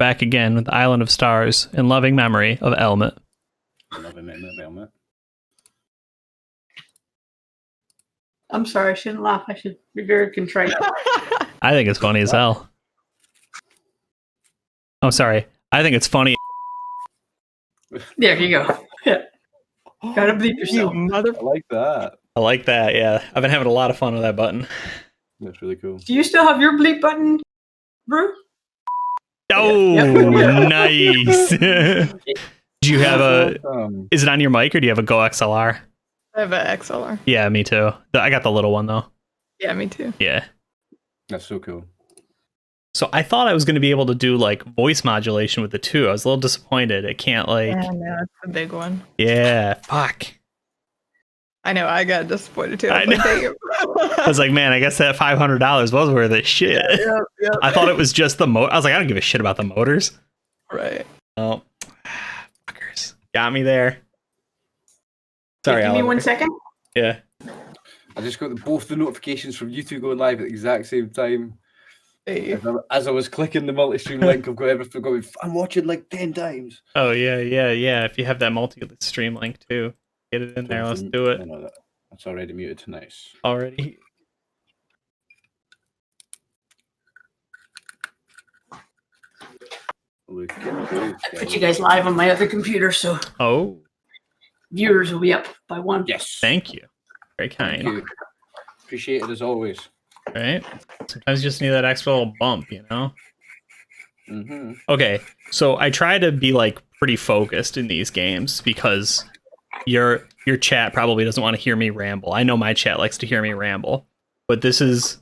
back again with the Island of Stars in loving memory of Elmet. Loving memory of Elmet. I'm sorry, I shouldn't laugh. I should be very contrite. I think it's funny as hell. Oh, sorry. I think it's funny. There you go. Yeah. Gotta bleep yourself. I like that. I like that, yeah. I've been having a lot of fun with that button. That's really cool. Do you still have your bleep button, Brew? Oh, Yep. nice. Do you have is it on your mic or do you have a Go XLR? I have an XLR. Yeah, me too. I got the little one though. Yeah, me too. Yeah. That's so cool. So I thought I was going to be able to do like voice modulation with the two. I was a little disappointed. It can't like. Yeah, no, it's a big one. Yeah, fuck. I know. I got disappointed too. I was like, man, I guess that $500 was worth it. Shit. Yeah. I thought it was just the motor. I was like, I don't give a shit about the motors. Right. Oh, fuckers. Got me there. Sorry, Give me Oliver. 1 second. Yeah. I just got both the notifications from you two going live at the exact same time. Hey. As I was clicking the multi-stream link, I've got everything going. I'm watching like 10 times. Oh, yeah. If you have that multi-stream link too, get it in there. Let's do it. No, that's already muted. Nice. Already. I put you guys live on my other computer, so Oh, viewers will be up by one. Yes. thank you. Very kind. Thank you. Appreciate it as always. Right? Sometimes you just need that extra little bump, you know? Mm-hmm. Okay, so I try to be like pretty focused in these games because your chat probably doesn't want to hear me ramble. I know my chat likes to hear me ramble, but this is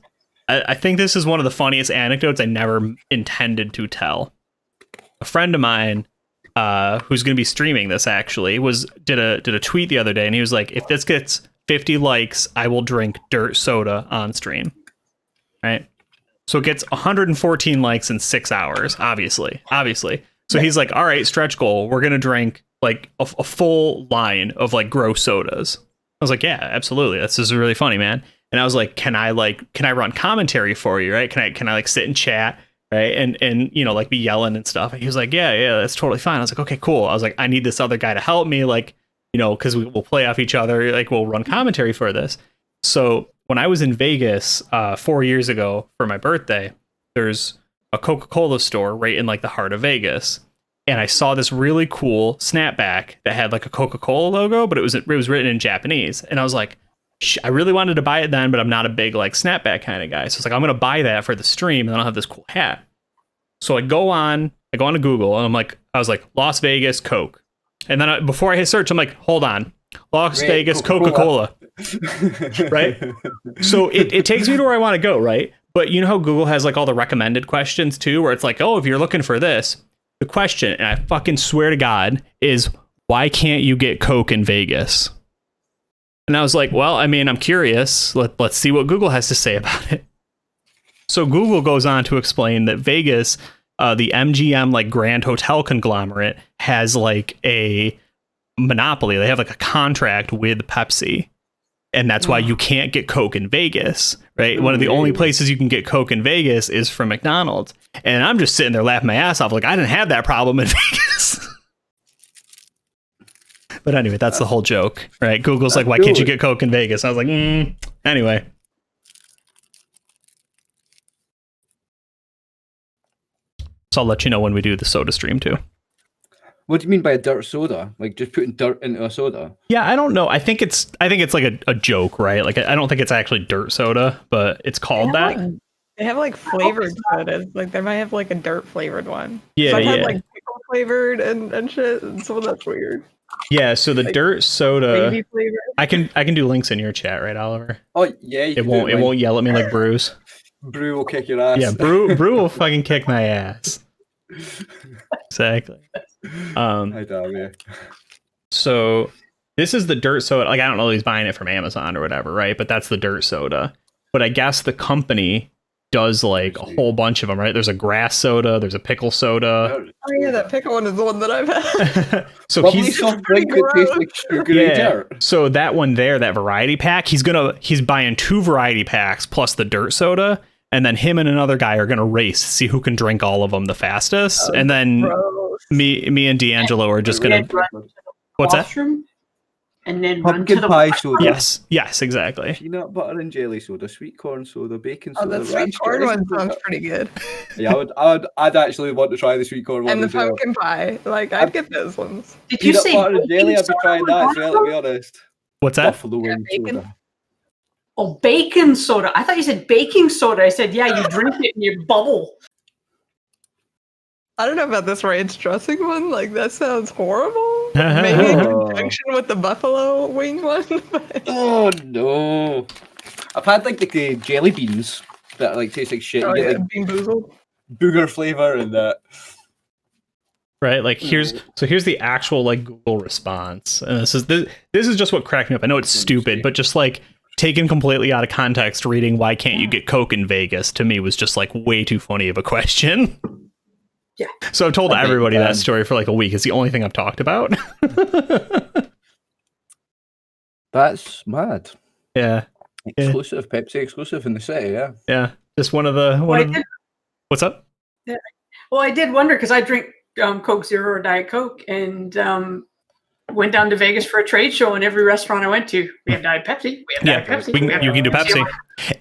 I think this is one of the funniest anecdotes I never intended to tell. A friend of mine who's going to be streaming this actually did a tweet the other day, and he was like, if this gets 50 likes, I will drink dirt soda on stream. Right? So it gets 114 likes in 6 hours, obviously. So he's like, all right, stretch goal. We're going to drink like a full line of like gross sodas. I was like, yeah, absolutely. This is really funny, man. And I was like, can I run commentary for you? Right. Can I like sit and chat? Right. And, you know, like be yelling and stuff. And he was like, yeah, that's totally fine. I was like, okay, cool. I was like, I need this other guy to help me. Like, you know, cause we'll play off each other. Like we'll run commentary for this. So when I was in Vegas 4 years ago for my birthday, there's a Coca-Cola store right in like the heart of Vegas. And I saw this really cool snapback that had like a Coca-Cola logo, but it was written in Japanese. And I was like, I really wanted to buy it then, but I'm not a big like snapback kind of guy. So it's like, I'm going to buy that for the stream and then I'll have this cool hat. So I go on to Google and I was like, Las Vegas Coke. And then before I hit search, I'm like, hold on, Las Vegas Coca-Cola. Right? So it takes me to where I want to go, right? But you know how Google has like all the recommended questions too, where it's like, oh, if you're looking for this, the question, and I fucking swear to God, is why can't you get Coke in Vegas? And I was like, well, I mean, I'm curious. Let's see what Google has to say about it. So Google goes on to explain that Vegas, the MGM like Grand Hotel conglomerate, has like a monopoly. They have like a contract with Pepsi. And that's why you can't get Coke in Vegas, right? One of the only places you can get Coke in Vegas is from McDonald's. And I'm just sitting there laughing my ass off. Like, I didn't have that problem in Vegas. But anyway, that's the whole joke, right? Google's like, why can't you get Coke in Vegas? I was like, anyway. So I'll let you know when we do the soda stream too. What do you mean by a dirt soda? Like just putting dirt into a soda? Yeah, I don't know. I think it's like a joke, right? Like I don't think it's actually dirt soda, but it's called that. They have like flavored sodas. Like they might have like a dirt flavored one. Yeah, Some have like pickle flavored and shit. And some of that's weird. Yeah, so the like dirt soda. Baby flavored. I can do links in your chat, right, Oliver? Oh yeah. It won't yell at me like Bruce. Brew will kick your ass. Yeah, Brew will fucking kick my ass. Exactly. I damn you. So this is the dirt soda. Like I don't know if he's buying it from Amazon or whatever, right? But that's the dirt soda. But I guess the company does like a whole bunch of them, right? There's a grass soda, there's a pickle soda. Oh yeah, that pickle one is the one that I've had. So he's soft drink that tastes like sugary dirt. So that one there, that variety pack, he's buying 2 variety packs plus the dirt soda. and then him and another guy are gonna race to see who can drink all of them the fastest, Oh, and then Gross. me and D'Angelo are just We gonna. had to run to the What's that? washroom and then run to Pumpkin the pie soda. Yes, exactly. Peanut butter and jelly soda, sweet corn soda, bacon Oh, soda. the sweet ranch corn dressing one sounds soda. pretty good. Yeah, I'd actually want to try the sweet corn one And the as well. pumpkin pie. Like, I'd get those ones. Did you Peanut say butter and jelly, baking I'd be soda trying was that one as well, of to be them? honest. What's that? Buffalo wing bacon. soda. Oh, baking soda. I thought you said baking soda. I said, yeah, you drink it and you bubble. I don't know about this ranch dressing one. Like, that sounds horrible. Maybe in Oh. conjunction with the buffalo wing one. But Oh no! I've had like the jelly beans that like taste like shit. oh, You get yeah, like Bean Boozled. booger flavor and that. Right, like here's the actual like Google response, and this is just what cracked me up. I know it's stupid, but just like taken completely out of context, reading "Why can't you get Coke in Vegas?" to me was just like way too funny of a question. Yeah. So I've told I bet you everybody can. that story for like a week. It's the only thing I've talked about. That's mad. Yeah, Exclusive, Pepsi exclusive in the city, yeah. yeah. Just one of the Well, I did, What's up? well, I did wonder because I drink Coke Zero or Diet Coke and went down to Vegas for a trade show, and every restaurant I went to, we have Diet Pepsi. We have Diet Pepsi. You can do Pepsi,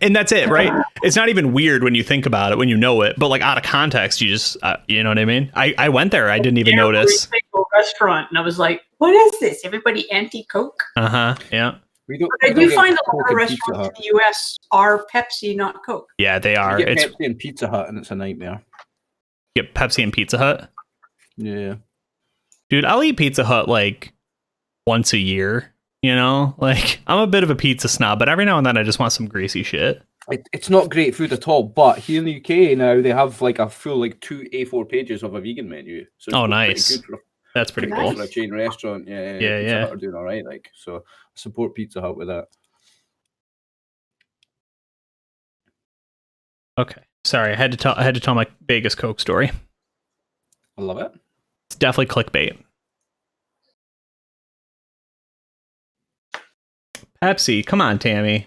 and that's it, right? It's not even weird when you think about it, when you know it, but like out of context, you just you know what I mean. I went there, I didn't even notice. Restaurant, and I was like, "What is this? Everybody anti Coke?" Yeah. But I do find a lot of restaurants in the U.S. are Pepsi, not Coke. Yeah, they are. You get It's Pepsi and Pizza Hut, and it's a nightmare. get Pepsi and Pizza Hut. Yeah. Dude, I'll eat Pizza Hut like once a year, you know? Like, I'm a bit of a pizza snob, but every now and then I just want some greasy shit. It's not great food at all, but here in the UK now they have like a full like 2 A4 pages of a vegan menu. So it's Oh, pretty nice. good That's pretty Nice. cool. for a chain restaurant. Yeah, Yeah, Pizza yeah. Hut are doing all right. Like, so I support Pizza Hut with that. Okay. Sorry, I had to tell my Vegas Coke story. I love it. It's definitely clickbait. Pepsi, come on, Tammy.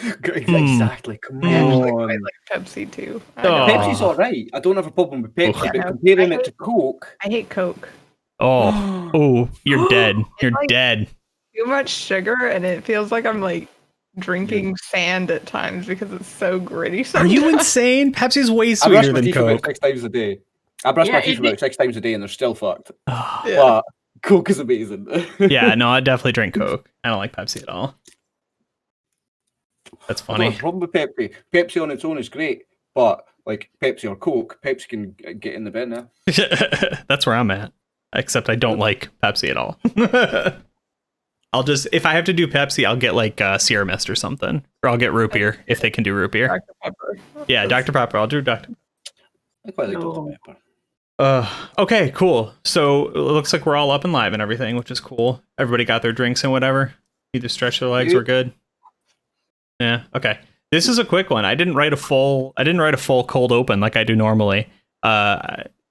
Exactly. Come I actually on. quite like Pepsi too. Oh. Pepsi's all right. I don't have a problem with Pepsi, Ugh. but Yeah. comparing it to Coke. I hate Coke. Oh, you're dead. You're like- dead. Too much sugar, and it feels like I'm like drinking sand at times because it's so gritty. Are Sometimes. you insane? Pepsi's way I brush sweeter my than teeth about Coke. 6 times a day. I brush Yeah, my teeth it- about 6 times a day, and they're still fucked. Oh. Yeah. But Coke is amazing. Yeah, no, I definitely drink Coke. I don't like Pepsi at all. That's I don't have funny. a problem with Pepsi. Pepsi on its own is great, but like Pepsi or Coke, Pepsi can get in the bin now. That's where I'm at. Except I don't like Pepsi at all. I'll just, if I have to do Pepsi, I'll get like Sierra Mist or something. Or I'll get root beer if they can do root beer. Dr. Pepper. Yeah, Dr. Pepper. I'll do Dr. I quite like No. Dr. Pepper. Okay, cool. So it looks like we're all up and live and everything, which is cool. Everybody got their drinks and whatever. Either stretch their legs, we're good. Yeah, okay. This is a quick one. I didn't write a full cold open like I do normally.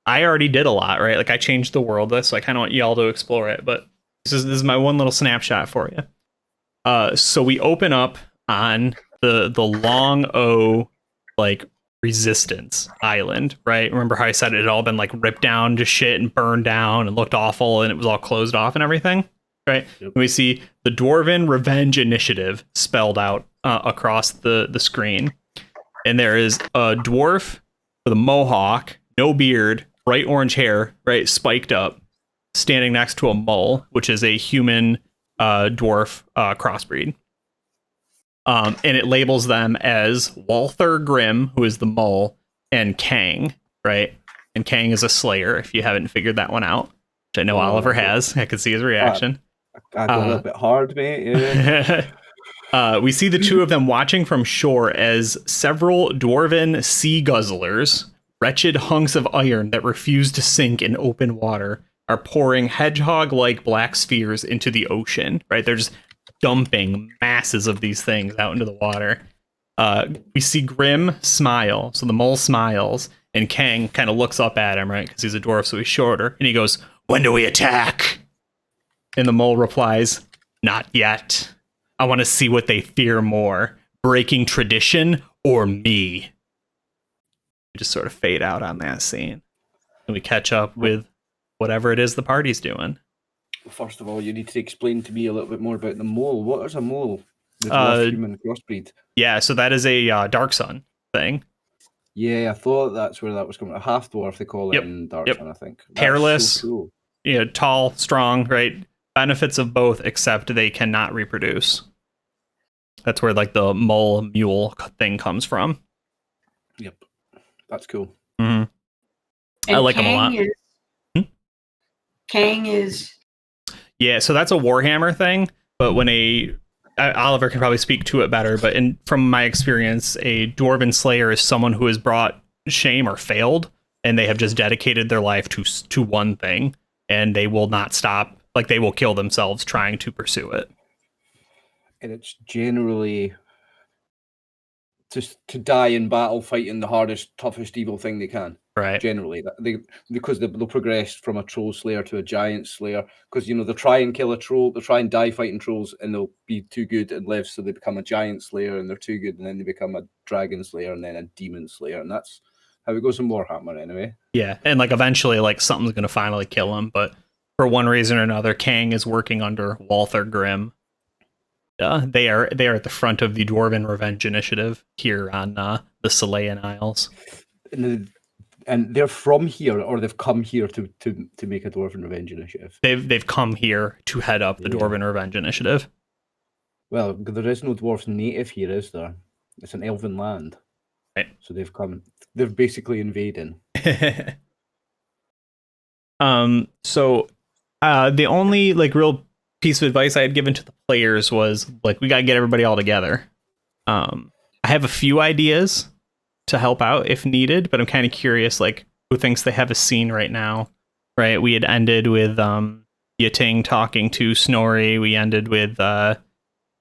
I already did a lot, right? Like I changed the world list, so I kind of want y'all to explore it, but this is my one little snapshot for you. So we open up on the Long O like Resistance Island, right? Remember how I said it had all been like ripped down to shit and burned down and looked awful and it was all closed off and everything, right? Yep. And we see the Dwarven Revenge Initiative spelled out across the screen. And there is a dwarf with a mohawk, no beard, bright orange hair, right, spiked up, standing next to a mole, which is a human dwarf crossbreed. And it labels them as Walther Grimm, who is the mole, and Kang, right? And Kang is a slayer, if you haven't figured that one out, which I know Oliver has. I can see his reaction. I go a little bit hard, mate. Yeah. We see the two of them watching from shore as several dwarven sea guzzlers, wretched hunks of iron that refuse to sink in open water, are pouring hedgehog-like black spheres into the ocean, right? They're just dumping masses of these things out into the water. We see Grim smile, so the mole smiles, and Kang kind of looks up at him, right? Because he's a dwarf, so he's shorter, and he goes, "When do we attack?" And the mole replies, "Not yet. I want to see what they fear more, breaking tradition or me. We just sort of fade out on that scene. And we catch up with whatever it is the party's doing. First of all, you need to explain to me a little bit more about the mole. What is a mole? The dwarf human crossbreed. Yeah, so that is a Dark Sun thing. Yeah, I thought that's where that was coming. A half dwarf, they call it Yep, in Dark yep. Sun, I think. That's Hairless. So cool. Tall, strong, right? Benefits of both, except they cannot reproduce. That's where like the mole-mule thing comes from. Yep, that's cool. Mm-hmm. And I like them a lot. Kang is. Yeah, so that's a Warhammer thing, but when Oliver can probably speak to it better, but from my experience, a Dwarven Slayer is someone who has brought shame or failed, and they have just dedicated their life to one thing, and they will not stop. Like, they will kill themselves trying to pursue it. And it's generally just to die in battle fighting the hardest, toughest evil thing they can. Right. Generally, because they'll progress from a troll slayer to a giant slayer. Because they'll try and kill a troll, they'll try and die fighting trolls, and they'll be too good and live, so they become a giant slayer, and they're too good, and then they become a dragon slayer, and then a demon slayer, and that's how it goes in Warhammer, anyway. Yeah, and like eventually, like something's gonna finally kill him, but for one reason or another, Kang is working under Walther Grimm. They are at the front of the Dwarven Revenge Initiative here on the Selayan Isles. And they're from here, or they've come here to make a Dwarven Revenge Initiative. They've come here to head up the Dwarven Revenge Initiative. Well, there is no dwarf native here, is there? It's an elven land. Right. So they're basically invading. So the only like real piece of advice I had given to the players was like, we got to get everybody all together. I have a few ideas to help out if needed, but I'm kind of curious, like, who thinks they have a scene right now, right? We had ended with Yating talking to Snorri. We ended with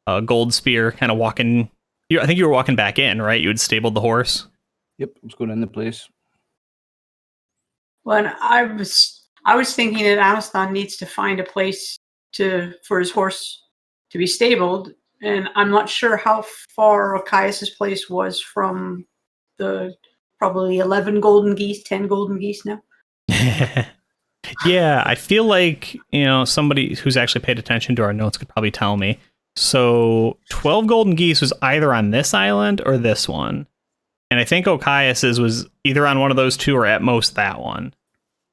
Goldspear kind of walking. I think you were walking back in, right? You had stabled the horse. Yep, I was going in the place. Well, I was thinking that Amastan needs to find a place for his horse to be stabled, and I'm not sure how far Caius's place was from the probably 11 golden geese, 10 golden geese now. Yeah, I feel like, somebody who's actually paid attention to our notes could probably tell me. So 12 golden geese was either on this island or this one. And I think Caius's was either on one of those two or at most that one.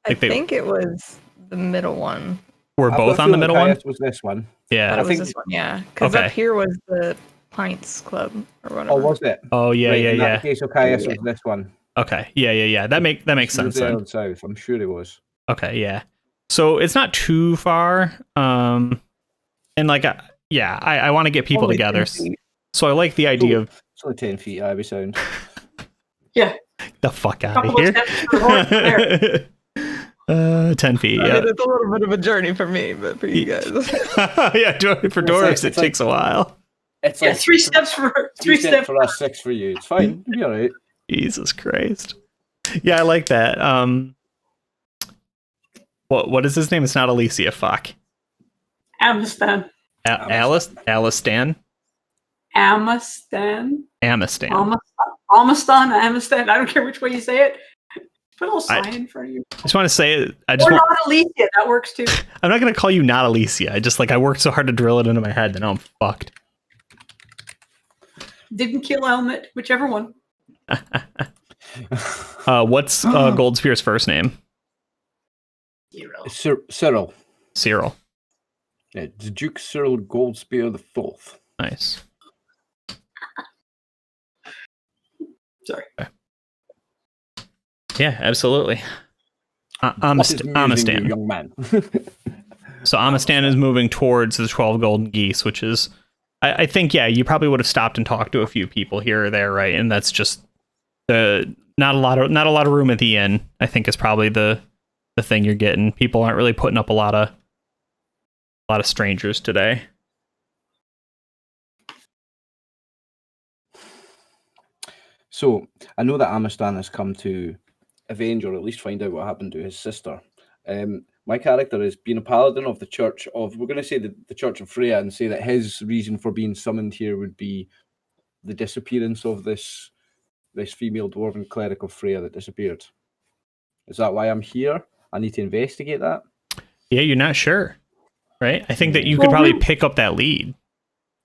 I think it was the middle one. We're both on the middle one? Was this one. Yeah. I think this one, yeah. Because up here was the Pints Club or whatever. Oh, was it? Oh, yeah, right, yeah, in yeah. that case, Caius was this one. Okay, yeah. That makes sense then. South. I'm sure it was. Okay, yeah. So it's not too far. And like, I want to get people together. So I like the idea of... It's only 10 feet, I would sound. Yeah. The fuck out of here. 10 feet, yeah. I mean, it's a little bit of a journey for me, but for you guys. Yeah, for dwarves, it takes a while. It's like 3 steps for 3 steps for us, 6 for you. It's fine. You'll be all right. Jesus Christ. Yeah, I like that. What is his name? It's not Alicia. Fuck. Amastan. Alistan? Amastan. Amastan. I don't care which way you say it. Put a little sign in front of you. I just want to say it. Or not Alicia. That works too. I'm not going to call you not Alicia. I worked so hard to drill it into my head that now I'm fucked. Didn't kill Helmet, whichever one. What's Goldspear's first name? Cyril. Cyril. Yeah, the Duke Cyril Goldspear the Fourth. Nice. Sorry. Okay. Yeah, absolutely. Amastan, young man. So Amastan is moving towards the 12 golden geese, which is, I think, yeah, you probably would have stopped and talked to a few people here or there, right? And that's just not a lot of room at the inn. I think is probably the thing you're getting. People aren't really putting up a lot of strangers today. So I know that Amastan has come to avenge or at least find out what happened to his sister. My character is being a paladin of the Church of, we're going to say the Church of Freya, and say that his reason for being summoned here would be the disappearance of this female dwarven cleric of Freya that disappeared. Is that why I'm here? I need to investigate that. Yeah, you're not sure, right? I think that you Well, could probably we- pick up that lead.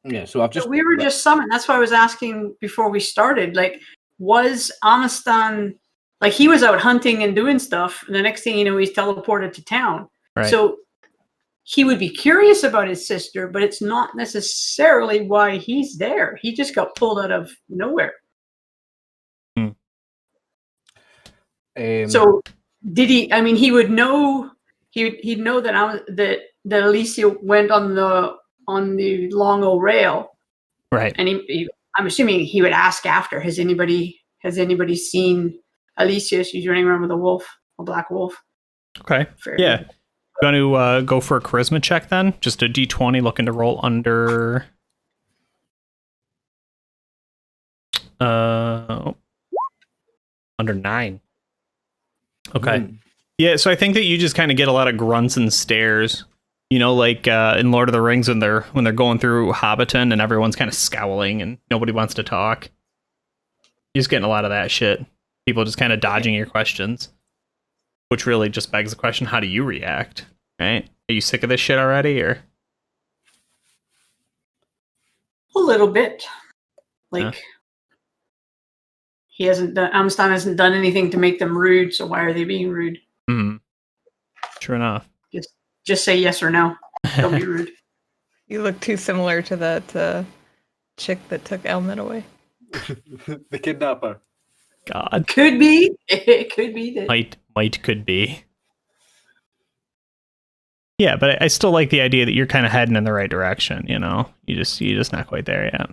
Yeah, so I've just we were just summoned. That's why I was asking before we started. Like, was Amastan, like, he was out hunting and doing stuff, and the next thing you know, he's teleported to town. Right. So he would be curious about his sister, but it's not necessarily why he's there. He just got pulled out of nowhere. So did he? I mean, he would know. He'd know that Alicia went on the long old rail. Right. And I'm assuming he would ask after, has anybody seen Alicia? She's running around with a black wolf. Okay. Fair Yeah. You want to go for a charisma check then? Just a d20 looking to roll under... under 9. Okay. Yeah, so I think that you just kind of get a lot of grunts and stares. You know, like in Lord of the Rings when they're going through Hobbiton and everyone's kind of scowling and nobody wants to talk. You're just getting a lot of that shit. People just kind of dodging your questions. Which really just begs the question, how do you react? Right? Are you sick of this shit already, or? A little bit. Like, Amstan hasn't done anything to make them rude, so why are they being rude? True enough. Just say yes or no. Don't be rude. You look too similar to that chick that took Elmet away. The kidnapper. God. Could be. It could be. That. Might could be. Yeah, but I still like the idea that you're kind of heading in the right direction, you know? You're just not quite there yet.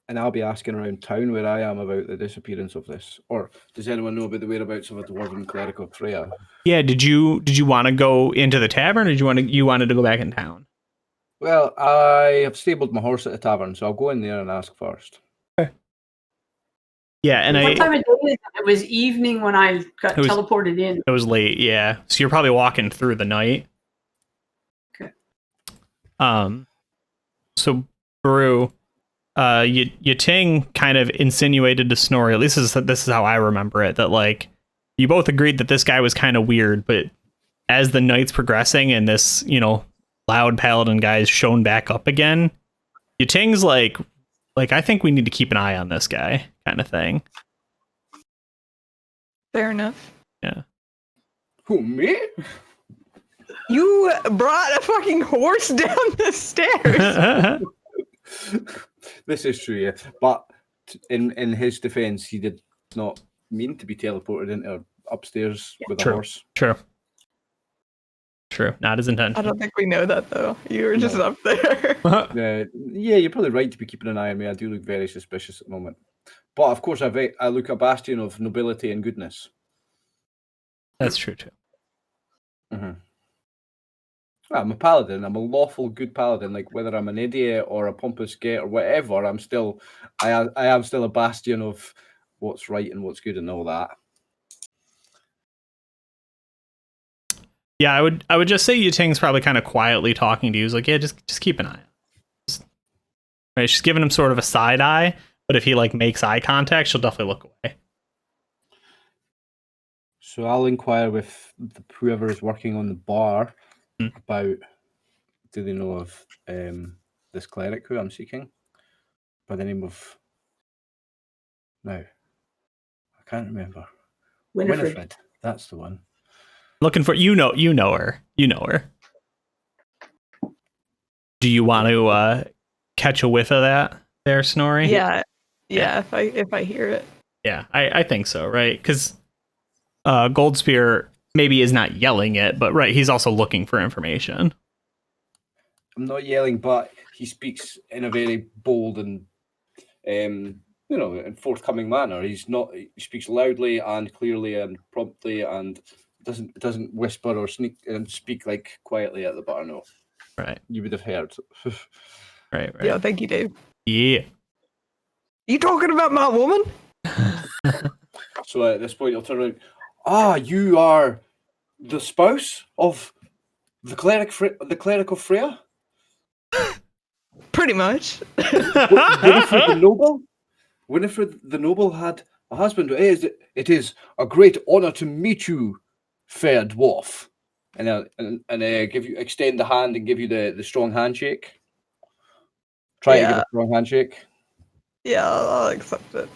And I'll be asking around town where I am about the disappearance of this. Or does anyone know about the whereabouts of a dwarven cleric of Freya? Yeah, did you want to go into the tavern, or did you wanted to go back in town? Well, I have stabled my horse at the tavern, so I'll go in there and ask first. Yeah, and What time of day is it? It was evening when I got teleported in. It was late, yeah. So you're probably walking through the night. Okay. So Brew, Ting kind of insinuated to Snorri, at least this is how I remember it, that like you both agreed that this guy was kind of weird, but as the night's progressing and this, you know, loud paladin guy's shown back up again, Ting's like I think we need to keep an eye on this guy, kind of thing. Fair enough. Yeah. Who, me? You brought a fucking horse down the stairs. This is true, yeah. But in his defense, he did not mean to be teleported into upstairs with a horse. True. Not his intention. I don't think we know that, though. You were just up there. Yeah, you're probably right to be keeping an eye on me. I do look very suspicious at the moment. But, of course, I look a bastion of nobility and goodness. That's true, too. Mm-hmm. Well, I'm a paladin. I'm a lawful good paladin. Like, whether I'm an idiot or a pompous git or whatever, I am still a bastion of what's right and what's good and all that. Yeah, I would just say Ting's probably kind of quietly talking to you. He's like, yeah, just keep an eye on him. Right, she's giving him sort of a side eye, but if he like makes eye contact, she'll definitely look away. So I'll inquire with whoever is working on the bar about, do they know of this cleric who I'm seeking by the name of, no, I can't remember. Winifred. That's the one. Looking for you know her. Do you want to catch a whiff of that there, Snorri? Yeah. If I hear it. Yeah, I think so, right? Because Goldspear maybe is not yelling it, but right, he's also looking for information. I'm not yelling, but he speaks in a very bold and and forthcoming manner. He speaks loudly and clearly and promptly and doesn't whisper or sneak and speak like quietly at the bar. No. Right. You would have heard. Right. Yeah, thank you, Dave. Yeah. You talking about my woman? So at this point, he'll turn around. You are the spouse of the cleric of Freya? Pretty much. Winifred the Noble? Winifred the Noble had a husband. It is a great honor to meet you, fair dwarf. And give you extend the hand and give you the strong handshake. Try to give a strong handshake. Yeah, I'll accept it.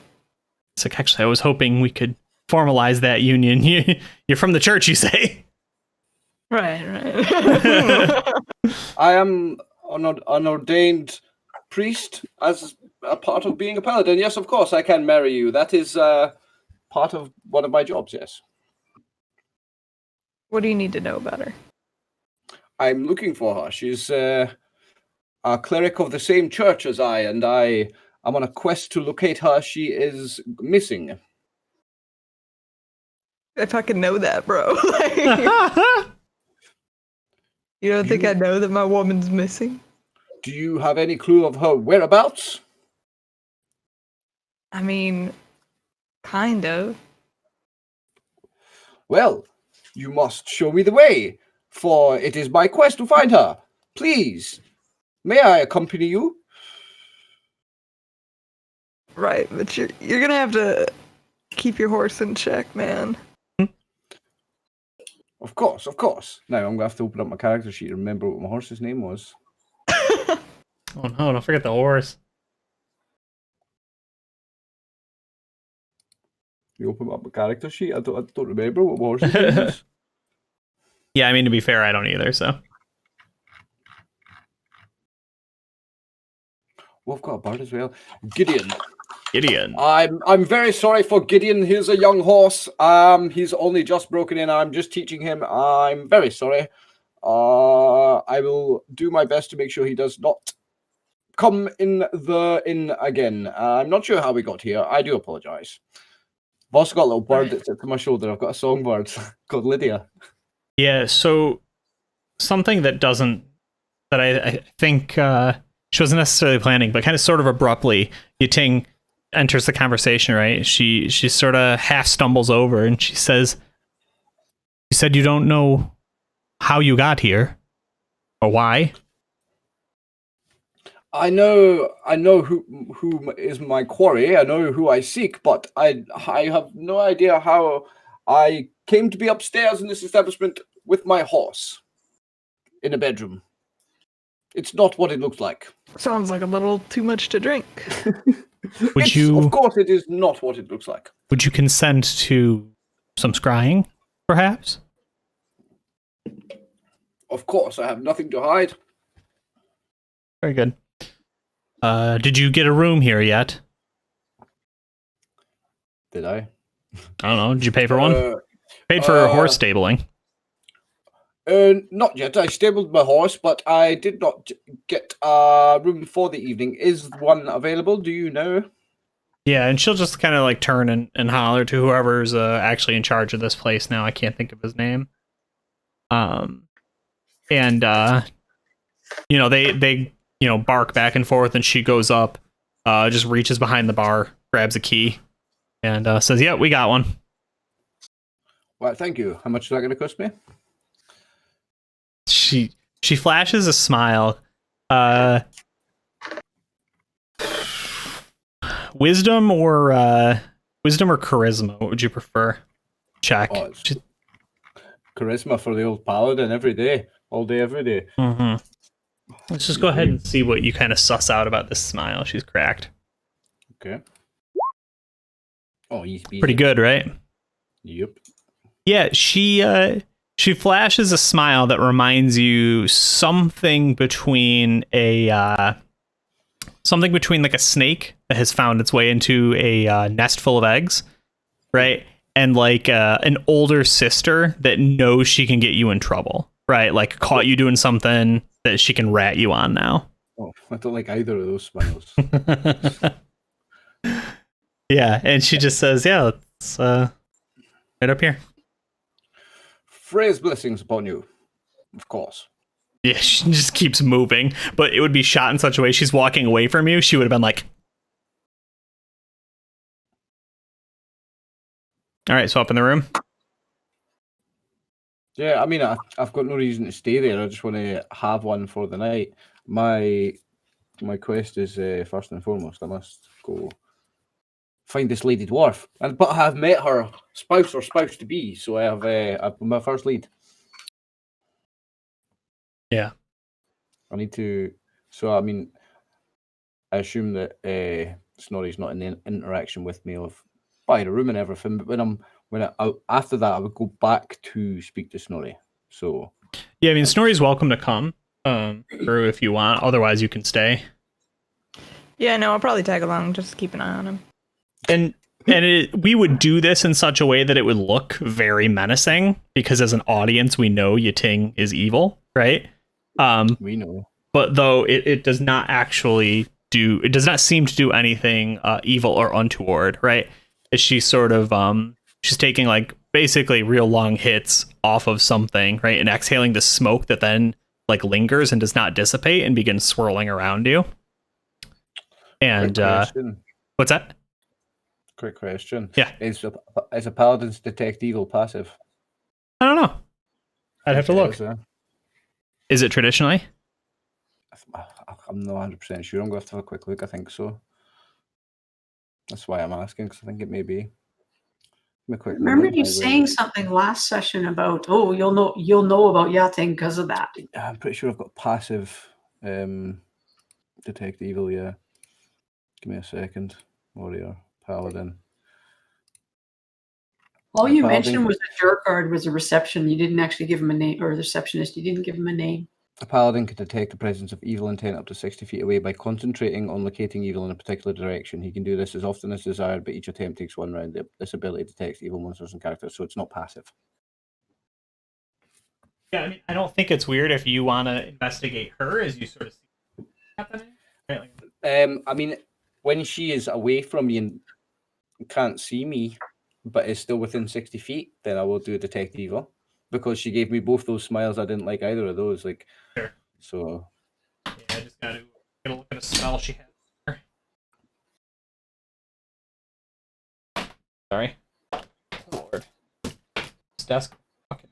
It's like, actually, I was hoping we could formalize that union. You're from the church, you say? Right. I am an ordained priest as a part of being a paladin. Yes, of course, I can marry you. That is part of one of my jobs, yes. What do you need to know about her? I'm looking for her. She's a cleric of the same church as I, and I'm on a quest to locate her. She is missing. If I could know that, bro. You don't think I know that my woman's missing? Do you have any clue of her whereabouts? I mean, kind of. Well, you must show me the way, for it is my quest to find her. Please, may I accompany you? Right, but you're gonna have to keep your horse in check, man. Of course, of course. Now I'm going to have to open up my character sheet and remember what my horse's name was. Oh no, don't forget the horse. You open up my character sheet? I don't remember what my horse's name was. Yeah, I mean, to be fair, I don't either, so. Well, I've got a bird as well. Gideon. I'm very sorry for Gideon. He's a young horse. He's only just broken in. I'm just teaching him. I'm very sorry. I will do my best to make sure he does not come in again. I'm not sure how we got here. I do apologize. I've also got a little bird that sits on my shoulder. I've got a songbird called Lydia. Yeah, so something that I think she wasn't necessarily planning, but kind of sort of abruptly, Yiting enters the conversation, right? She sort of half stumbles over and she says, "You said you don't know how you got here or why?" I know who is my quarry. I know who I seek, but I have no idea how I came to be upstairs in this establishment with my horse in a bedroom. It's not what it looks like. Sounds like a little too much to drink. Of course, it is not what it looks like. Would you consent to some scrying, perhaps? Of course, I have nothing to hide. Very good. Did you get a room here yet? Did I? I don't know. Did you pay for one? Paid for horse stabling. Not yet. I stabled my horse, but I did not get a room for the evening. Is one available? Do you know? Yeah, and she'll just kind of like turn and holler to whoever's actually in charge of this place now. I can't think of his name. They bark back and forth, and she goes up, just reaches behind the bar, grabs a key, and says, "Yeah, we got one." Well, thank you. How much is that going to cost me? She flashes a smile. Wisdom or charisma? What would you prefer? Check. Oh, charisma for the old paladin every day, all day, every day. Mm-hmm. Let's just go ahead and see what you kind of suss out about this smile she's cracked. Okay. Oh, easy. Pretty good, right? Yep. Yeah, she flashes a smile that reminds you something between like a snake that has found its way into a nest full of eggs, right? And like an older sister that knows she can get you in trouble, right? Like caught you doing something that she can rat you on now. Oh, I don't like either of those smiles. Yeah, and she just says, "Yeah, let's right up here." Freya's blessings upon you, of course. Yeah, she just keeps moving, but it would be shot in such a way she's walking away from you. She would have been like, "All right, so up in the room." Yeah, I mean, I've got no reason to stay there. I just want to have one for the night. My my quest is first and foremost, I must go find this lady dwarf, but I have met her spouse or spouse to be, so I have my first lead. Yeah. I need to. So I mean, I assume that Snorri's not in the interaction with me of buying a room and everything. But after that, I would go back to speak to Snorri. So Yeah, I mean, Snorri's welcome to come through if you want. Otherwise, you can stay. Yeah, no, I'll probably tag along. Just keep an eye on him. And we would do this in such a way that it would look very menacing, because as an audience, we know Yating is evil, right? we know. But though it does not actually do, it does not seem to do anything evil or untoward, right? She's sort of she's taking like basically real long hits off of something, right, and exhaling the smoke that then like lingers and does not dissipate and begins swirling around you. And what's that? Quick question. Yeah. Is a paladin's detect evil passive? I don't know. I'd have to look. Is it traditionally? I'm not 100% sure. I'm going to have to have a quick look. I think so. That's why I'm asking, because I think it may be. Remember you saying something last session about, oh, you'll know about Yating because of that. I'm pretty sure I've got passive detect evil. Yeah. Give me a second. Warrior, paladin. All you mentioned was a jerk guard was a reception. You didn't actually give him a name, or a receptionist. You didn't give him a name. A paladin can detect the presence of evil intent up to 60 feet away by concentrating on locating evil in a particular direction. He can do this as often as desired, but each attempt takes one round. This ability detects evil monsters and characters, so it's not passive. Yeah, I mean, I don't think it's weird if you want to investigate her as you sort of see happening. Right? I mean, when she is away from me and can't see me, but is still within 60 feet, then I will do detect evil, because she gave me both those smiles. I didn't like either of those. Like, sure. So. Yeah, I just gotta look at a spell she has. Sorry. Lord. This desk. Fucking.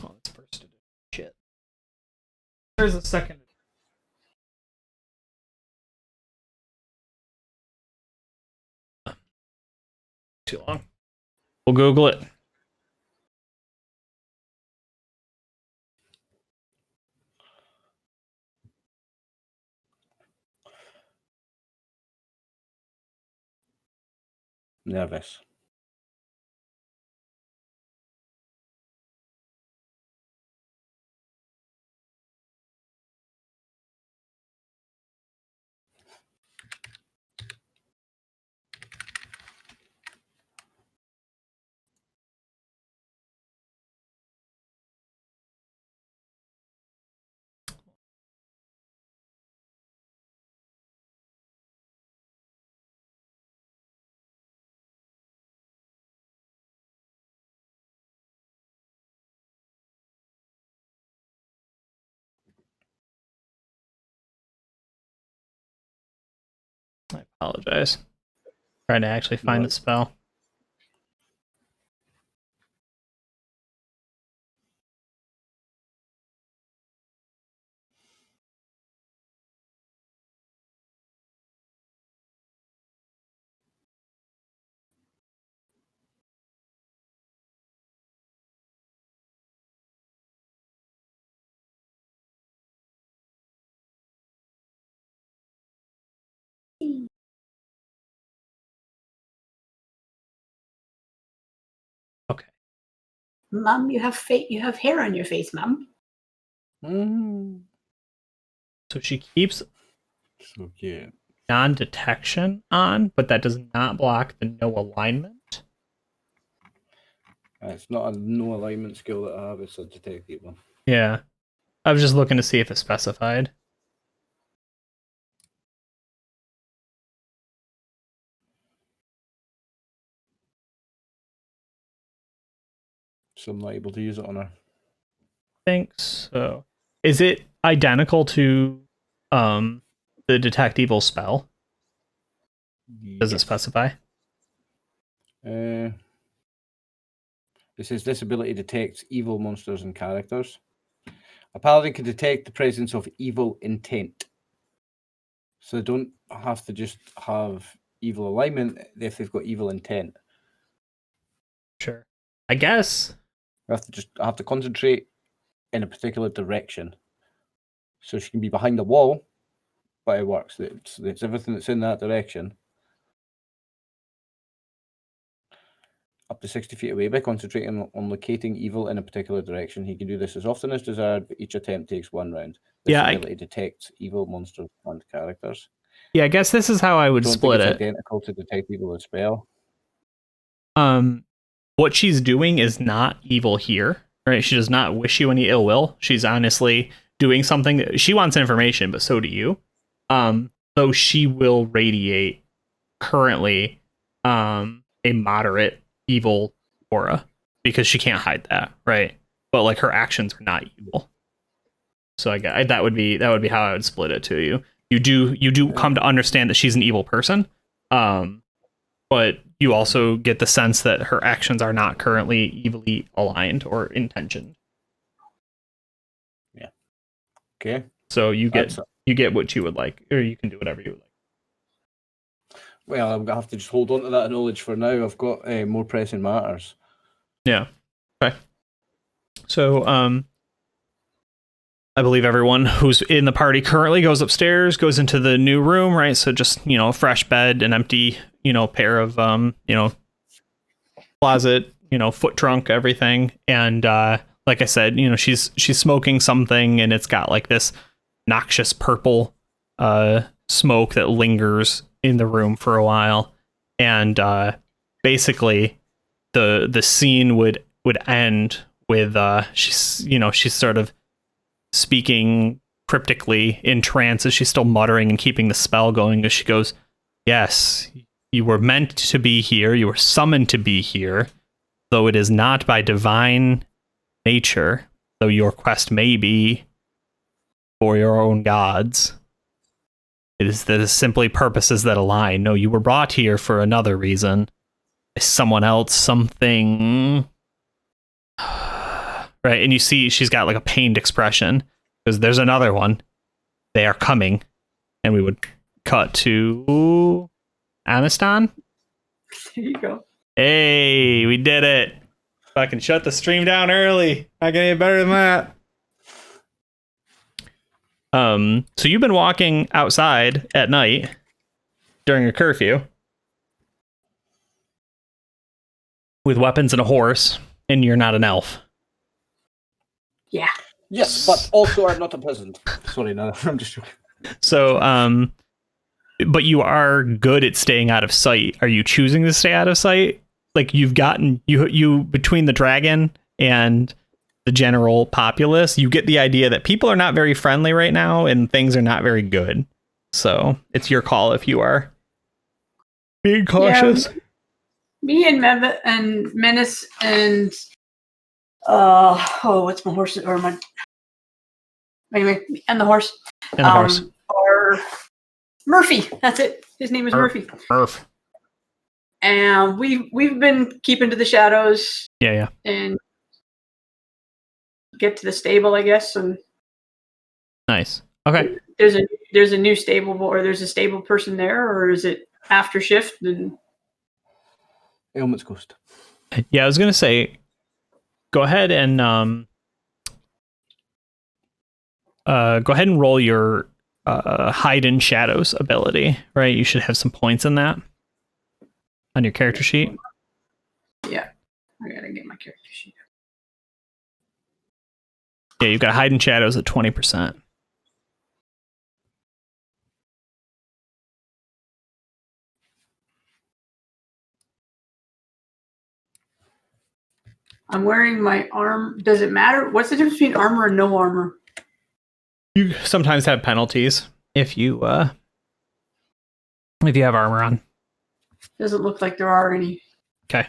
Oh, that's first edition. Shit. There's a second. Too long. We'll Google it. Nervous. I apologize. Trying to actually find the spell. Okay. Mum, you have hair on your face, Mum. So she keeps So cute. non-detection on, but that does not block the no alignment. It's not a no alignment skill that I have, it's a detect evil. Yeah. I was just looking to see if it's specified. So I'm not able to use it on her. I think so. Is it identical to the detect evil spell? Does it specify? It says this ability detects evil monsters and characters. A paladin can detect the presence of evil intent. So they don't have to just have evil alignment if they've got evil intent. Sure. I guess. They have to concentrate in a particular direction. So she can be behind the wall, but it works. It's everything that's in that direction. Up to 60 feet away by concentrating on locating evil in a particular direction. He can do this as often as desired, but each attempt takes 1 round. This ability detects evil monsters and characters. Yeah, I guess this is how I would split it's it. Identical to detect evil as spell. What she's doing is not evil here, right? She does not wish you any ill will. She's honestly doing something that she wants information, but so do you. Though she will radiate currently a moderate evil aura because she can't hide that, right? But like her actions are not evil. So that would be how I would split it to you. You do come to understand that she's an evil person, but you also get the sense that her actions are not currently evilly aligned or intentioned. Yeah. Okay. So you get what you would like, or you can do whatever you would like. Well, I'm gonna have to just hold on to that knowledge for now. I've got more pressing matters. Yeah. Okay. So, I believe everyone who's in the party currently goes upstairs, goes into the new room, right? So just, a fresh bed, an empty, pair of, closet, foot trunk, everything. And, like I said, she's smoking something and it's got like this noxious purple, smoke that lingers in the room for a while. And, basically the scene would end with, she's sort of speaking cryptically in trance as she's still muttering and keeping the spell going as she goes, "Yes, you were meant to be here. You were summoned to be here, though it is not by divine nature, though your quest may be for your own gods. It is simply purposes that align. No, you were brought here for another reason. Someone else, something." Right, and you see she's got like a pained expression because there's another one. They are coming, and we would cut to Amistan. There you go. Hey, we did it! Fucking shut the stream down early. Not gonna get better than that. So you've been walking outside at night during a curfew with weapons and a horse, and you're not an elf. Yeah. Yes, but also I'm not a peasant. Sorry, no, I'm just joking. So, but you are good at staying out of sight. Are you choosing to stay out of sight? Like you've gotten you between the dragon and the general populace, you get the idea that people are not very friendly right now and things are not very good. So it's your call if you are being cautious. Yeah, me and Menace and what's my horse or my anyway and the horse are Murphy. That's it. His name is Murphy. Murph. And we've been keeping to the shadows. Yeah. And get to the stable, I guess. And nice. Okay. There's a new stable, or there's a stable person there, or is it after shift? And Ailment's Ghost. Yeah, I was gonna say, go ahead and roll your hide in shadows ability. Right, you should have some points in that on your character sheet. Yeah, I gotta get my character sheet. Yeah, you've got hide in shadows at 20%. I'm wearing my arm. Does it matter? What's the difference between armor and no armor? You sometimes have penalties if you have armor on. Doesn't look like there are any. Okay.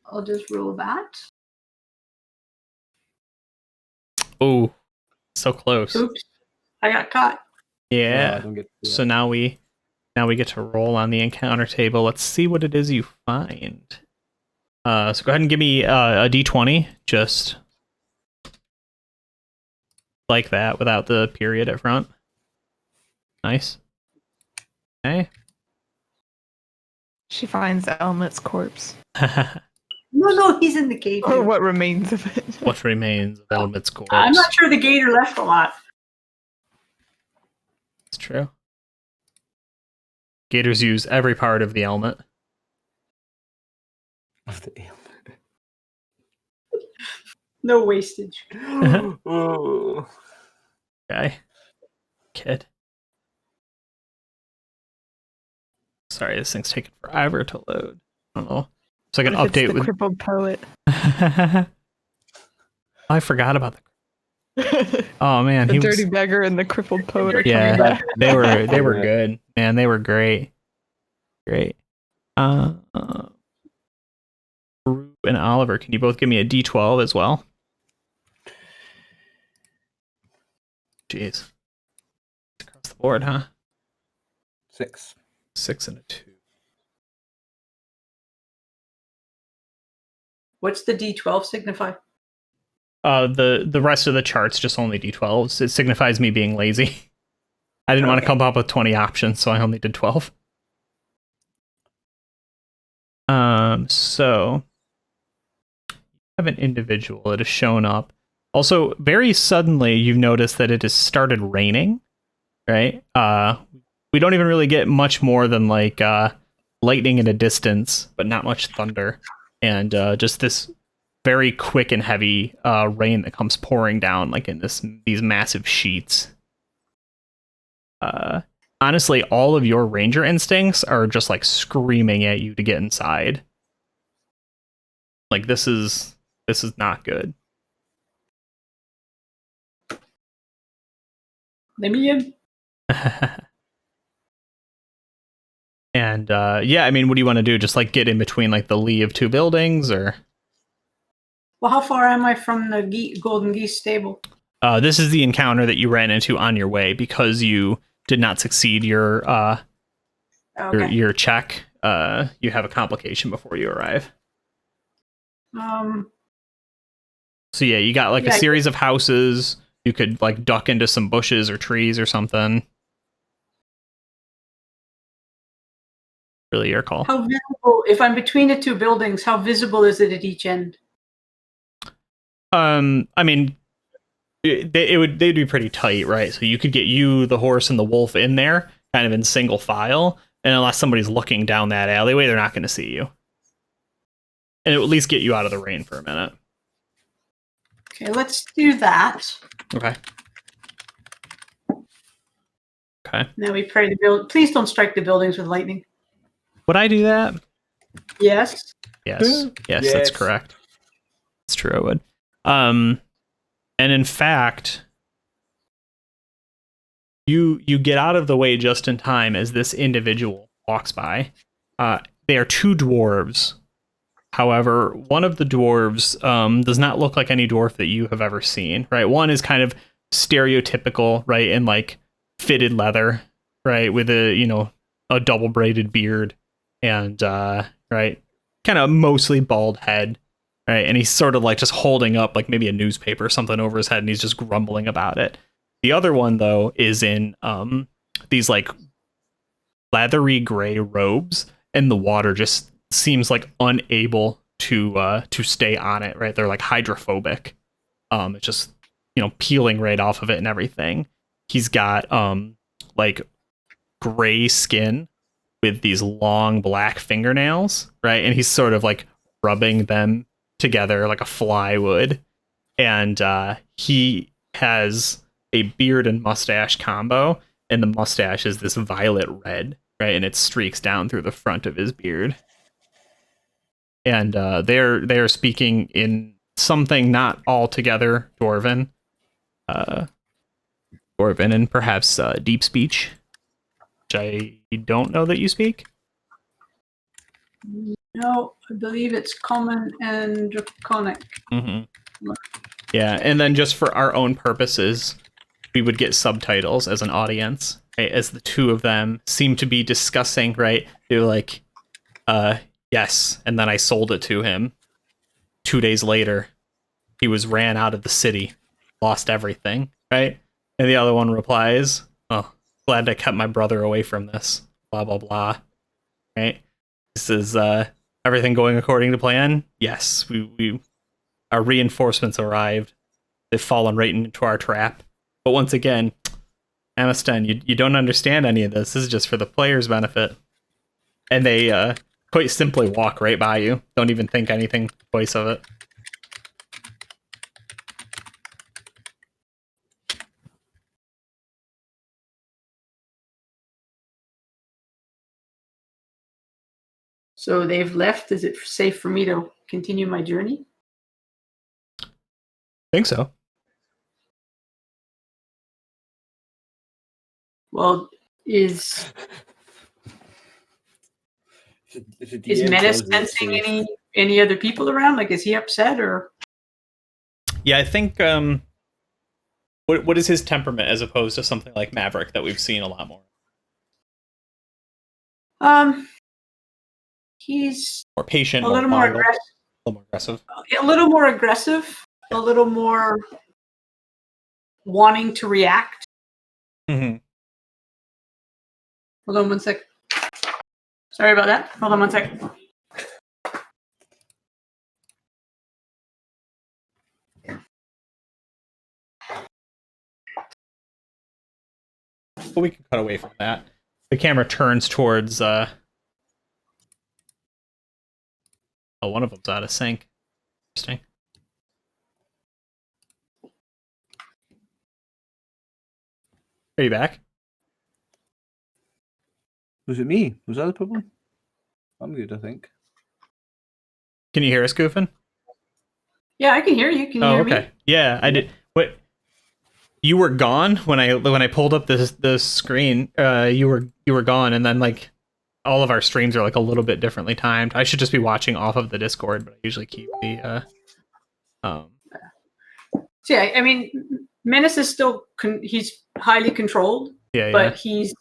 I'll just roll that. Oh, so close. Oops, I got caught. Yeah. So now we get to roll on the encounter table. Let's see what it is you find. So go ahead and give me a d20. Just like that without the period at front. Nice. Okay. She finds Elmet's corpse. No, he's in the cave. Or now. what remains of it. What remains of Elmet's corpse? I'm not sure the gator left a lot. It's true. Gators use every part of the helmet. Of the ale. No wastage. Oh. Okay. Kid. Sorry, this thing's taking forever to load. I don't know. It's like an What if update it's the with. crippled poet. I forgot about the. Oh man, The he dirty was. beggar and the crippled poet are coming Yeah, back. they were Yeah. good, man. They were great, great. Rue and Oliver, can you both give me a D12 as well? Jeez, across the board, huh? 6. 6 and a 2. What's the D12 signify? The rest of the charts just only D12s. It signifies me being lazy. I didn't want to Okay. come up with 20 options, so I only did 12. So you have an individual that has shown up. Also, very suddenly, you've noticed that it has started raining, right? We don't even really get much more than like lightning in a distance, but not much thunder, and just this very quick and heavy rain that comes pouring down like in these massive sheets. Honestly, all of your ranger instincts are just like screaming at you to get inside. Like this is not good. Let me in. And yeah, I mean, what do you want to do? Just like get in between like the lee of two buildings, or Well, how far am I from the golden geese stable? this is the encounter that you ran into on your way because you did not succeed your Okay. your check. You have a complication before you arrive. So yeah, you got like a Yeah, series of houses. You could like duck into some bushes or trees or something. Really your call. How visible, if I'm between the two buildings, how visible is it at each end? I mean, they'd be pretty tight, right? So you could get you, the horse, and the wolf in there, kind of in single file, and unless somebody's looking down that alleyway, they're not going to see you. And it will at least get you out of the rain for a minute. Okay, let's do that. Okay. Okay. Now we pray the build. Please don't strike the buildings with lightning. Would I do that? Yes. Yes. Yes, Yes. that's correct. It's true, I would. And in fact, you get out of the way just in time as this individual walks by. They are two dwarves. However, one of the dwarves does not look like any dwarf that you have ever seen, right? One is kind of stereotypical, right, in like fitted leather, right, with a double braided beard and right, kind of mostly bald head, right, and he's sort of like just holding up like maybe a newspaper or something over his head, and he's just grumbling about it. The other one though is in these like leathery gray robes, and the water just seems like unable to stay on it, right? They're like hydrophobic. It's just peeling right off of it and everything. He's got like gray skin with these long black fingernails, right? And he's sort of like rubbing them together like a fly would. And he has a beard and mustache combo, and the mustache is this violet red, right? And it streaks down through the front of his beard. And they're speaking in something not altogether Dwarven, Dwarven, and perhaps deep speech, which I don't know that you speak. No, I believe it's common and draconic. Mm-hmm. Yeah, and then just for our own purposes, we would get subtitles as an audience, right? As the two of them seem to be discussing, right? They're like, yes, and then I sold it to him. 2 days later, he was ran out of the city, lost everything. right? And the other one replies, "Oh, glad I kept my brother away from this." Blah blah blah. Right? This is everything going according to plan. Yes, we our reinforcements arrived. They've fallen right into our trap. But once again, Amastan, you don't understand any of this. This is just for the player's benefit. And they quite simply walk right by you. Don't even think anything twice of it. So they've left. Is it safe for me to continue my journey? Think so. Well, is If the is DM Menace tells you it's sensing safe. any other people around? Like, is he upset or? Yeah, I think what is his temperament as opposed to something like Maverick that we've seen a lot more? He's More patient, a more little more loyal, aggressive. a little more aggressive. A little more aggressive. A little more wanting to react. Mm-hmm. Hold on one sec. Sorry about that. Hold on one sec. But we can cut away from that. The camera turns towards oh, one of them's out of sync. Interesting. Are you back? Was it me? Was that the problem? I'm good, I think. Can you hear us, Goofin? Yeah, I can hear you. Can you hear okay. me? Yeah, I did. What? You were gone when I pulled up the screen. You were gone, and then like all of our streams are like a little bit differently timed. I should just be watching off of the Discord, but I usually keep the So yeah, I mean, Menace is still he's highly controlled, yeah. but his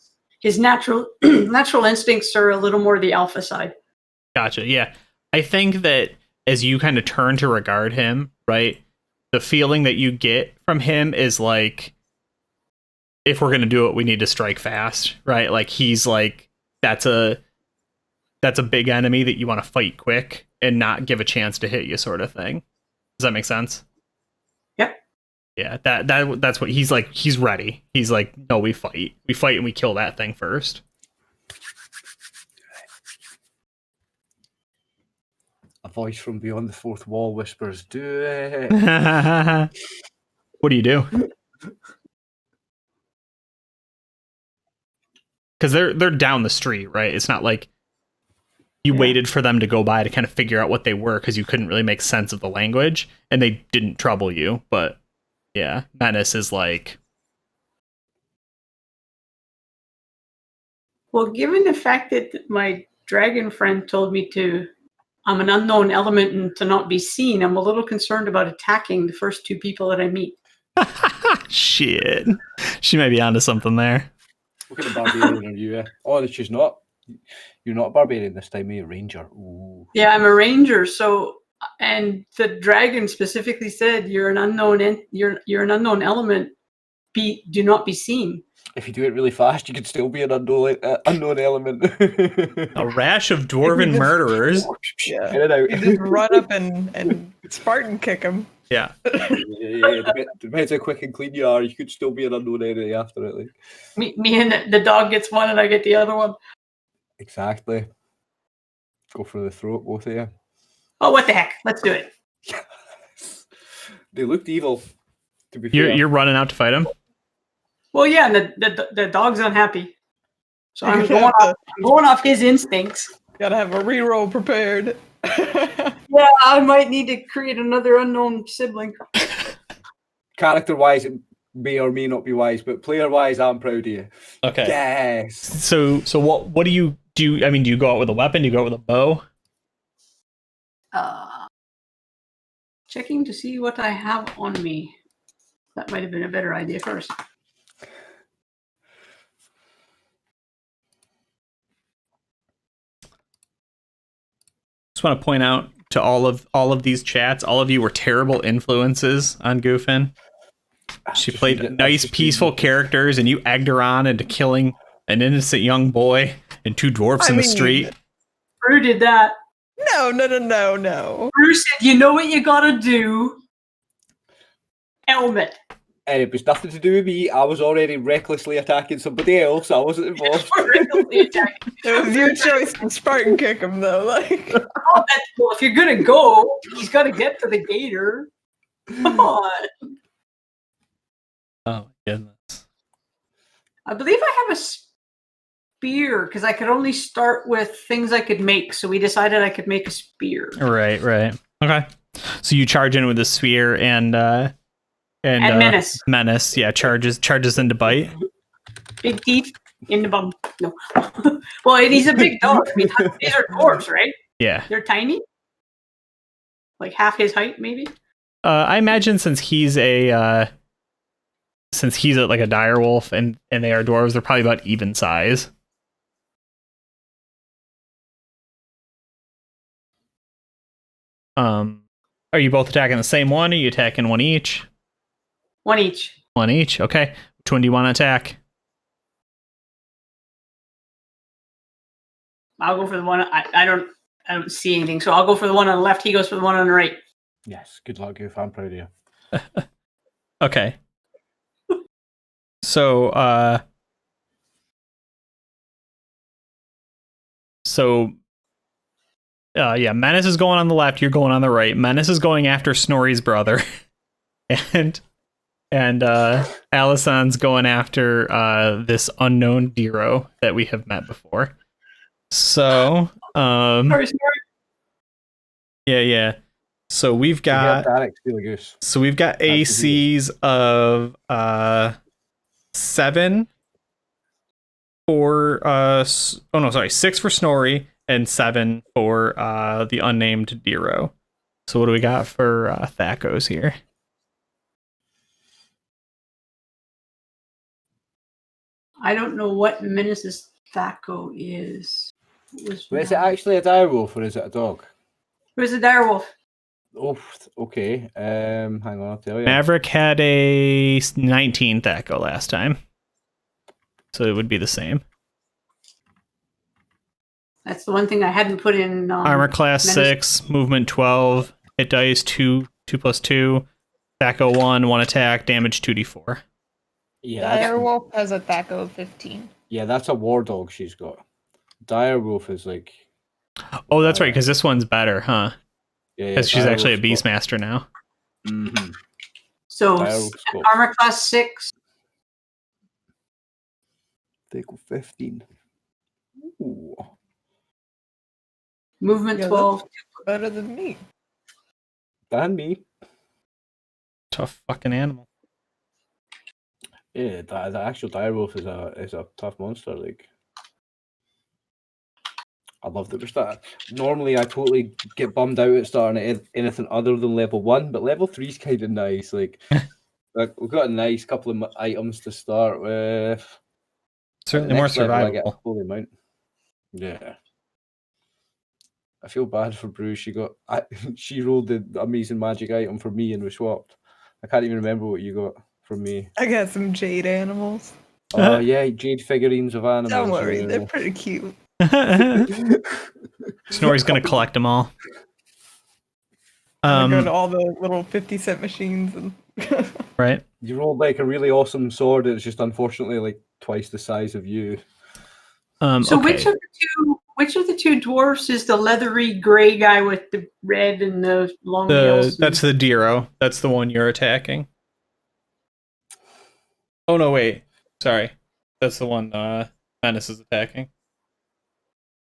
natural natural instincts are a little more the alpha side. Gotcha. Yeah. I think that as you kind of turn to regard him, right, the feeling that you get from him is like, if we're going to do it, we need to strike fast, right? Like he's like, that's a big enemy that you want to fight quick and not give a chance to hit you, sort of thing. Does that make sense? Yep. Yeah, that's what he's like. He's ready. He's like, no, we fight and we kill that thing first. A voice from beyond the fourth wall whispers, "Do it." What do you do? Because they're down the street, right? It's not like you waited for them to go by to kind of figure out what they were because you couldn't really make sense of the language, and they didn't trouble you. But yeah, Menace is like, Well, given the fact that my dragon friend told me I'm an unknown element and to not be seen, I'm a little concerned about attacking the first two people that I meet. shit. She might be onto something there. What kind of barbarian are you? Oh, she's not. You're not a barbarian this time, you're a ranger. Ooh. Yeah, I'm a ranger. So, and the dragon specifically said, "You're an unknown. You're an unknown element. Do not be seen." If you do it really fast, you could still be an unknown element. A rash of dwarven murderers. Yeah. Get it out. You just run up and Spartan kick him. Yeah. Yeah, depends how quick and clean you are. You could still be an unknown enemy after it. Like. Me and the dog gets one, and I get the other one. Exactly. Go for the throat, both of you. Oh, what the heck? Let's do it. They looked evil. To be fair. You're running out to fight him? Well, yeah, and the dog's unhappy, so I'm going off his instincts. Gotta have a reroll prepared. Yeah, I might need to create another unknown sibling. Character-wise, it may or may not be wise, but player-wise, I'm proud of you. Okay. Yes. So what do you do? I mean, do you go out with a weapon? Do you go out with a bow? Checking to see what I have on me. That might have been a better idea first. Just want to point out to all of these chats, all of you were terrible influences on Goofin. She Just played read it. nice, Just read peaceful it. characters, and you egged her on into killing an innocent young boy and two dwarfs I in the mean- street. Brew did that. No. Brew said, "You know what you gotta do." Helmet. And it was nothing to do with me. I was already recklessly attacking somebody else. I wasn't involved. It was your choice to Spartan kick him, though. Like, Well, if you're gonna go, he's got to get to the gator. Come on. Oh, goodness. I believe I have a spear because I could only start with things I could make. So we decided I could make a spear. Right. Okay. So you charge in with the sphere and menace. Menace, yeah, charges into bite. Big teeth in the bum. No. Well, and he's a big dog. I mean, these are dwarves, right? Yeah. They're tiny. Like half his height, maybe. I imagine since he's like a dire wolf and they are dwarves, they're probably about even size. Are you both attacking the same one? Or are you attacking one each? One each. One each. Okay. Which one do you want to attack? I'll go for the one. I don't see anything, so I'll go for the one on the left. He goes for the one on the right. Yes, good luck, Goof. I'm proud of you. Okay. So, yeah, Menace is going on the left, you're going on the right. Menace is going after Snorri's brother. and Alison's going after this unknown Diro that we have met before. So, Sorry. yeah. So we've got Derek, steal a goose. So we've got ACs of 7 for 6 for Snorri and 7 for the unnamed Diro. So what do we got for Thakos here? I don't know what Menace's Thaco is. Is it actually a dire wolf or is it a dog? Who's the direwolf? Oh, okay. Hang on, I'll tell you. Maverick had a 19 Thaco last time. So it would be the same. That's the one thing I hadn't put in. Armor class Menace. 6, movement 12, hit dice 2, 2+2, Thaco 1 attack, damage 2d4. Yeah, Direwolf has a Thaco of 15. yeah, that's a war dog she's got. Dire wolf is like. Oh, that's right, because this one's better, huh? Yeah, Because she's actually a Direwolf's got- Beastmaster now. Mhm. So Direwolf's got armor class 6. they go 15. Ooh. Movement Yeah, 12. Better than me. And me. Tough fucking animal. Yeah, the actual direwolf is a tough monster. Like, I love that we're starting. Normally, I totally get bummed out at starting at anything other than level 1, but level 3 is kind of nice. Like we've got a nice couple of items to start with. Certainly At the more next level, I get a survivable. holy mount. Yeah. I feel bad for Brew. She rolled the amazing magic item for me and we swapped. I can't even remember what you got from me. I got some jade animals. Oh yeah, jade figurines of animals. Don't worry, yeah. they're pretty cute. Snorri's gonna collect them all. I go to all the little 50-cent machines and Right. You rolled like a really awesome sword. It's just unfortunately like twice the size of you. So Okay. which of the two dwarfs is the leathery gray guy with the red and the long nails? That's the Diro. That's the one you're attacking. Oh no, wait. Sorry. That's the one Menace is attacking.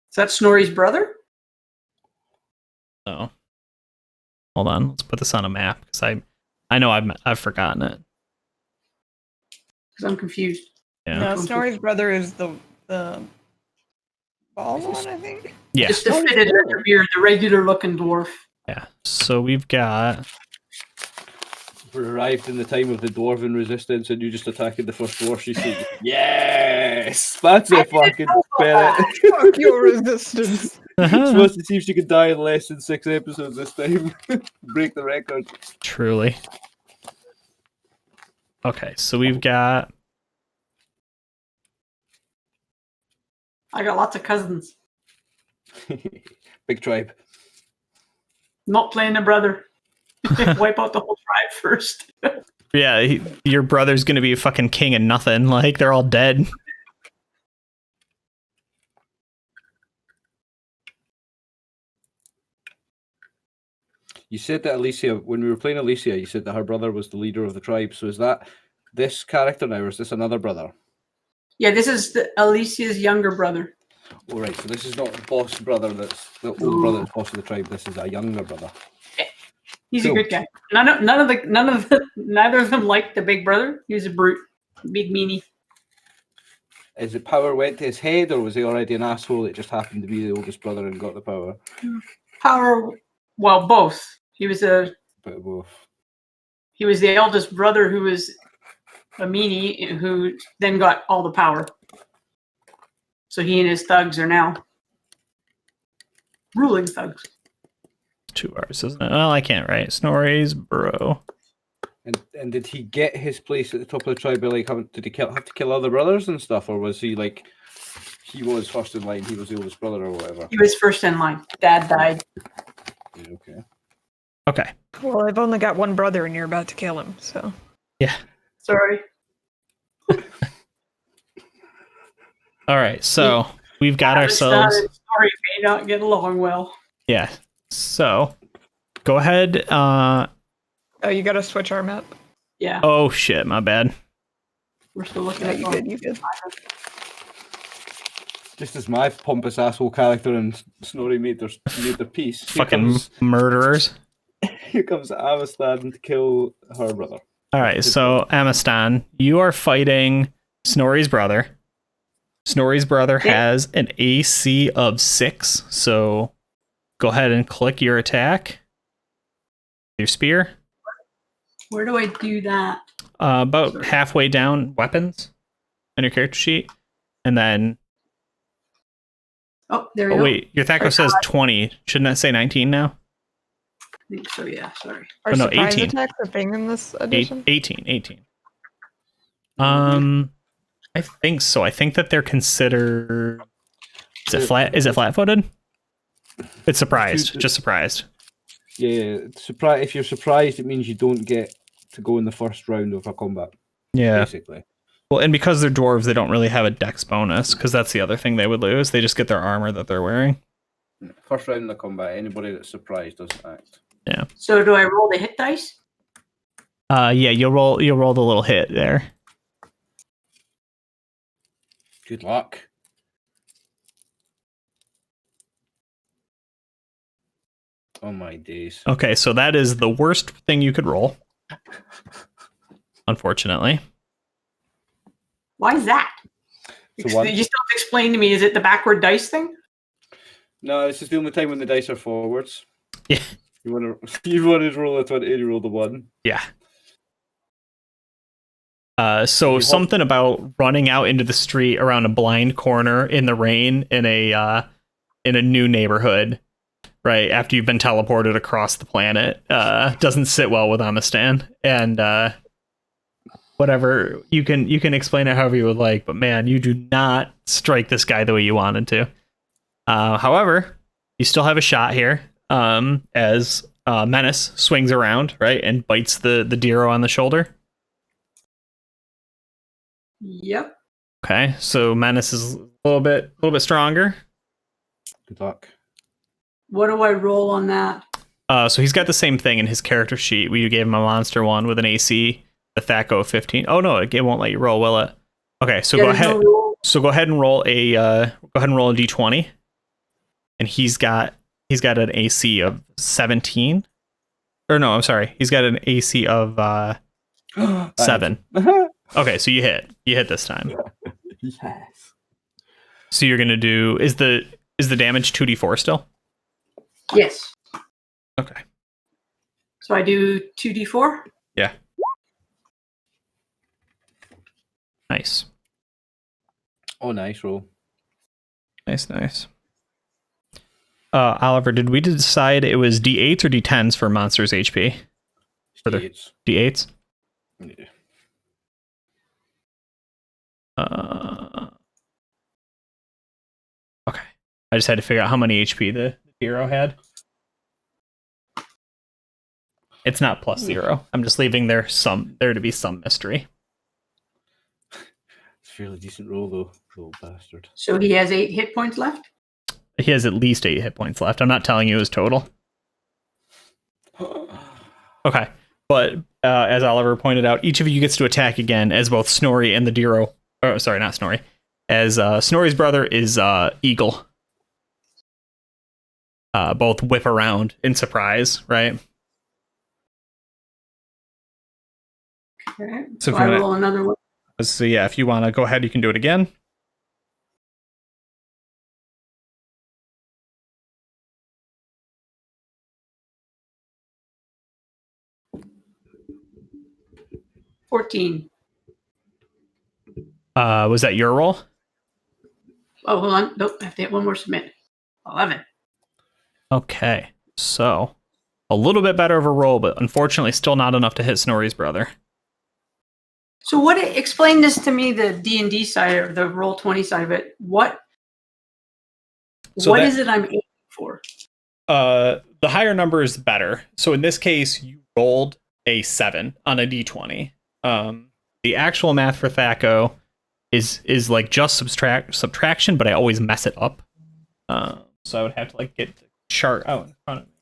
Is that Snorri's brother? No. Hold on. Let's put this on a map because I know I've forgotten it. Because I'm confused. Yeah. no, Snorri's brother is the bald one, I think. Yeah. Just the fitted beard, the regular looking dwarf. Yeah. So we've got We arrived in the time of the dwarven resistance, and you just attacked the first dwarf. She said, "Yes, that's a fucking spirit." Fuck your resistance. Supposed to see if she could die in less than 6 episodes this time. Break the record. truly. Okay, so we've got I got lots of cousins. Big tribe. Not playing a brother. Wipe out the whole tribe first. yeah, your brother's gonna be a fucking king and nothing. Like they're all dead. You said that Alicia, when we were playing Alicia, you said that her brother was the leader of the tribe. So is that this character now, or is this another brother? Yeah, this is Alicia's younger brother. All right, so this is not the boss brother that's the older brother that's boss of the tribe. This is a younger brother. He's Cool. a good guy. Neither of them liked the big brother. He was a brute, big meanie. Is it power went to his head, or was he already an asshole that just happened to be the oldest brother and got the power? Power, well, both. He was Bit of both. the eldest brother who was a meanie who then got all the power. So he and his thugs are now ruling thugs. 2 hours, isn't it? Well, I can't write. Snorri's bro. And did he get his place at the top of the tribe by like did he have to kill other brothers and stuff, or was he like he was first in line, he was the oldest brother or whatever? He was first in line. Dad died. Yeah, okay. Okay. Well, I've only got one brother, and you're about to kill him. So Yeah. Sorry. All right. So we've got ourselves. Sorry, may not get along well. Yeah. So go ahead. oh, you got to switch our map. Yeah, Oh shit, my bad. we're still looking Yeah, at you good. You good. Just as my pompous asshole character and Snorri made their peace. Fucking murderers. Here comes Avastan to kill her brother. All right. So Amistan, you are fighting Snorri's brother. Snorri's brother has an AC of 6. So go ahead and click your attack. Your spear. Where do I do that? About Sorry. halfway down weapons on your character sheet. And then, Oh, there we oh go. wait, your Thaco says 20. Shouldn't that say 19 now? I think so, yeah, sorry. Are Oh, no, surprise 18. attacks a thing in this edition? 18. I think so. I think that they're considered. Is it flat? Is it flat-footed? It's surprised. Just surprised. Yeah, surprise. If you're surprised, it means you don't get to go in the first round of a combat. Yeah. Basically. Well, and because they're dwarves, they don't really have a dex bonus, because that's the other thing they would lose. They just get their armor that they're wearing. First round of the combat, anybody that's surprised doesn't act. Yeah. So do I roll the hit dice? Yeah. You'll roll the little hit there. Good luck. Oh my days. Okay, so that is the worst thing you could roll. Unfortunately. Why is that? So what? You still have to explain to me, is it the backward dice thing? No, this is the only time when the dice are forwards. Yeah. You want to roll a 20, you roll the 1. Yeah. So something about running out into the street around a blind corner in the rain in a new neighborhood, right after you've been teleported across the planet, doesn't sit well with Amistan. And whatever, you can explain it however you would like, but man, you do not strike this guy the way you wanted to. However, you still have a shot here, as Menace swings around, right, and bites the Diro on the shoulder. Yep. Okay, so Menace is a little bit stronger. Good luck. What do I roll on that? So he's got the same thing in his character sheet. We gave him a monster one with an AC, the Thaco 15. Oh no, it won't let you roll, will it? Okay, so Yeah, go there's ahead. no roll. So go ahead and roll a D20, and he's got an AC of 17. Or no, I'm sorry, he's got an AC of 7. Okay, so you hit this time. Yes. So you're gonna do is the damage 2d4 still? Yes. Okay. So I do 2d4? Yeah. Nice. Oh, nice roll. Nice. Oliver, did we decide it was D8s or D10s for monsters HP? For the It's- D8s? yeah. Okay. I just had to figure out how many HP the hero had. It's not +0. I'm just leaving there to be some mystery. It's a fairly decent roll, though, little bastard. So he has 8 hit points left? He has at least 8 hit points left. I'm not telling you his total. Okay. But as Oliver pointed out, each of you gets to attack again as both Snorri and the Diro. Oh, sorry, not Snorri. As Snorri's brother is Eagle. Both whip around in surprise, right? Okay. So So if I you wanna- roll another one. So yeah, if you want to go ahead, you can do it again. $14. Was that your roll? Oh, hold on. Nope. I have to hit one more submit. 11. Okay. So a little bit better of a roll, but unfortunately still not enough to hit Snorri's brother. So explain this to me, the D&D side or the Roll20 side of it. What is it I'm aiming for? The higher number is better. So in this case, you rolled a 7 on a d20. The actual math for Thaco is like just subtraction, but I always mess it up. So I would have to like get the chart out in front of me.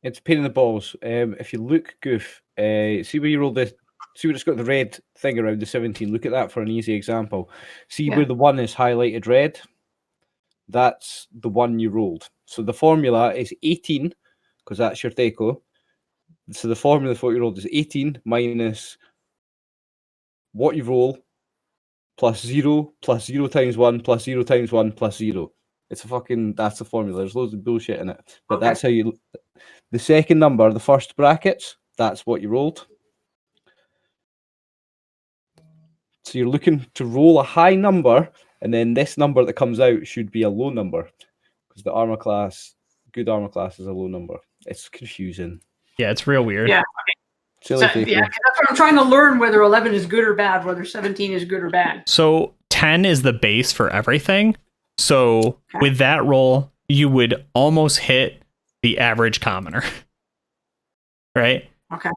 It's a pain in the balls. If you look, Goof, see where you roll the. See where it's got the red thing around the 17. Look at that for an easy example. See where the 1 is highlighted red? That's the one you rolled. So the formula is 18, because that's your Theco. So the formula for what you rolled is 18 minus what you roll plus 0 times 1 plus 0 times 1 plus 0. It's that's the formula. There's loads of bullshit in it. But Okay. that's how you. The second number, the first brackets, that's what you rolled. So you're looking to roll a high number, and then this number that comes out should be a low number, because the armor class, good armor class, is a low number. It's confusing. Yeah, it's real weird. Yeah. Silly So, Theco. yeah, that's what I'm trying to learn, whether 11 is good or bad, whether 17 is good or bad. So 10 is the base for everything. So with that roll, you would almost hit the average commoner. Right? Okay.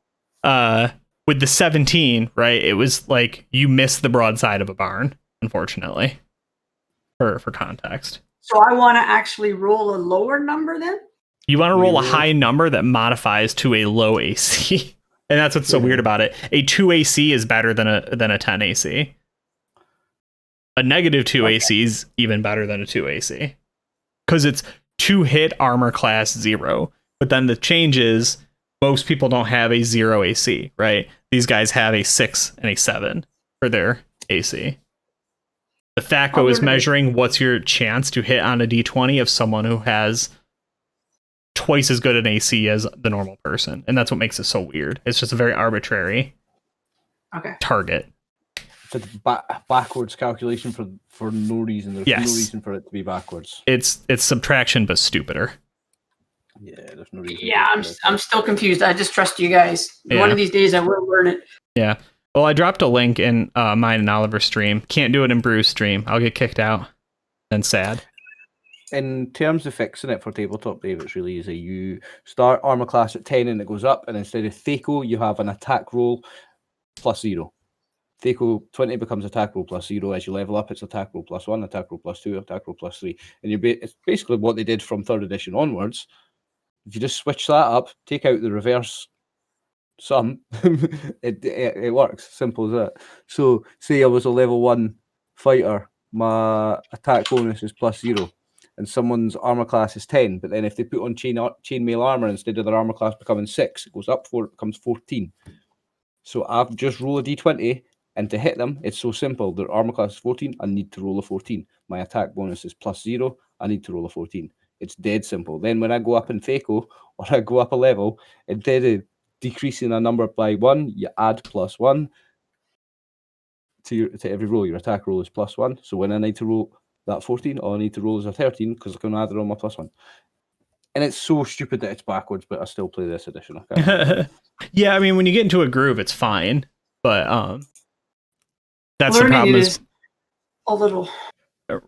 With the 17, right, it was like you missed the broadside of a barn, unfortunately. For context. So I want to actually roll a lower number then? You want to roll a high number that modifies to a low AC. And that's what's so weird about it. A 2 AC is better than a 10 AC. A negative 2 AC is even better than a 2 AC. Because it's 2 hit armor class 0. But then the change is most people don't have a 0 AC, right? These guys have a 6 and a 7 for their AC. The Thaco is measuring what's your chance to hit on a d20 of someone who has twice as good an AC as the normal person. And that's what makes it so weird. It's just a very arbitrary target. It's a backwards calculation for no reason. There's no reason for it to be backwards. It's subtraction, but stupider. Yeah, there's no reason. Yeah, I'm still confused. I just trust you guys. One of these days I will learn it. Yeah. Well, I dropped a link in mine and Oliver's stream. Can't do it in Bruce's stream. I'll get kicked out. And sad. In terms of fixing it for tabletop, Dave, it's really easy. You start armor class at 10 and it goes up, and instead of Thaco, you have an attack roll plus 0. Thaco 20 becomes attack roll plus 0. As you level up, it's attack roll plus 1, attack roll plus 2, attack roll plus 3. And it's basically what they did from 3rd edition onwards. If you just switch that up, take out the reverse sum, it works. Simple as that. So, say I was a level 1 fighter, my attack bonus is plus 0. And someone's armor class is 10, but then if they put on chainmail armor instead of their armor class becoming 6, it goes up 4, it becomes 14. So I've just roll a d20, and to hit them, it's so simple. Their armor class is 14, I need to roll a 14. My attack bonus is plus 0, I need to roll a 14. It's dead simple. Then when I go up in Thaco, or I go up a level, instead of decreasing a number by 1, you add plus 1 to every roll. Your attack roll is plus 1. So when I need to roll that 14, all I need to roll is a 13 because I can add it on my plus 1. And it's so stupid that it's backwards, but I still play this edition. Yeah, I mean, when you get into a groove, it's fine. But That's the problem. Is a little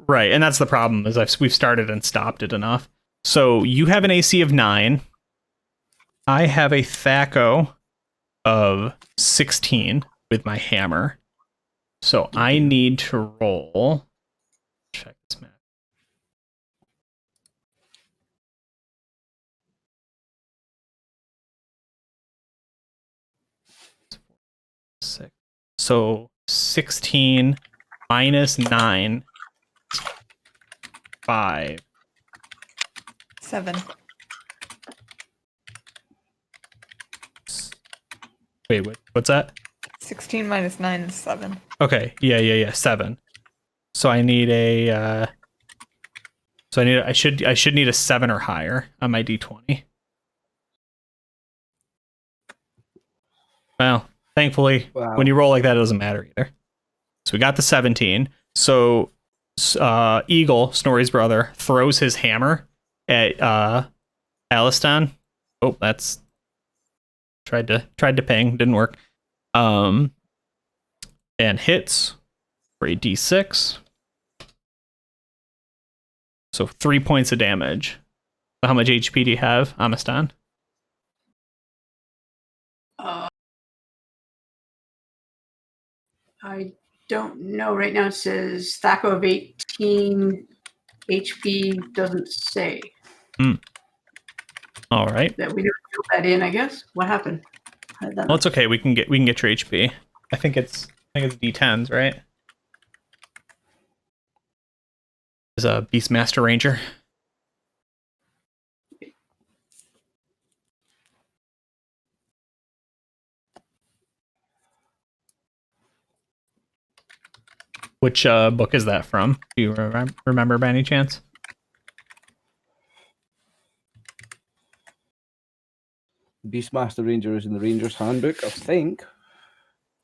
Right, and that's the problem is we've started and stopped it enough. So you have an AC of 9. I have a THAC0 of 16 with my hammer. So I need to roll. Check this map. Six. So 16 minus 9. 5. 7. Wait, what's that? 16 minus 9 is 7. Okay, yeah, 7. So I need a. I should need a 7 or higher on my d20. Well, thankfully, when you roll like that, it doesn't matter either. So we got the 17. So Eagle, Snorri's brother, throws his hammer at Alistan. Oh, that's tried to ping, didn't work. And hits for a d6. So 3 points of damage. How much HP do you have, Amistan? I don't know. Right now it says THAC0 of 18. HP doesn't say. All right. That we didn't fill that in, I guess. What happened? Well, it's okay. We can get your HP. I think it's D10s, right? Is a Beastmaster Ranger. Which book is that from? Do you remember by any chance? Beastmaster Ranger is in the Ranger's Handbook, I think.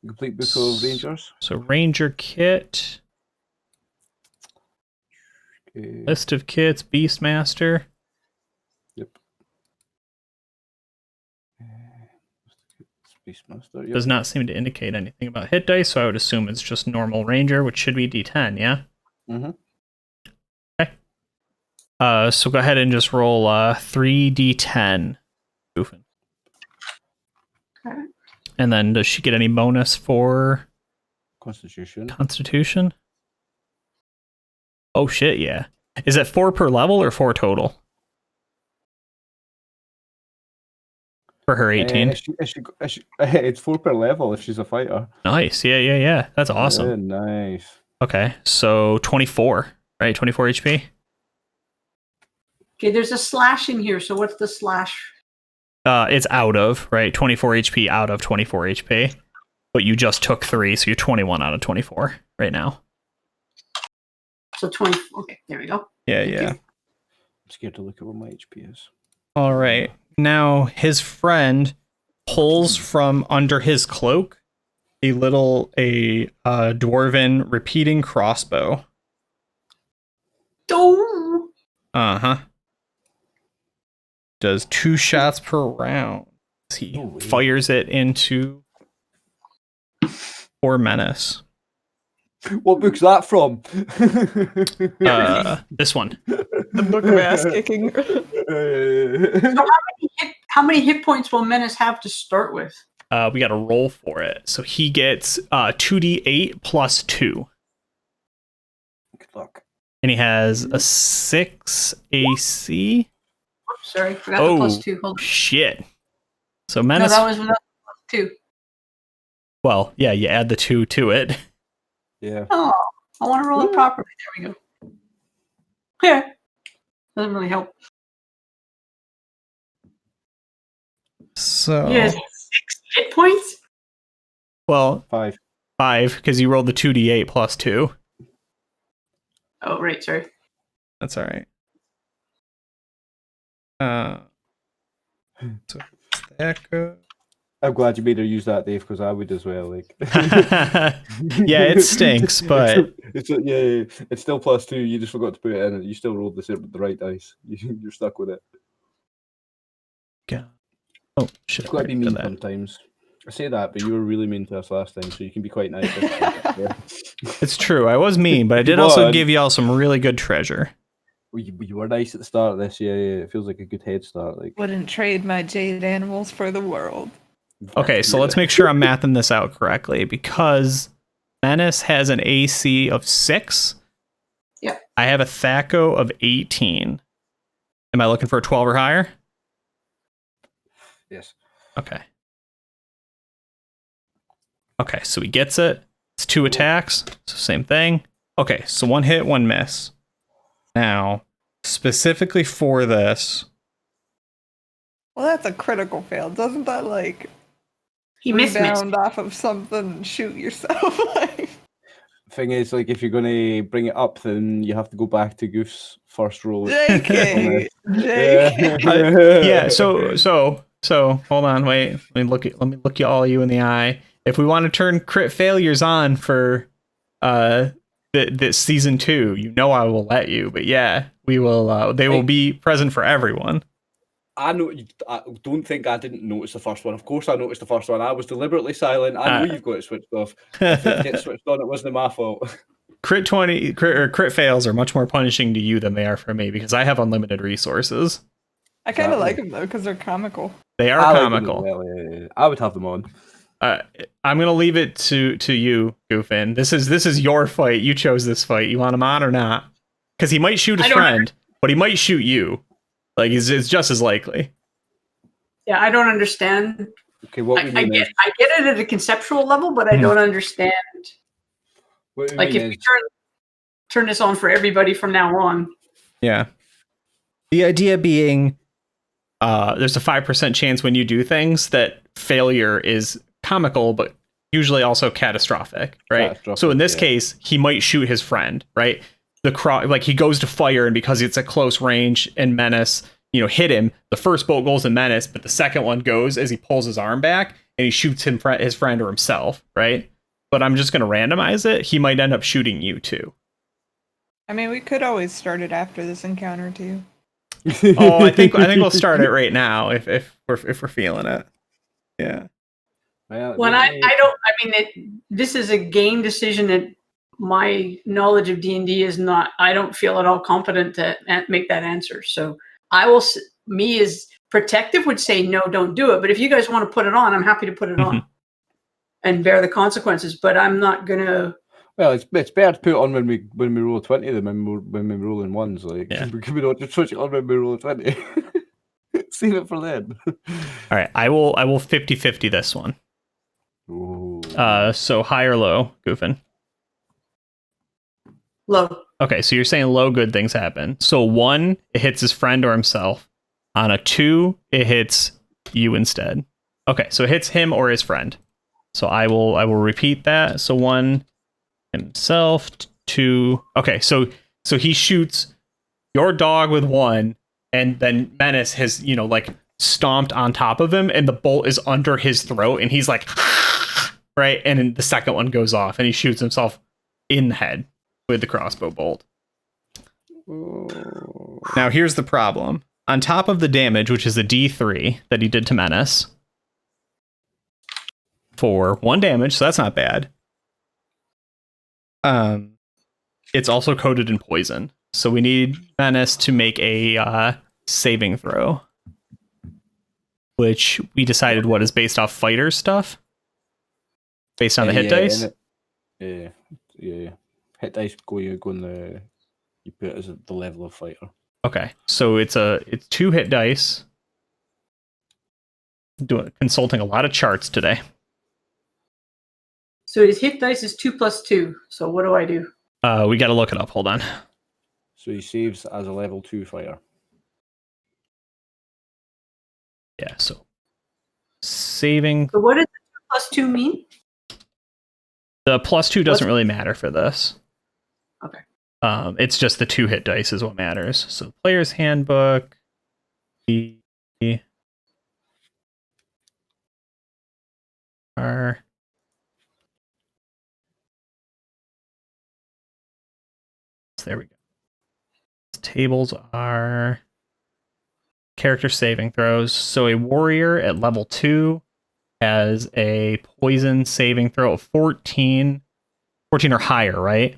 Complete book of Rangers. So Ranger kit. Okay. List of kits, Beastmaster. Yep. Beastmaster, yep. Does not seem to indicate anything about hit dice, so I would assume it's just normal Ranger, which should be D10, yeah? Mm-hmm. Okay. So go ahead and just roll 3d10. Goofing. Okay. And then does she get any bonus for Constitution? Oh shit, yeah. Is it 4 per level or 4 total? For her 18? It's 4 per level if she's a fighter. Nice, yeah. That's awesome. Yeah, nice. Okay, so 24, right? 24 HP? Okay, there's a slash in here. So what's the slash? It's out of, right? 24 HP out of 24 HP. But you just took 3, so you're 21 out of 24 right now. So 20. Okay, there we go. Yeah. I'm scared to look at what my HP is. All right. Now his friend pulls from under his cloak a dwarven repeating crossbow. Oh. Uh-huh. Does 2 shots per round. He fires it into Poor Menace. What book's that from? This one. The book of ass kicking. So how many hit points will Menace have to start with? We got to roll for it. So he gets 2d8 plus 2. Good luck. And he has a 6 AC. Oops, sorry, forgot the plus 2. Hold on. Shit. So Menace. No, that was without the plus 2. Well, yeah, you add the 2 to it. Yeah. Oh, I want to roll it properly. There we go. Yeah. Doesn't really help. So. Yeah, 6 hit points? Well, 5, because you rolled the 2d8 plus 2. Oh, right, sorry. That's all right. So that goes. I'm glad you made her use that, Dave, because I would as well. Like, yeah, it stinks, but it's still plus 2. You just forgot to put it in, and you still rolled the right dice. You're stuck with it. God. Oh shit! It's got to be me sometimes. I say that, but you were really mean to us last time, so you can be quite nice. Yeah. It's true. I was mean, but I did also give y'all some really good treasure. You were nice at the start of this. Yeah. It feels like a good head start. Like, Wouldn't trade my jade animals for the world. Okay, so let's make sure I'm mathing this out correctly, because Menace has an AC of 6. Yeah. I have a THAC0 of 18. Am I looking for a 12 or higher? Yes. Okay. Okay, so he gets it. It's 2 attacks, so same thing. Okay, so 1 hit, 1 miss. Now, specifically for this, Well, that's a critical fail. Doesn't that like He missed. rebound off of something and shoot yourself? Like, Thing is, like, if you're going to bring it up, then you have to go back to Goof's first roll. JK, Yeah. JK. yeah. So hold on, wait. Let me look you all in the eye. If we want to turn crit failures on for this season 2, you know I will let you. But yeah, we will. They will be present for everyone. I don't think I didn't notice the first one. Of course, I noticed the first one. I was deliberately silent. I know you've got it switched off. If it gets switched on, it wasn't my fault. Crit fails are much more punishing to you than they are for me, because I have unlimited resources. I kind of like them though because they're comical. They are I like them as comical. well, yeah. I would have them on. I'm gonna leave it to you, Goofin. This is your fight. You chose this fight. You want him on or not? Because he might shoot his friend, but he might shoot you. Like, it's just as likely. Yeah, I don't understand. Okay, what we mean is, I get it at a conceptual level, but I don't understand. Like, if we turn this on for everybody from now on. Yeah. The idea being, there's a 5% chance when you do things that failure is comical, but usually also catastrophic, right? So in this case, he might shoot his friend, right? Like, he goes to fire, and because it's a close range and Menace, hit him, the first bolt goes in Menace, but the second one goes as he pulls his arm back and he shoots his friend or himself, right? But I'm just going to randomize it. He might end up shooting you too. I mean, we could always start it after this encounter too. Oh, I think we'll start it right now if we're feeling it. Yeah. This is a game decision that my knowledge of D&D is not. I don't feel at all confident to make that answer. So I will. Me as protective would say no, don't do it. But if you guys want to put it on, I'm happy to put it on and bear the consequences. But I'm not gonna. Well, it's better to put it on when we roll 20 than when we roll in ones. Like, we don't just switch it on when we roll 20. Save it for then. All right, I will 50-50 this one. Ooh. So high or low, Goofin? Low. Okay, so you're saying low, good things happen. So 1, it hits his friend or himself. On a 2, it hits you instead. Okay, so it hits him or his friend. So I will repeat that. So 1, himself. 2. Okay, so he shoots your dog with 1, and then Menace has stomped on top of him, and the bolt is under his throat, and he's like, right, and then the second one goes off, and he shoots himself in the head with the crossbow bolt. Now here's the problem. On top of the damage, which is a D3 that he did to Menace for 1 damage, so that's not bad. It's also coated in poison, so we need Menace to make a saving throw, which we decided is based off fighter stuff, based on the hit dice. Yeah. Hit dice you put it as the level of fighter. Okay, so it's 2 hit dice. Consulting a lot of charts today. So his hit dice is 2 + 2. So what do I do? We got to look it up. Hold on. So he saves as a level 2 fighter. Yeah. So saving. So what does 2 + 2 mean? The +2 doesn't really matter for this. Okay. It's just the 2 hit dice is what matters. So player's handbook. There we go. Tables are character saving throws. So a warrior at level 2 has a poison saving throw of 14 or higher, right?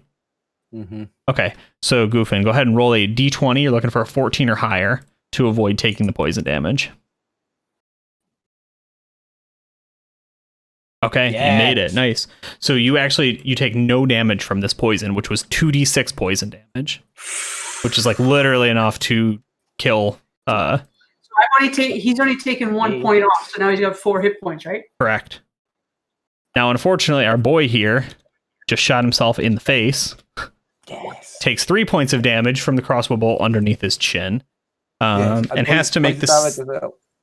Mm-hmm. Okay, so Goofin, go ahead and roll a d20. You're looking for a 14 or higher to avoid taking the poison damage. Okay, you made it. Nice. So you take no damage from this poison, which was 2d6 poison damage, which is like literally enough to kill. So he's only taken 1 point off, so now he's got 4 hit points, right? Correct. Now, unfortunately, our boy here just shot himself in the face. Yes. Takes 3 points of damage from the crossbow bolt underneath his chin, and has to make this.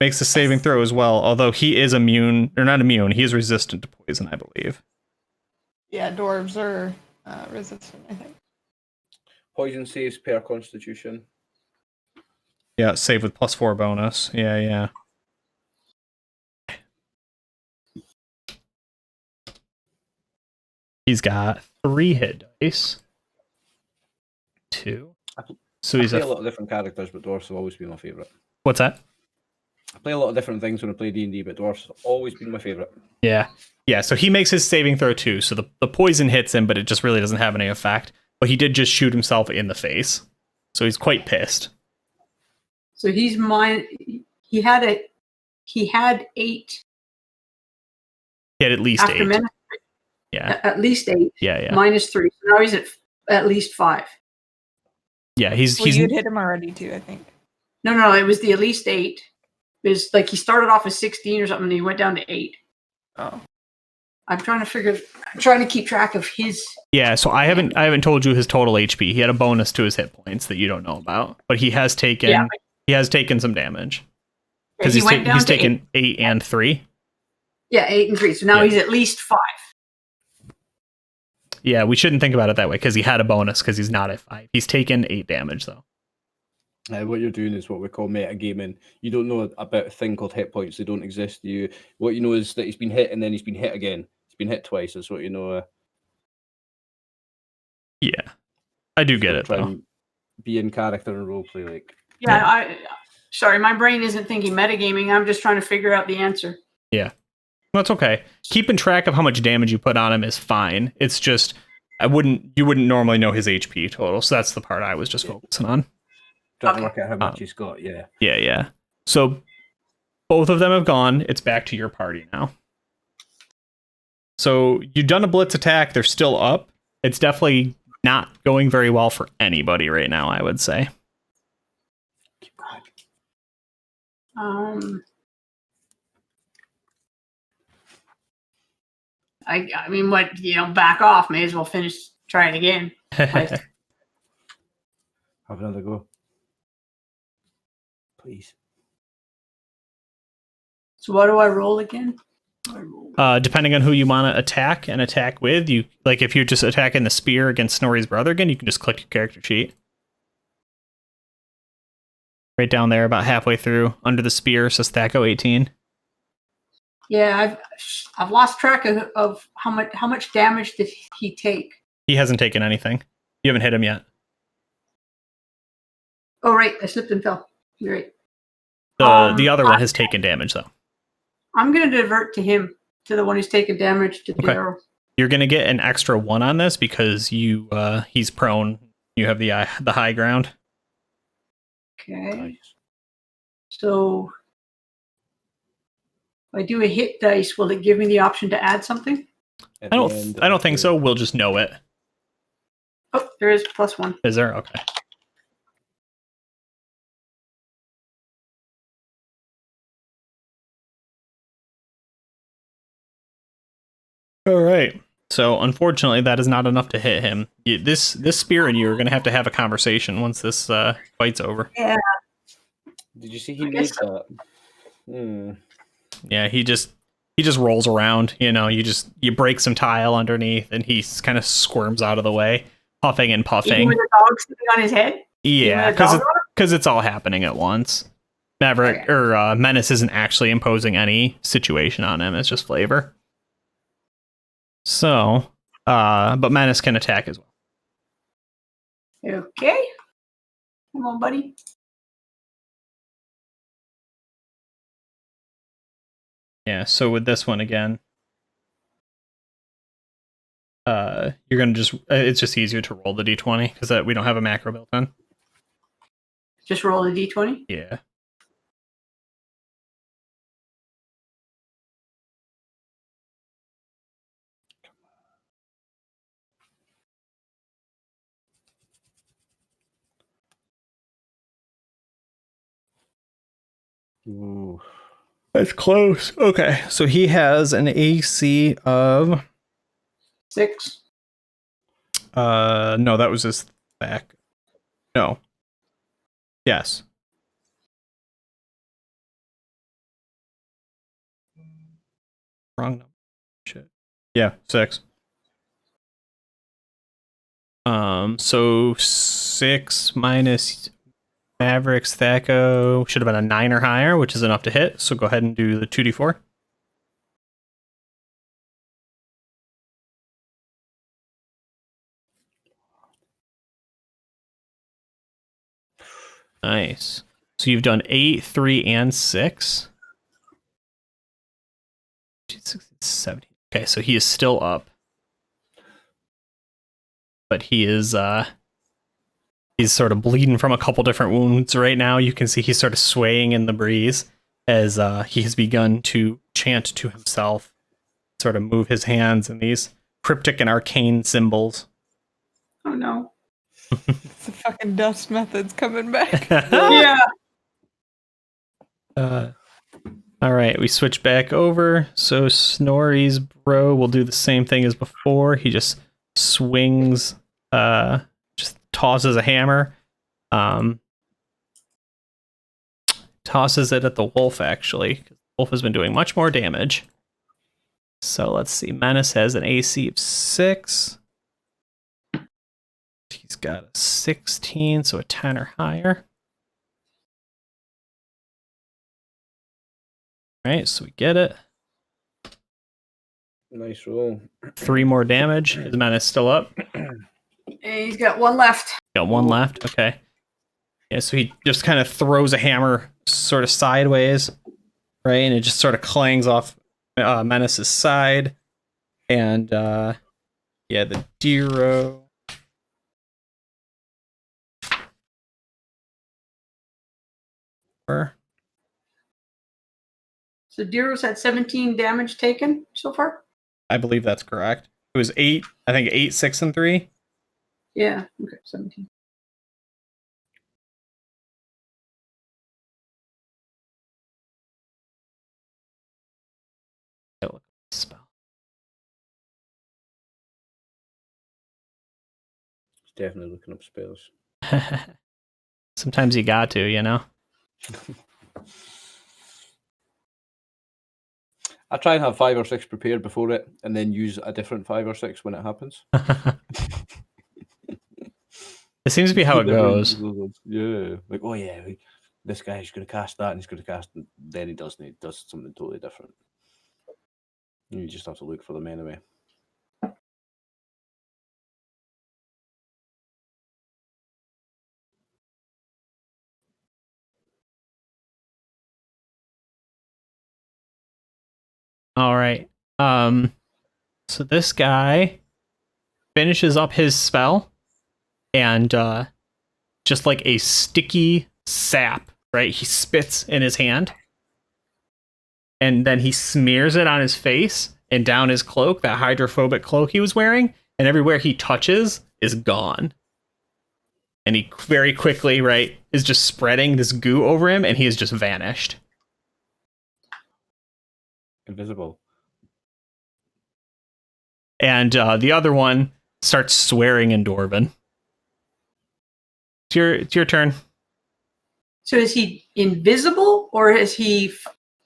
Makes a saving throw as well, although he is immune, or not immune, he is resistant to poison, I believe. Yeah, dwarves are resistant, I think. Poison saves per constitution. Yeah, save with +4 bonus. Yeah. He's got 3 hit dice. 2. So he's I play a lot of different characters, but dwarves have always been my favourite. What's that? I play a lot of different things when I play D&D, but dwarves have always been my favourite. Yeah, so he makes his saving throw too. So the poison hits him, but it just really doesn't have any effect. But he did just shoot himself in the face. So he's quite pissed. So he's mine. He had 8. He had at least 8. Menace, Yeah. At least 8. Yeah. Minus 3. So now he's at least 5. Yeah, he's you'd hit him already too, I think. No, it was the at least 8. It was like he started off as 16 or something, and he went down to 8. Oh. I'm trying to keep track of his. Yeah, so I haven't told you his total HP. He had a bonus to his hit points that you don't know about, but he has taken some damage because he's taken 8 and 3. Yeah, 8 and 3. So now he's at least 5. Yeah, we shouldn't think about it that way because he had a bonus because he's not at 5. He's taken 8 damage though. What you're doing is what we call metagaming. You don't know about a thing called hit points. They don't exist. What you know is that he's been hit and then he's been hit again. He's been hit twice. That's what you know. Yeah, I do get it try though. And be in character and roleplay like. Yeah, sorry, my brain isn't thinking metagaming. I'm just trying to figure out the answer. Yeah, that's okay. Keeping track of how much damage you put on him is fine. It's just you wouldn't normally know his HP total, so that's the part I was just focusing on. Trying to work out how much he's got. Yeah. So both of them have gone. It's back to your party now. So you've done a blitz attack. They're still up. It's definitely not going very well for anybody right now, I would say. Keep going. I mean, back off. May as well try it again. Have another go. Please. So what do I roll again? Depending on who you want to attack and attack with, you like if you're just attacking the spear against Snorri's brother again, you can just click your character sheet. Right down there, about halfway through, under the spear, says Thacko 18. Yeah, I've lost track of how much damage did he take. He hasn't taken anything. You haven't hit him yet. Oh right, I slipped and fell. You're right. The other one has taken damage though. I'm going to divert to him, to the one who's taken damage, to Darrow. You're going to get an extra 1 on this because he's prone. You have the high ground. Okay. Nice. So if I do a hit dice, will it give me the option to add something? I don't think so. We'll just know it. Oh, there is +1. Is there? Okay. All right. So unfortunately, that is not enough to hit him. This spear and you are going to have a conversation once this fight's over. Yeah. Did you see he made that? Yeah, he just rolls around. You break some tile underneath, and he kind of squirms out of the way, puffing and puffing. Even with the dog sitting on his head. Yeah, because it's all happening at once. Maverick or Menace isn't actually imposing any situation on him. It's just flavor. So, but Menace can attack as well. Okay. Come on, buddy. Yeah, so with this one again, you're gonna just it's just easier to roll the d20 because we don't have a macro built in. Just roll a d20. Yeah. Ooh. That's close. Okay, so he has an AC of 6. no, that was his back. No. Yes. Wrong number. Shit. Yeah, 6. So 6 minus Mavericks Thaco should have been a 9 or higher, which is enough to hit. So go ahead and do the 2d4. Nice. So you've done 8, 3, and 6. 16, 17. Okay, so he is still up. But he is he's sort of bleeding from a couple different wounds right now. You can see he's sort of swaying in the breeze as he has begun to chant to himself, sort of move his hands in these cryptic and arcane symbols. Oh no. The fucking dust method's coming back. Yeah. All right, we switch back over. So Snorri's bro will do the same thing as before. He just swings, just tosses a hammer, tosses it at the wolf, actually. The wolf has been doing much more damage. So let's see. Menace has an AC of 6. He's got a 16, so a 10 or higher. All right, so we get it. Nice roll. 3 more damage. His Menace still up. And he's got 1 left. Got 1 left. Okay. Yeah, so he just kind of throws a hammer sort of sideways, right? And it just sort of clangs off Menace's side. And yeah, the Dero. So Dero's had 17 damage taken so far? I believe that's correct. It was 8, I think 8, 6, and 3. Yeah, okay, 17. Spell. He's definitely looking up spells. Sometimes you got to, you know? I try and have 5 or 6 prepared before it, and then use a different 5 or 6 when it happens. It seems to be how it goes. Yeah, like, oh yeah, this guy's going to cast that, and he's going to cast, and then he doesn't. He does something totally different. You just have to look for them anyway. All right. So this guy finishes up his spell, and just like a sticky sap, right? He spits in his hand, and then he smears it on his face and down his cloak, that hydrophobic cloak he was wearing, and everywhere he touches is gone. And he very quickly, right, is just spreading this goo over him, and he has just vanished. Invisible. And the other one starts swearing in Dwarven. It's your turn. So is he invisible or is he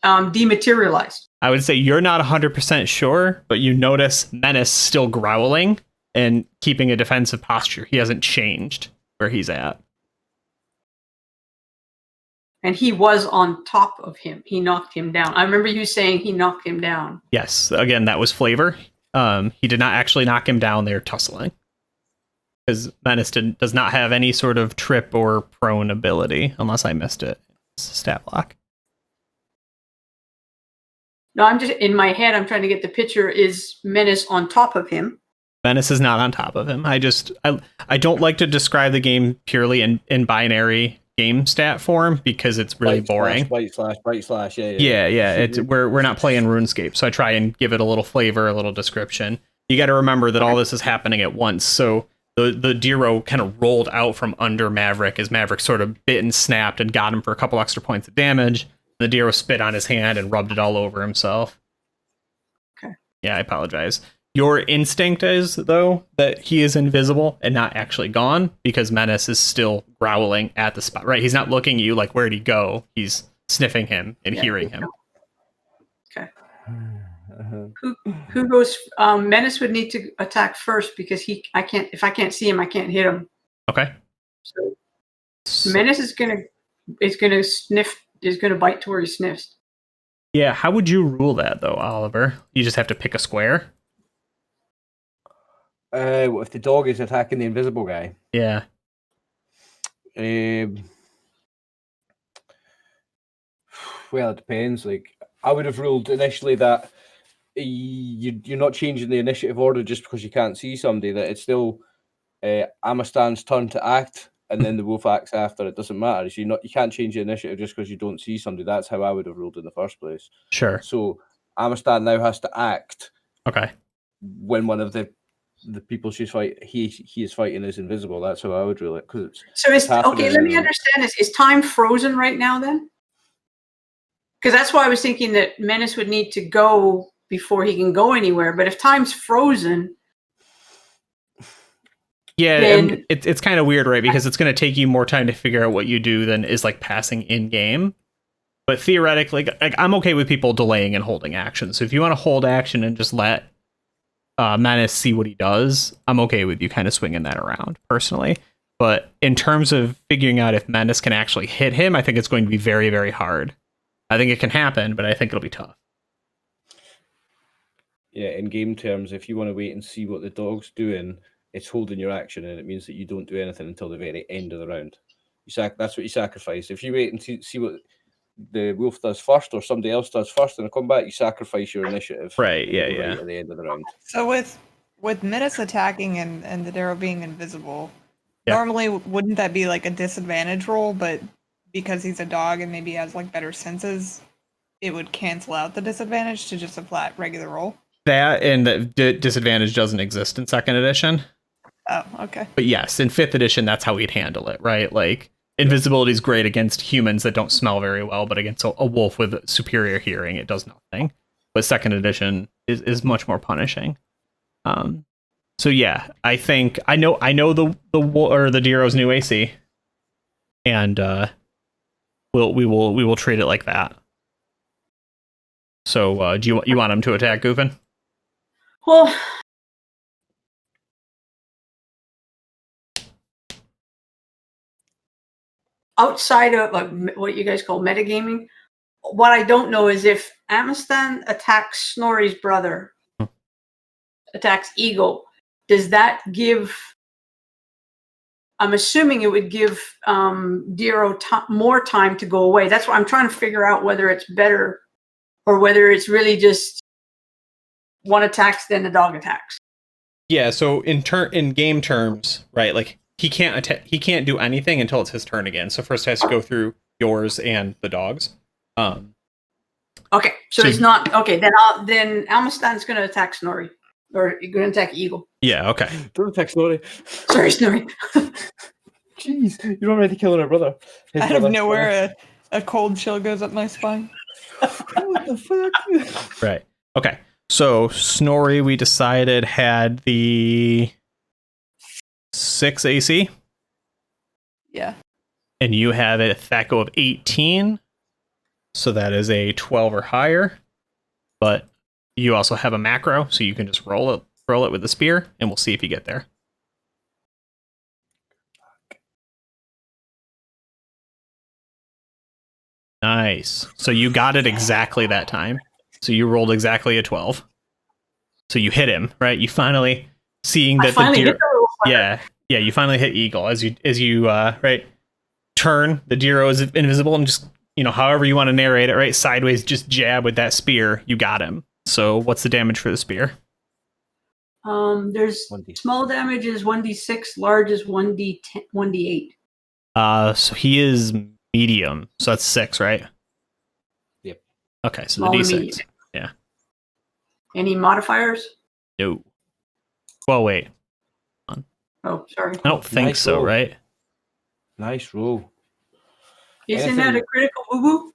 dematerialized? I would say you're not 100% sure, but you notice Menace still growling and keeping a defensive posture. He hasn't changed where he's at. And he was on top of him. He knocked him down. I remember you saying he knocked him down. Yes, again, that was flavor. He did not actually knock him down. They're tussling. Because Menace does not have any sort of trip or prone ability, unless I missed it. It's a stat block. No, I'm just in my head. I'm trying to get the picture. Is Menace on top of him? Menace is not on top of him. I don't like to describe the game purely in binary game stat form because it's really boring. Bite slash. Yeah. We're not playing RuneScape, so I try and give it a little flavor, a little description. You got to remember that all this is happening at once. So the Dero kind of rolled out from under Maverick as Maverick sort of bit and snapped and got him for a couple extra points of damage. The Dero spit on his hand and rubbed it all over himself. Okay. Yeah, I apologize. Your instinct is, though, that he is invisible and not actually gone because Menace is still growling at the spot, right? He's not looking at you like, where'd he go? He's sniffing him and hearing him. Okay. Who goes? Menace would need to attack first because if I can't see him, I can't hit him. Okay. So Menace is gonna bite to where he sniffs. Yeah, how would you rule that though, Oliver? You just have to pick a square? What if the dog is attacking the invisible guy? Yeah. Well, it depends. Like, I would have ruled initially that you're not changing the initiative order just because you can't see somebody, that it's still Amastan's turn to act, and then the wolf acts after. It doesn't matter. So you can't change the initiative just because you don't see somebody. That's how I would have ruled in the first place. Sure. So Amastan now has to act. Okay. When one of the people he is fighting is invisible. That's how I would rule it. Okay. Let me understand this. Is time frozen right now then? Because that's why I was thinking that Menace would need to go before he can go anywhere. But if time's frozen, yeah, then it's kind of weird, right? Because it's going to take you more time to figure out what you do than is like passing in game. But theoretically, like, I'm okay with people delaying and holding action. So if you want to hold action and just let Menace see what he does, I'm okay with you kind of swinging that around personally. But in terms of figuring out if Menace can actually hit him, I think it's going to be very, very hard. I think it can happen, but I think it'll be tough. Yeah, in game terms, if you want to wait and see what the dog's doing, it's holding your action, and it means that you don't do anything until the very end of the round. That's what you sacrifice. If you wait and see what the wolf does first, or somebody else does first, and a combat, you sacrifice your initiative. Right. Yeah. Right at the end of the round. So with Menace attacking and the Darrow being invisible, normally wouldn't that be like a disadvantage roll? But because he's a dog and maybe has like better senses, it would cancel out the disadvantage to just a flat regular roll. That and the disadvantage doesn't exist in second edition. Oh, okay. But yes, in fifth edition, that's how we'd handle it, right? Like, invisibility is great against humans that don't smell very well, but against a wolf with superior hearing, it does nothing. But second edition is much more punishing. So yeah, I think I know the Dero's new AC, and we will treat it like that. So do you want him to attack Goofin? Well, outside of like what you guys call metagaming, what I don't know is if Amastan attacks Snorri's brother, attacks Eagle, does that give? I'm assuming it would give Dero more time to go away. That's why I'm trying to figure out whether it's better or whether it's really just one attacks, then the dog attacks. Yeah. So in game terms, right? Like he can't do anything until it's his turn again. So first it has to go through yours and the dog's. Okay, so it's not okay. Then Almastan's going to attack Snorri, or you're going to attack Eagle. Yeah. Okay. Don't attack Snorri. Sorry, Snorri. Jeez, you're already killing our brother. Out of nowhere, a cold chill goes up my spine. What the fuck? Right. Okay. So Snorri, we decided, had the 6 AC. Yeah. And you have a THAC0 of 18. So that is a 12 or higher. But you also have a macro, so you can just roll it with the spear, and we'll see if you get there. Nice. So you got it exactly that time. So you rolled exactly a 12. So you hit him, right? You finally seeing that the deer. Yeah, you finally hit Eagle as you right turn. The Dero is invisible and just however you want to narrate it, right? Sideways, just jab with that spear, you got him. So what's the damage for the spear? There's 1d. small damage is 1d6, large is 1d8. So he is medium, so that's 6, right? Yep. Okay, so Small the to D6. medium. Yeah. Any modifiers? No. Well, wait. Oh, sorry. I don't think Nice so, roll. right? Nice roll. Isn't that a Anything- critical boo-boo?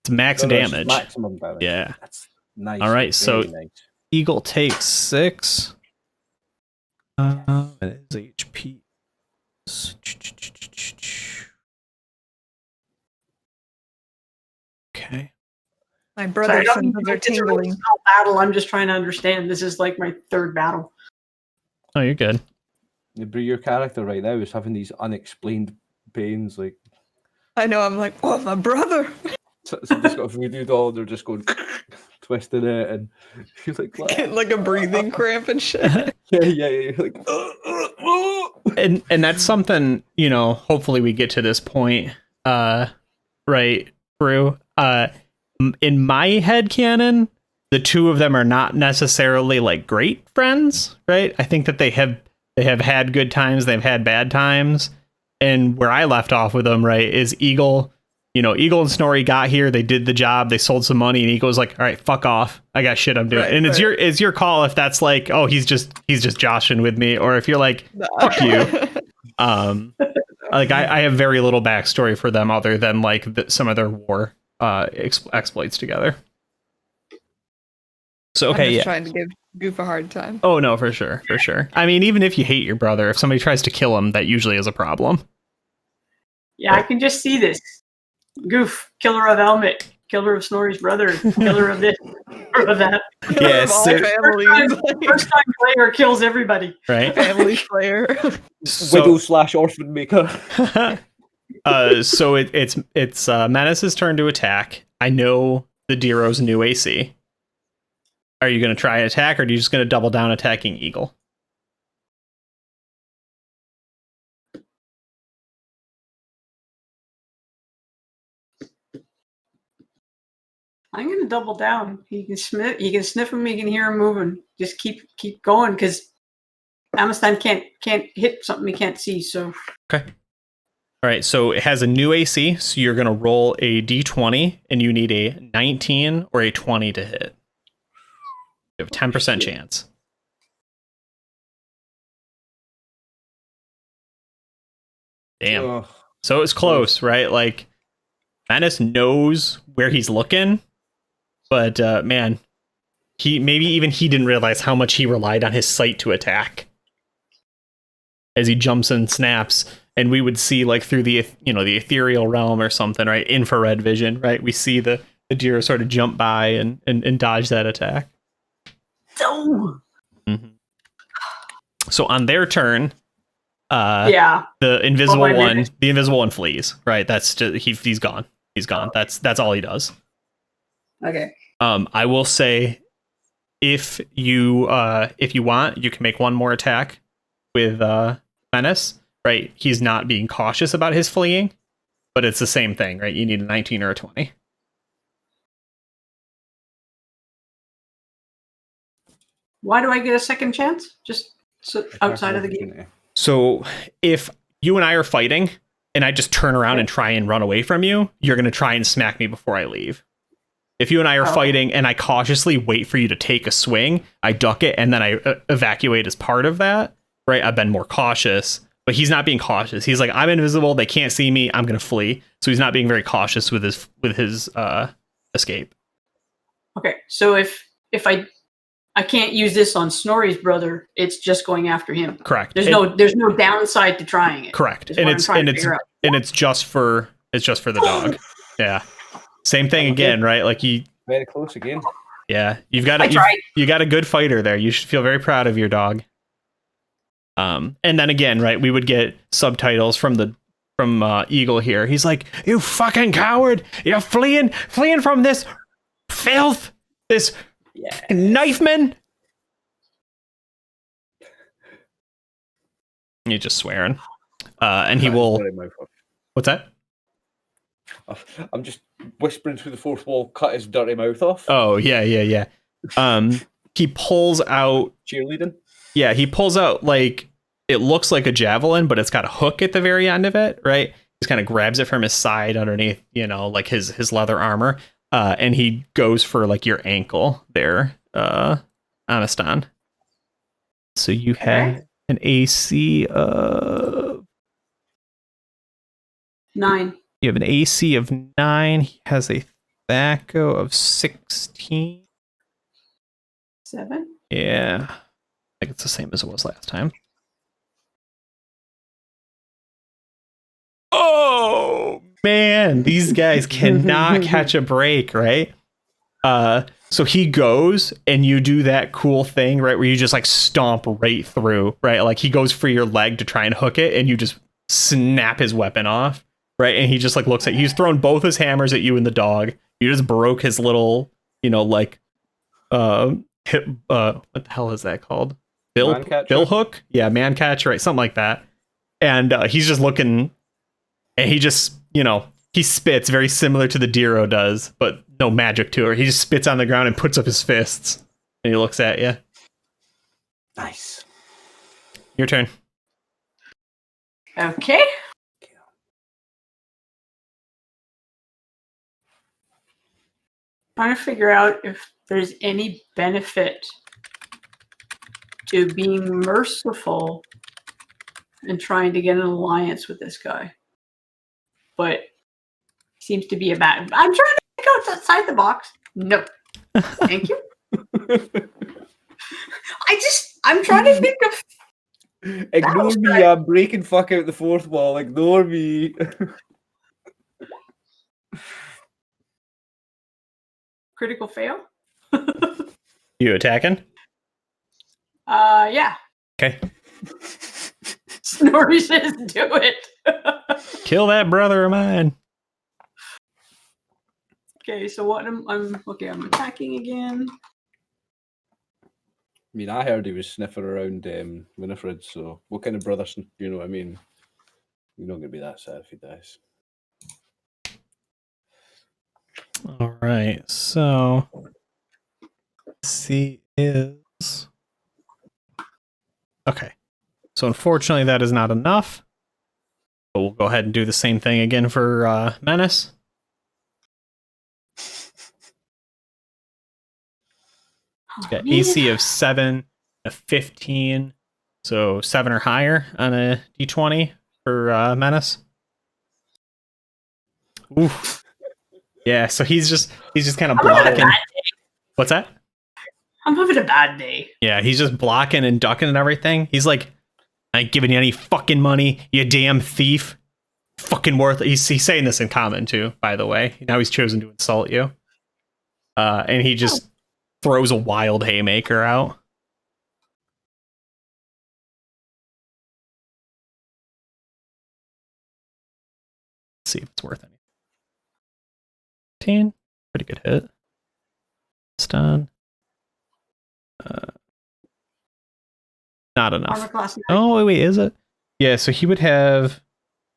It's max No, it's damage. maximum damage. Yeah. That's nice. All right, so- Very nice. Eagle takes 6. It is HP. Okay. My Sorry, I brother's don't mean senses to are make this a really tingling. small battle. I'm just trying to understand. This is like my third battle. Oh, you're good. Your character right now is having these unexplained pains. Like, I know. I'm like, oh, my brother. somebody's got a voodoo doll. They're just going twisting it, and you're like, Get like a breathing cramp and shit. yeah. You're like, And that's something, hopefully we get to this point, right, Brew? In my head canon, the two of them are not necessarily like great friends, right? I think that they have had good times, they've had bad times. And where I left off with them, right, is Eagle. Eagle and Snorri got here, they did the job, they sold some money, and Eagle's like, all right, fuck off. I got shit I'm doing. Right, and right. it's your call if that's like, oh, he's just joshing with me, or if you're like, fuck you. Like I have very little backstory for them other than like some of their war exploits together. So I'm okay, just yeah. trying to give Goof a hard time. Oh no, for sure. I mean, even if you hate your brother, if somebody tries to kill him, that usually is a problem. Yeah, I can just see this. Goof, killer of Helmet, killer of Snorri's brother, killer of this, killer of that. Yeah, Of all so- families, First time player kills everybody. Right? family slayer. widow/orphan maker. So it's Menace's turn to attack. I know the Dero's new AC. Are you going to try and attack, or are you just going to double down attacking Eagle? I'm gonna double down. He can sniff him. He can hear him moving. Just keep going because Amistad can't hit something he can't see. So Okay. All right, so it has a new AC, so you're going to roll a d20, and you need a 19 or a 20 to hit. You have a 10% chance. Damn. Ugh. So it's close, right? Like, Menace knows where he's looking, but man, he didn't realize how much he relied on his sight to attack. As he jumps and snaps, and we would see like through the the ethereal realm or something, right? Infrared vision, right? We see the deer sort of jump by and dodge that attack. Mm-hmm. So on their turn, yeah, the invisible Oh, I one, did. the invisible one flees. Right? That's just he's gone. He's gone. That's all he does. okay. I will say, if you want, you can make one more attack with Menace. Right? He's not being cautious about his fleeing, but it's the same thing, right? You need a 19 or a 20. Why do I get a second chance? Just outside of the game. So if you and I are fighting and I just turn around and try and run away from you, you're going to try and smack me before I leave. If you and I are fighting and I cautiously wait for you to take a swing, I duck it and then I evacuate as part of that, right? I've been more cautious, but he's not being cautious. He's like, I'm invisible. They can't see me. I'm going to flee. So he's not being very cautious with his escape. Okay, so if I can't use this on Snorri's brother, it's just going after him. Correct. There's no downside to trying it. Correct. Is And what I'm it's trying to figure out. just for the dog. Yeah. Same thing again, right? Like Very close again. yeah, you got a good fighter there. You should feel very proud of your dog. And then again, right, we would get subtitles from Eagle here. He's like, "You fucking coward! You're fleeing from this filth, this knifeman." You're just swearing. And he will. What's that? I'm just whispering through the fourth wall, cut his dirty mouth off. Oh, yeah. He pulls out. Cheerleading. Yeah, he pulls out, like, it looks like a javelin, but it's got a hook at the very end of it, right? Just kind of grabs it from his side underneath, like his leather armor. And he goes for, like, your ankle there, Aniston. So you have an AC of 9. You have an AC of 9. He has a THAC0 of 16. 7. Yeah. I think it's the same as it was last time. Oh, man. These guys cannot catch a break, right? So he goes and you do that cool thing, right? Where you just like stomp right through, right? Like he goes for your leg to try and hook it and you just snap his weapon off, right? And he just like looks at, he's thrown both his hammers at you and the dog. You just broke his little, hip, what the hell is that called? Bill hook? Yeah, man catcher, right? Something like that. And he's just looking, and he just, he spits very similar to the Diro does, but no magic to it. He just spits on the ground and puts up his fists, and he looks at you. Nice. Your turn. Okay. Trying to figure out if there's any benefit to being merciful and trying to get an alliance with this guy. But seems to be a bad. I'm trying to think outside the box. No. Thank you. I'm trying to think of. Ignore me, I'm breaking fuck out the fourth wall. Ignore me. Critical fail. You attacking? Yeah. Okay. Snorri says do it. Kill that brother of mine. Okay, so what I'm attacking again. I mean, I heard he was sniffing around Winifred, so what kind of brother, you know what I mean? You're not going to be that sad if he dies. All right, so C is... Okay, so unfortunately that is not enough, but we'll go ahead and do the same thing again for Menace. It's got AC of 7, a 15, so 7 or higher on a D20 for Menace. Oof. Yeah, so he's just kind of blocking. What's that? I'm having a bad day. Yeah, he's just blocking and ducking and everything. He's like, I ain't giving you any fucking money, you damn thief. Fucking worth it. He's saying this in common too, by the way. Now he's chosen to insult you. And he just throws a wild haymaker out. Let's see if it's worth anything. 10. Pretty good hit. Stun. Not enough. Oh, wait, is it? Yeah, so he would have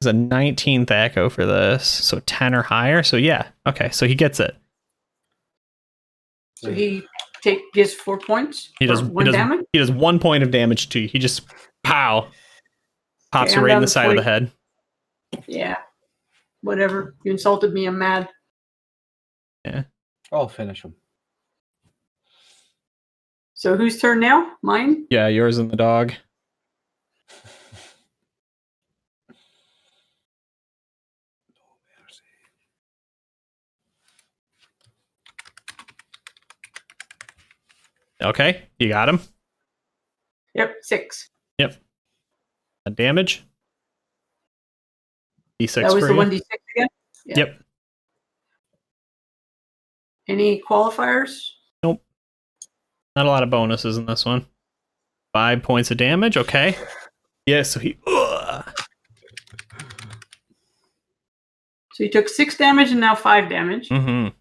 a 19 THAC0 for this, so 10 or higher. So yeah, okay, so he gets it. So he gets 4 points. He does damage. He does 1 point of damage to you. He just pops you right in the side of the head. Yeah, whatever. You insulted me. I'm mad. Yeah, I'll finish him. So whose turn now? Mine? Yeah, yours and the dog. Okay, you got him. Yep, 6. Yep. A damage. D6 that was for the you. 1d6 again? Yeah. Yep. Any qualifiers? Nope. Not a lot of bonuses in this one. 5 points of damage. Okay. Yeah, so he... So he took 6 damage and now 5 damage. Mm-hmm.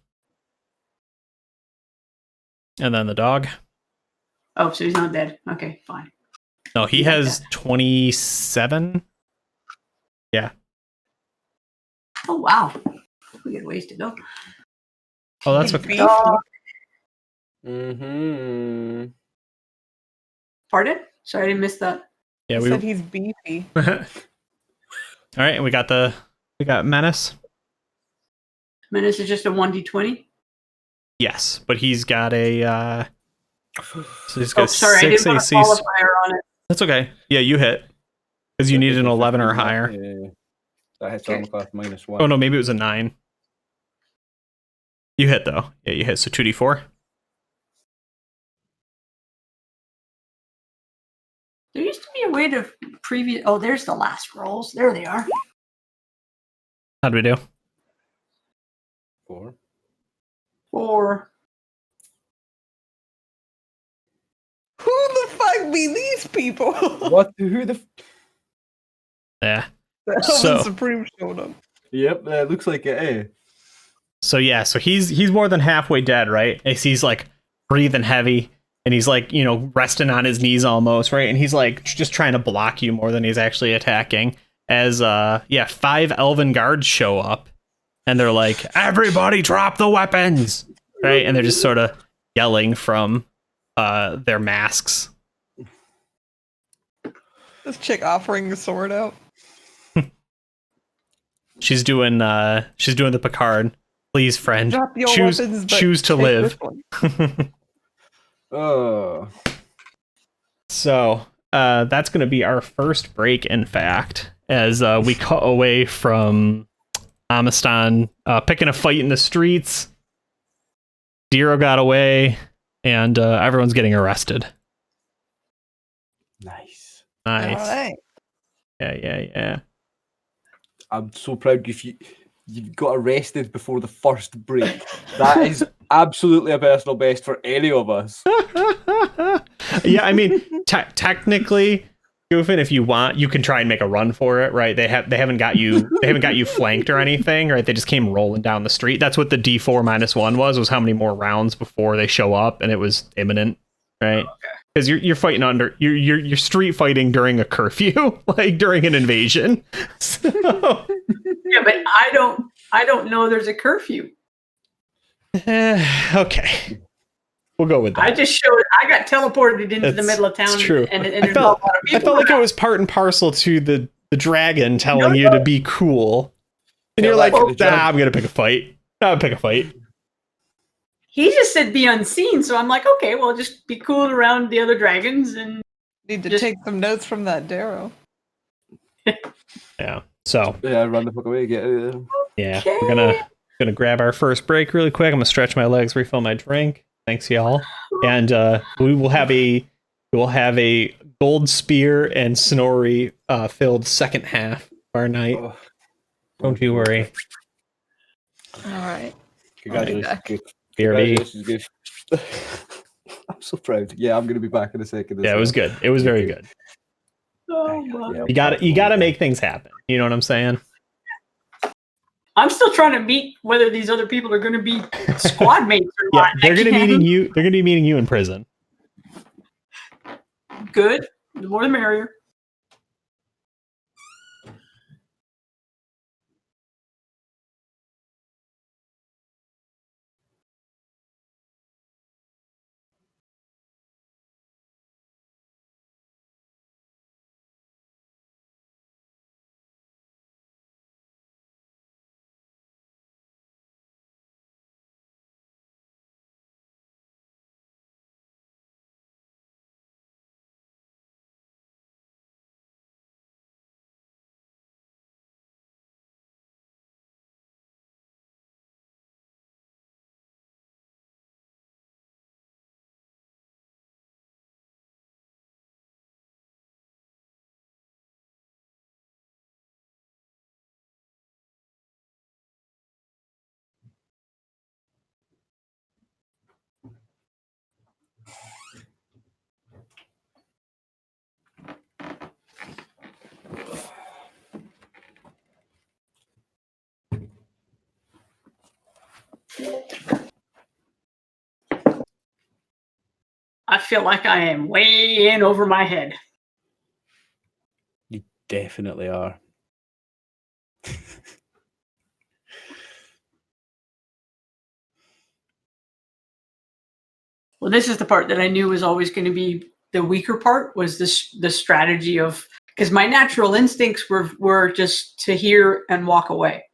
And then the dog. Oh, so he's not dead. Okay, fine. No, he has 27. Yeah. Oh, wow. We got ways to go. Oh, that's okay. Dog. Mm-hmm. Pardon? Sorry, I didn't miss that. Yeah, He we said he's beefy. All right, and we got Menace. Menace is just a 1d20. Yes, but he's got a so he's got Oh, sorry, I didn't 6 put a AC. qualifier on it. That's okay. Yeah, you hit because you needed an 11 or higher. Yeah. That hits Okay. armor class -1. Oh no, maybe it was a 9. You hit though. Yeah, you hit. So 2d4. There used to be a way to previous. Oh, there's the last rolls. There they are. How'd we do? 4. 4. Who the fuck be these people? What? Who the? Yeah. The So- Elven Supreme showed up. Yep, that looks like it. Eh? So yeah, so he's more than halfway dead, right? And he's like breathing heavy, and he's like, you know, resting on his knees almost, right? And he's like just trying to block you more than he's actually attacking. As 5 elven guards show up, and they're like, "Everybody, drop the weapons!" Right? And they're just sort of yelling from their masks. This chick offering a sword out. She's doing the Picard. Please, friend, Drop your choose weapons, but choose to take live. this one. Oh. So that's going to be our first break, in fact, as we cut away from Amistan picking a fight in the streets. Diro got away, and everyone's getting arrested. Nice. Nice. All right. Yeah. I'm so proud if you got arrested before the first break. That is absolutely a personal best for any of us. Yeah, I mean, technically, Goofin, if you want, you can try and make a run for it, right? They haven't got you flanked or anything, right? They just came rolling down the street. That's what the D4 -1 was how many more rounds before they show up, and it was imminent, right? Because you're fighting under you're street fighting during a curfew, like during an invasion. So, Yeah, but I don't know there's a curfew. okay, we'll go with that. I got teleported into the That's- middle of town. it's true. And I there's felt not a lot of people I felt like it around. was part and parcel to the dragon telling you to be cool, and Yeah, you're like, like the nah, jump. I'm gonna pick a fight. I'll pick a fight. He just said be unseen, so I'm like, okay, well, just be cool around the other dragons and Need to Just- take some notes from that Darrow. Yeah. So Yeah, run the fuck away. Get out of there. yeah, Okay. we're gonna grab our first break really quick. I'm gonna stretch my legs, refill my drink. Thanks, y'all. And we will have a gold spear and Snorri filled second half of our night. Oh. Don't you worry. All right. Congratulations, back. Goof. BRB. Congratulations, Goof. I'm so proud. Yeah, I'm gonna be back in a second. as Yeah, it well. was good. It was very good. oh, my. Yeah. You gotta make things happen. You know what I'm saying? I'm still trying to meet whether these other people are going to be squad mates or Yeah, not. they're gonna I be can't- meeting you in prison. Good. The more the merrier. I feel like I am way in over my head. You definitely are. Well, this is the part that I knew was always going to be the weaker part, was the strategy of, because my natural instincts were just to hear and walk away.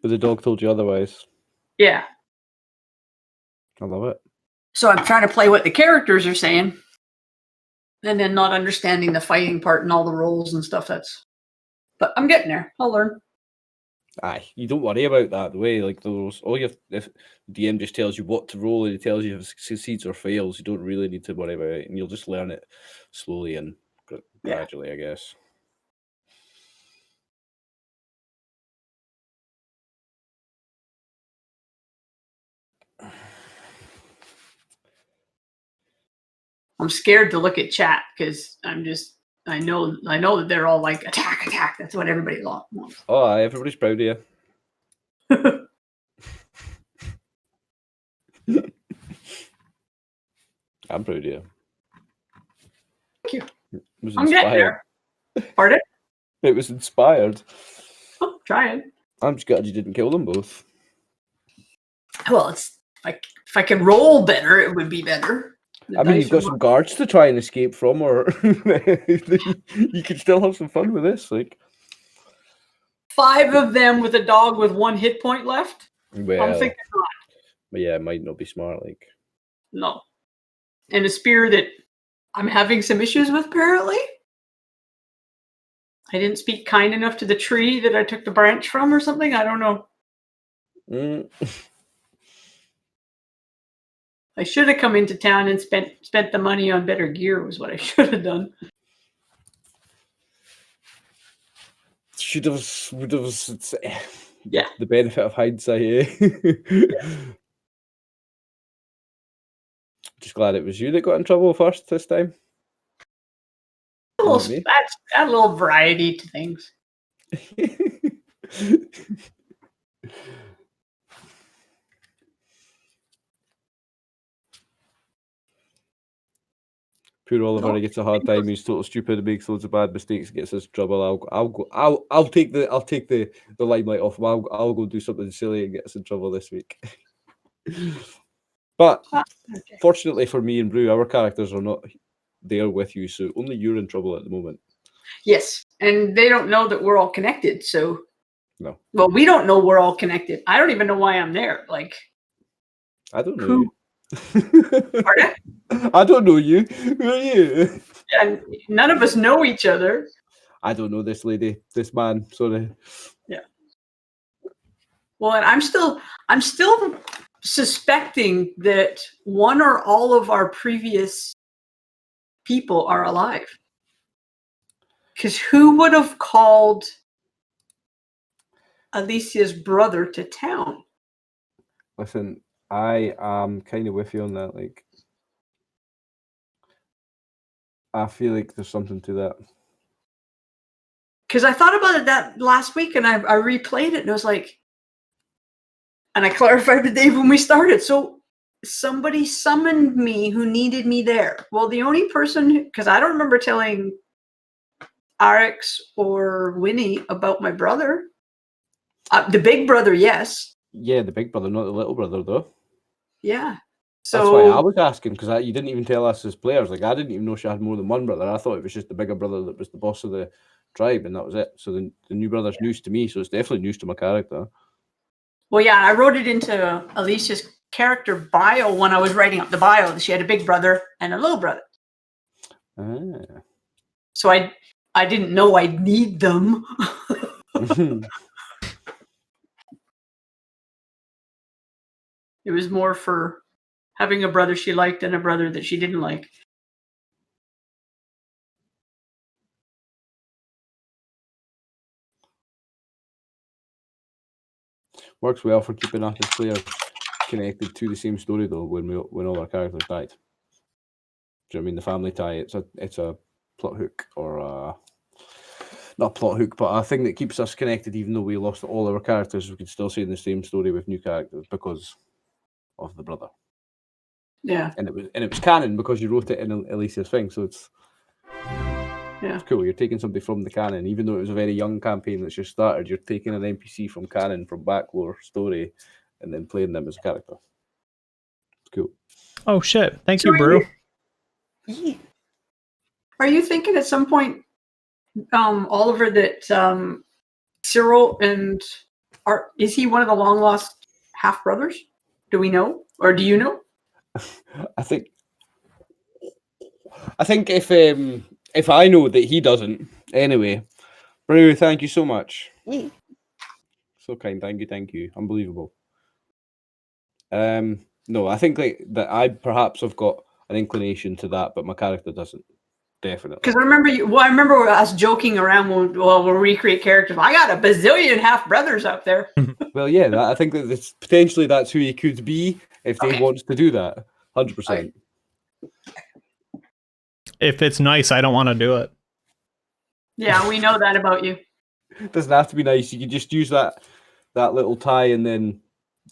But the dog told you otherwise. Yeah. I love it. So I'm trying to play what the characters are saying, and then not understanding the fighting part and all the roles and stuff. But I'm getting there. I'll learn. Aye, you don't worry about that. The way, like those, all you have, if DM just tells you what to roll and he tells you if it succeeds or fails, you don't really need to worry about it, and you'll just learn it slowly and gradually, I guess. I'm scared to look at chat because I know that they're all like attack. That's what everybody wants. Oh, aye, everybody's proud of you. I'm proud of you. Thank you. It was I'm getting inspired. there. Pardon? It was inspired. Oh, trying. I'm just glad you didn't kill them both. Well, it's like if I could roll better, it would be better. I mean, you've got some guards to try and escape from, or you could still have some fun with this. Like 5 of them with a dog with 1 hit point left. well, I'm thinking not. but yeah, it might not be smart. Like No. And a spear that I'm having some issues with, apparently. I didn't speak kind enough to the tree that I took the branch from or something. I don't know. I should have come into town and spent the money on better gear was what I should have done. would have. Yeah. The benefit of hindsight, eh? Yeah. Just glad it was you that got in trouble first this time. Add a little variety to things. Poor Oliver, he gets a hard time. He's total stupid and makes loads of bad mistakes, gets us trouble. I'll take the limelight off him. I'll go do something silly and get us in trouble this week. But fortunately for me and Brew, our characters are not there with you, so only you're in trouble at the moment. Yes, and they don't know that we're all connected. So no. Well, we don't know we're all connected. I don't even know why I'm there. Like, I don't know you. Pardon? I don't know you. Who are you? And none of us know each other. I don't know this lady, this man. Sorry. Yeah. Well, and I'm still suspecting that one or all of our previous people are alive. Because who would have called Alicia's brother to town? Listen, I am kind of with you on that. Like, I feel like there's something to that. Because I thought about it that last week, and I replayed it, and I was like, and I clarified with Dave when we started. So somebody summoned me who needed me there. Well, the only person, because I don't remember telling Arix or Winnie about my brother. The big brother, yes. Yeah, the big brother, not the little brother, though. Yeah. So that's why I was asking, because you didn't even tell us as players. Like, I didn't even know she had more than one brother. I thought it was just the bigger brother that was the boss of the tribe, and that was it. So the new brother's news to me, so it's definitely news to my character. Well, yeah, I wrote it into Alicia's character bio when I was writing up the bio. She had a big brother and a little brother. Ah. So I didn't know I'd need them. It was more for having a brother she liked and a brother that she didn't like. Works well for keeping us as players connected to the same story, though, when all our characters died. Do you know what I mean? The family tie, it's a plot hook, or not a plot hook, but a thing that keeps us connected. Even though we lost all our characters, we could still stay in the same story with new characters because of the brother. Yeah. And it was canon because you wrote it in Alicia's thing, so it's cool. You're taking somebody from the canon, even though it was a very young campaign that's just started. You're taking an NPC from canon, from backlore story, and then playing them as a character. Cool. Oh shit! Thank So you, Brew. Are you thinking at some point, Oliver, that Cyril and is he one of the long lost half brothers? Do we know, or do you know? I think if I know that he doesn't, anyway. Brew, thank you so much. So kind, thank you. Unbelievable. No, I think like that I perhaps have got an inclination to that, but my character doesn't. Definitely. Because I remember I remember us joking around when we'll recreate characters. I got a bazillion half brothers out there. Well, yeah, I think that it's potentially that's who he could be if Dave Okay. wants to do that. 100%. If it's nice, I don't want to do it. Yeah, we know that about you. It doesn't have to be nice. You can just use that little tie and then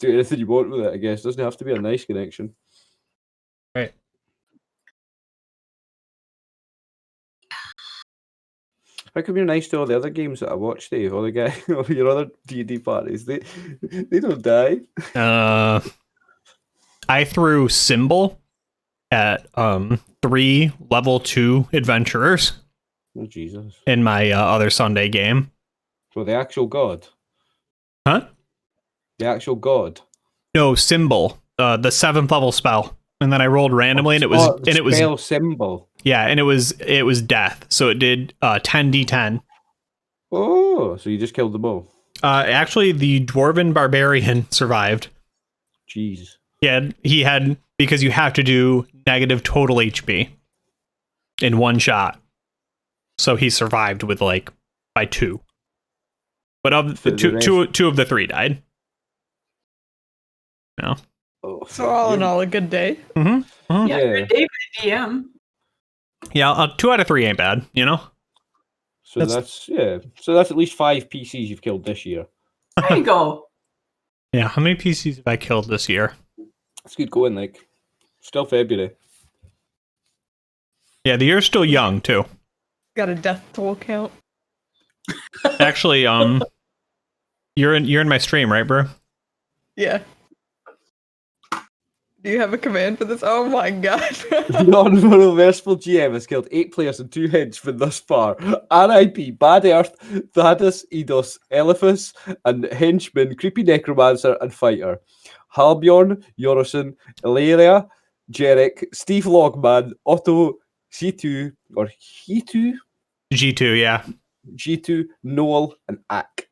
do anything you want with it, I guess. It doesn't have to be a nice connection. Right. How come you're nice to all the other games that I watched, Dave? All the guy, all your other D&D parties, they don't die. I threw Symbol at 3 level 2 adventurers Oh Jesus! in my other Sunday game. So the actual god, Huh? the actual god. No, Symbol, the 7th level spell, and then I rolled randomly, and it was spell symbol. yeah, and it was death. So it did 10d10. Oh, so you just killed them all. Actually, the dwarven barbarian survived. Jeez. He had because you have to do negative total HP in one shot. So he survived with by 2. But of the two of the 3 died. No. Oh, So all in all, a good day. Mm-hmm. Mm-hmm. Yeah, Yeah. David DM. Yeah, 2 out of 3 ain't bad, you know? So that's at least 5 PCs you've killed this year. There you go. Yeah, how many PCs have I killed this year? It's good going, like. Still February. Yeah, the year's still young, too. Got a death toll count. Actually, you're in my stream, right, bro? Yeah. Do you have a command for this? Oh my god. Non-merciful GM has killed 8 players and 2 henchmen thus far. RIP, Bad Earth, Thaddeus, Eidos, Eliphas, and henchman, Creepy Necromancer, and Fighter. Halbjorn, Yorison, Ilaria, Jerick, Steve Logman, Otto, C2, or He2? G2, yeah. G2, Noel, and Ak.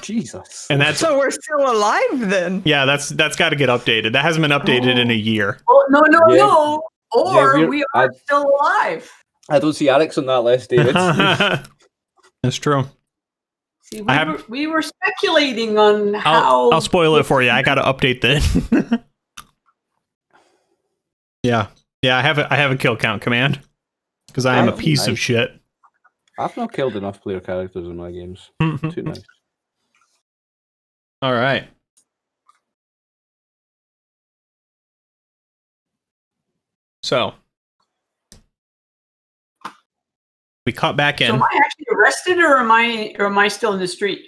Jesus. And that's So we're still alive then. yeah, that's got to get updated. That hasn't been updated in a year. Oh, no. Yeah, Or we are still alive. I don't see Alex on that list, David. That's true. See, we were speculating on how. I'll spoil it for you. I got to update that. Yeah, I have a kill count command because I am a piece of shit. I've not killed enough player characters in my games. Too nice. All right. So we caught back in. So am I actually arrested, or am I still in the street?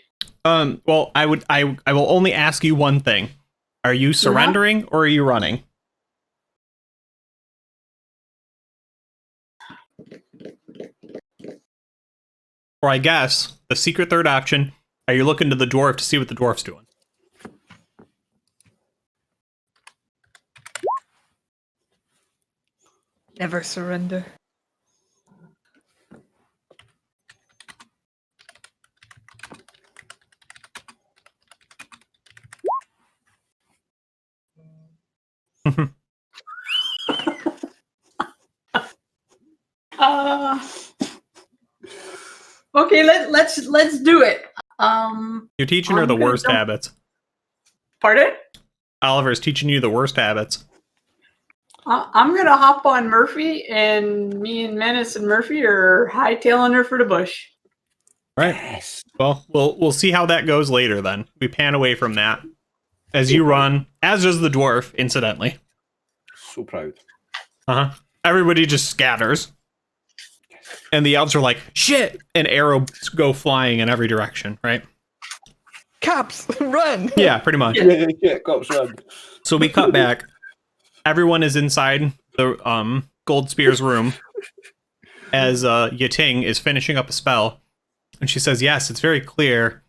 Well, I will only ask you one thing. Are you surrendering or are you running? Or I guess the secret third option, are you looking to the dwarf to see what the dwarf's doing? Never surrender. Okay, let's do it. You're teaching her the worst habits. Pardon? Oliver's teaching you the worst habits. I'm gonna hop on Murphy, and me and Menace and Murphy are hightailing her for the bush. Right. Yes. Well, we'll see how that goes later then. We pan away from that. As you run, as does the dwarf, incidentally. So proud. Uh-huh. Everybody just scatters. And the elves are like, shit! And arrows go flying in every direction, right? Cops, run! Yeah, pretty much. Yeah, cops run. So we cut back. everyone is inside the Gold Spear's room as Yating is finishing up a spell, and she says, "Yes, it's very clear.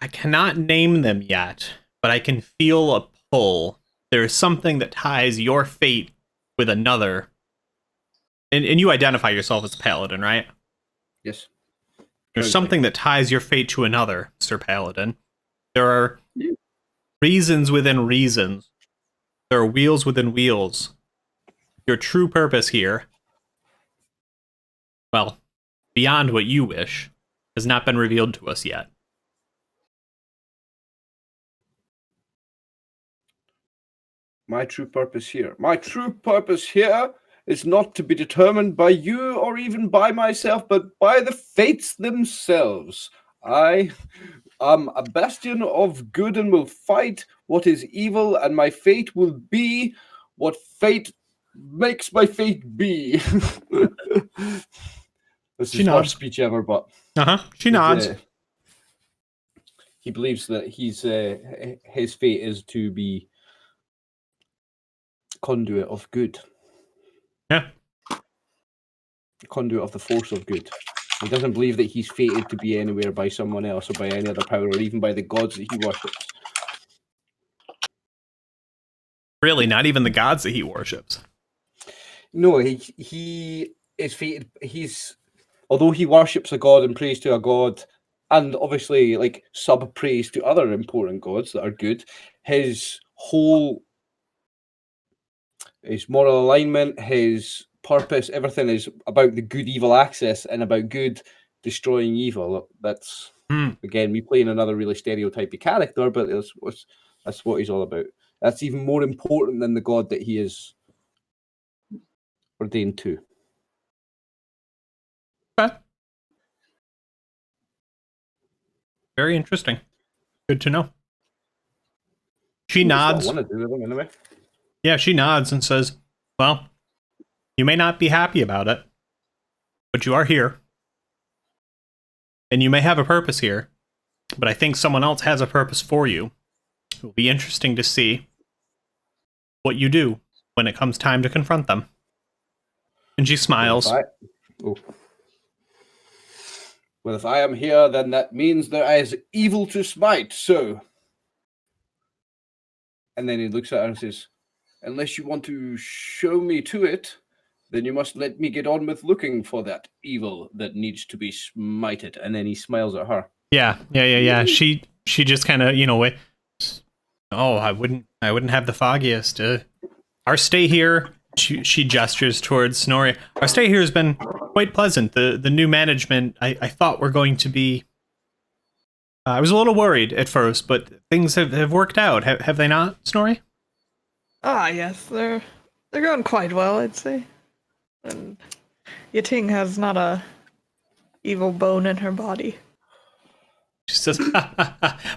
I cannot name them yet, but I can feel a pull. There is something that ties your fate with another." And you identify yourself as Paladin, right? Yes. There's something that ties your fate to another, Sir Paladin. There are reasons within reasons. There are wheels within wheels. Your true purpose here, well, beyond what you wish, has not been revealed to us yet. My true purpose here. My true purpose here is not to be determined by you or even by myself, but by the fates themselves. I am a bastion of good and will fight what is evil, and my fate will be what fate makes my fate be. This is our speech ever, but She nods. He believes that his fate is to be conduit of good. Yeah. Conduit of the force of good. He doesn't believe that he's fated to be anywhere by someone else or by any other power or even by the gods that he worships. Really, not even the gods that he worships. No, he is fated. Although he worships a god and prays to a god, and obviously like sub prays to other important gods that are good, his moral alignment, his purpose, everything is about the good evil axis and about good destroying evil. That's again me playing another really stereotypy character, but that's what he's all about. That's even more important than the god that he is ordained to. Okay. Very interesting. Good to know. She nods. I want to do with him anyway. Yeah, she nods and says, "Well, you may not be happy about it, but you are here. And you may have a purpose here, but I think someone else has a purpose for you. It will be interesting to see what you do when it comes time to confront them." And she smiles. Well, if I am here, then that means there is evil to smite, so... And then he looks at her and says, "Unless you want to show me to it, then you must let me get on with looking for that evil that needs to be smited." And then he smiles at her. Yeah. She just kind of, I wouldn't have the foggiest. Our stay here, she gestures towards Snorri. Our stay here has been quite pleasant. The new management, I thought were going to be. I was a little worried at first, but things have worked out. Have they not, Snorri? Ah, yes, they're going quite well, I'd say. And Yating has not a evil bone in her body. She says,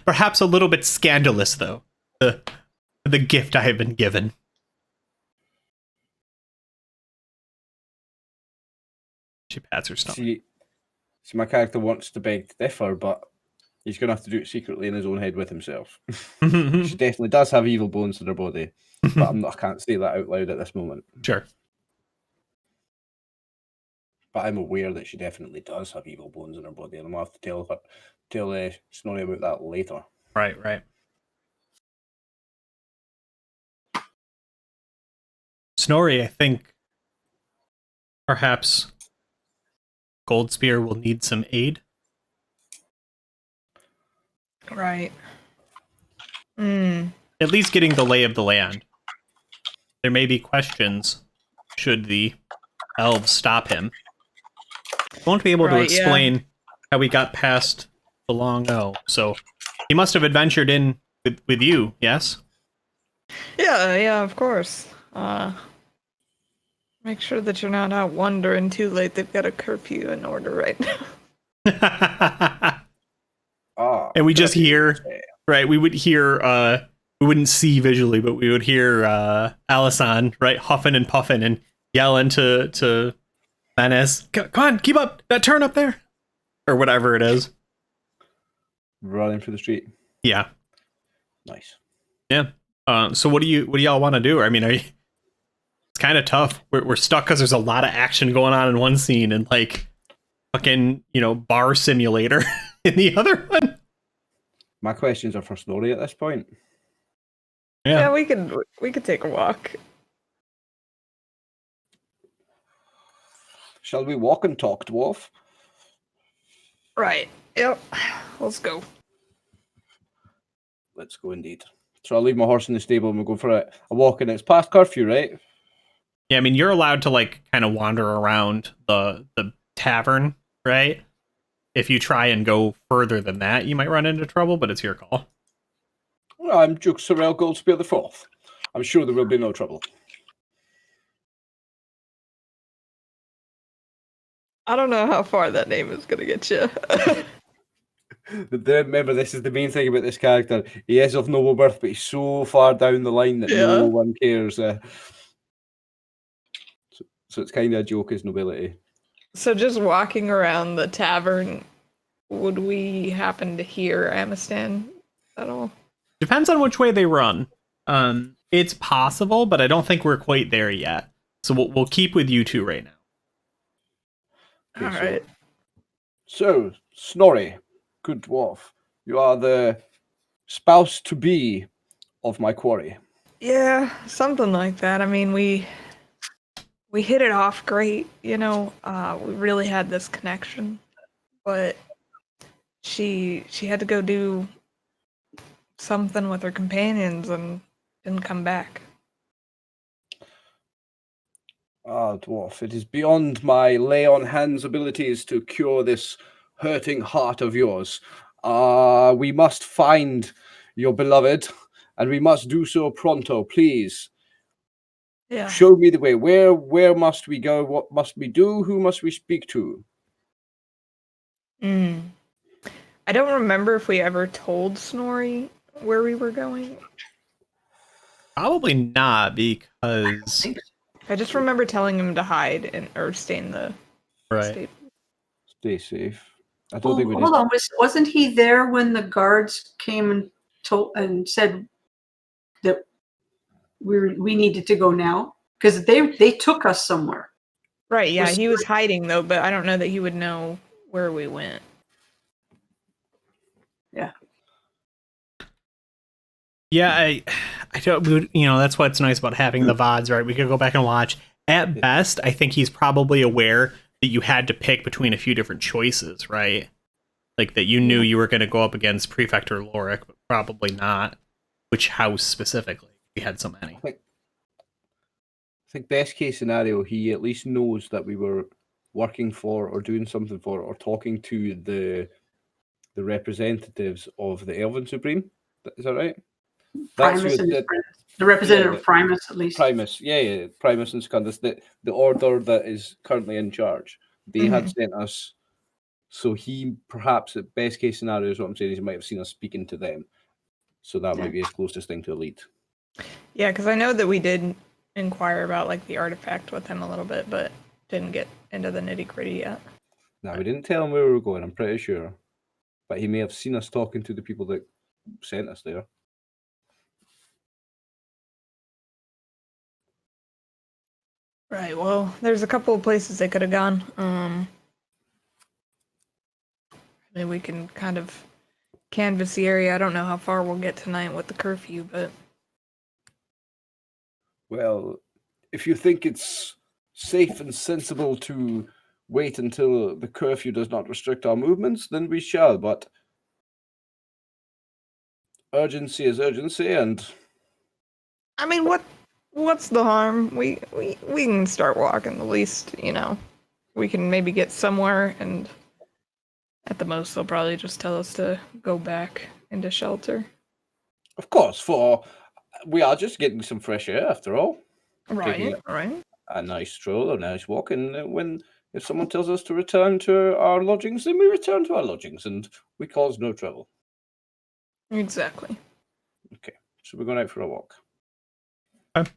"Perhaps a little bit scandalous, though. The gift I have been given." She pats her stomach. See, my character wants to beg to differ, but he's going to have to do it secretly in his own head with himself. She definitely does have evil bones in her body, but I can't say that out loud at this moment. Sure. But I'm aware that she definitely does have evil bones in her body, and I'm going to have to tell Snorri about that later. Right. Snorri, I think perhaps Goldspear will need some aid. Right. At least getting the lay of the land. There may be questions should the elves stop him. Won't be able to explain how we got past the long O. So he must have adventured in with you, yes? Yeah, of course. Make sure that you're not out wandering too late. They've got a curfew in order right now. And we just hear, right, we would hear, we wouldn't see visually, but we would hear Alison, right, huffing and puffing and yelling to Menace, "Come on, keep up, that turn up there," or whatever it is. Running through the street. Yeah. Nice. Yeah. So what do y'all want to do? I mean, it's kind of tough. We're stuck because there's a lot of action going on in one scene and like fucking bar simulator in the other one. My questions are for Snorri at this point. Yeah, we could take a walk. Shall we walk and talk, dwarf? Right. Yep. Let's go. Let's go indeed. So I'll leave my horse in the stable and we'll go for a walk, and it's past curfew, right? Yeah, I mean, you're allowed to like kind of wander around the tavern, right? If you try and go further than that, you might run into trouble, but it's your call. I'm Duke Sorrel Goldspear the Fourth. I'm sure there will be no trouble. I don't know how far that name is gonna get you. Remember, this is the main thing about this character. He is of noble birth, but he's so far down the line that no one cares. So it's kind of a joke, his nobility. So just walking around the tavern, would we happen to hear Amistan at all? Depends on which way they run. It's possible, but I don't think we're quite there yet. So we'll keep with you two right now. Okay, all right. So, Snorri, good dwarf, you are the spouse to be of my quarry. Yeah, something like that. I mean, we hit it off great, we really had this connection. But she had to go do something with her companions and didn't come back. Ah, dwarf, it is beyond my lay-on-hands abilities to cure this hurting heart of yours. We must find your beloved, and we must do so pronto, please. Yeah. Show me the way. Where must we go? What must we do? Who must we speak to? I don't remember if we ever told Snorri where we were going. Probably not, because I just remember telling him to hide or stay in the right. Stay safe. I don't think we hold on. Wasn't he there when the guards came and told and said that we needed to go now? Because they took us somewhere. Right, yeah, he was hiding though, but I don't know that he would know where we went. Yeah. Yeah, I don't. That's what's nice about having the VODs, right? We could go back and watch. At best, I think he's probably aware that you had to pick between a few different choices, right? Like that you knew you were going to go up against Prefect or Lorik, but probably not which house specifically. We had so many. I think best case scenario, he at least knows that we were working for or doing something for or talking to the representatives of the Elven Supreme. Is that right? Primus the representative of Primus, at least. Primus, yeah, Primus and Secundus, the order that is currently in charge. They had sent us, so he perhaps, at best case scenario, is what I'm saying, is he might have seen us speaking to them. So that might be his closest thing to a lead. Yeah, because I know that we did inquire about like the artifact with him a little bit, but didn't get into the nitty gritty yet. No, we didn't tell him where we were going, I'm pretty sure. But he may have seen us talking to the people that sent us there. Right, well, there's a couple of places they could have gone. Maybe we can kind of canvass the area. I don't know how far we'll get tonight with the curfew, but... Well, if you think it's safe and sensible to wait until the curfew does not restrict our movements, then we shall, but urgency is urgency, and... I mean, what's the harm? We can start walking, at least, we can maybe get somewhere, and at the most they'll probably just tell us to go back into shelter. Of course, for we are just getting some fresh air after all. Right. A nice stroll, a nice walk, and if someone tells us to return to our lodgings, then we return to our lodgings, and we cause no trouble. Exactly. Okay, so we're going out for a walk. Okay.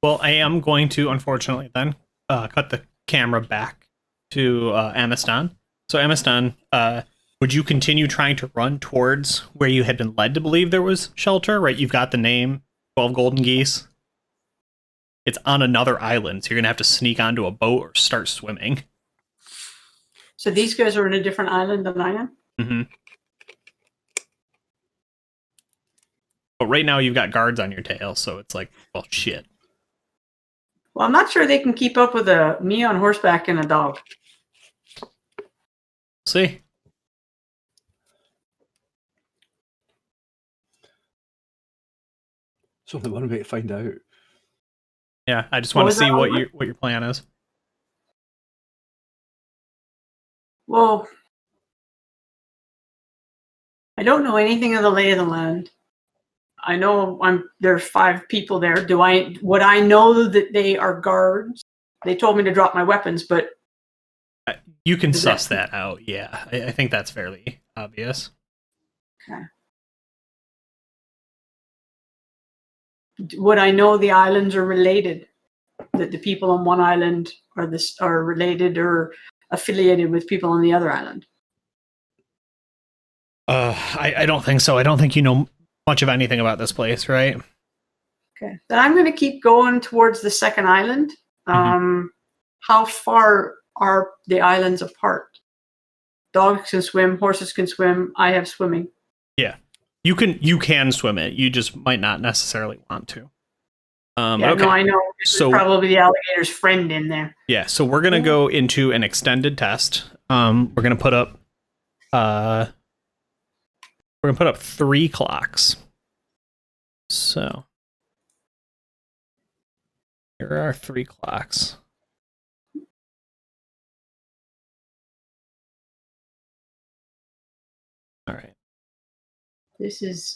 Well, I am going to, unfortunately, then cut the camera back to Amistan. So, Amistan, would you continue trying to run towards where you had been led to believe there was shelter? Right, you've got the name 12 Golden Geese. It's on another island, so you're gonna have to sneak onto a boat or start swimming. So these guys are in a different island than I am? Mm-hmm. But right now you've got guards on your tail, so it's like, well, shit. Well, I'm not sure they can keep up with me on horseback and a dog. See? It's only one way to find out. Yeah, I just want to see what your plan is. Well, I don't know anything of the lay of the land. I know there's 5 people there. Would I know that they are guards? They told me to drop my weapons, but you can suss that out. Yeah, I think that's fairly obvious. Okay. Would I know the islands are related? That the people on one island are related or affiliated with people on the other island? I don't think so. I don't think you know much of anything about this place, right? Okay. Then I'm going to keep going towards the second island. How far are the islands apart? Dogs can swim, horses can swim. I have swimming. Yeah, you can swim it. You just might not necessarily want to. Yeah, okay. no, I know. So probably the alligator's friend in there. Yeah, so we're gonna go into an extended test. We're gonna put up 3 clocks. So here are 3 clocks. All right.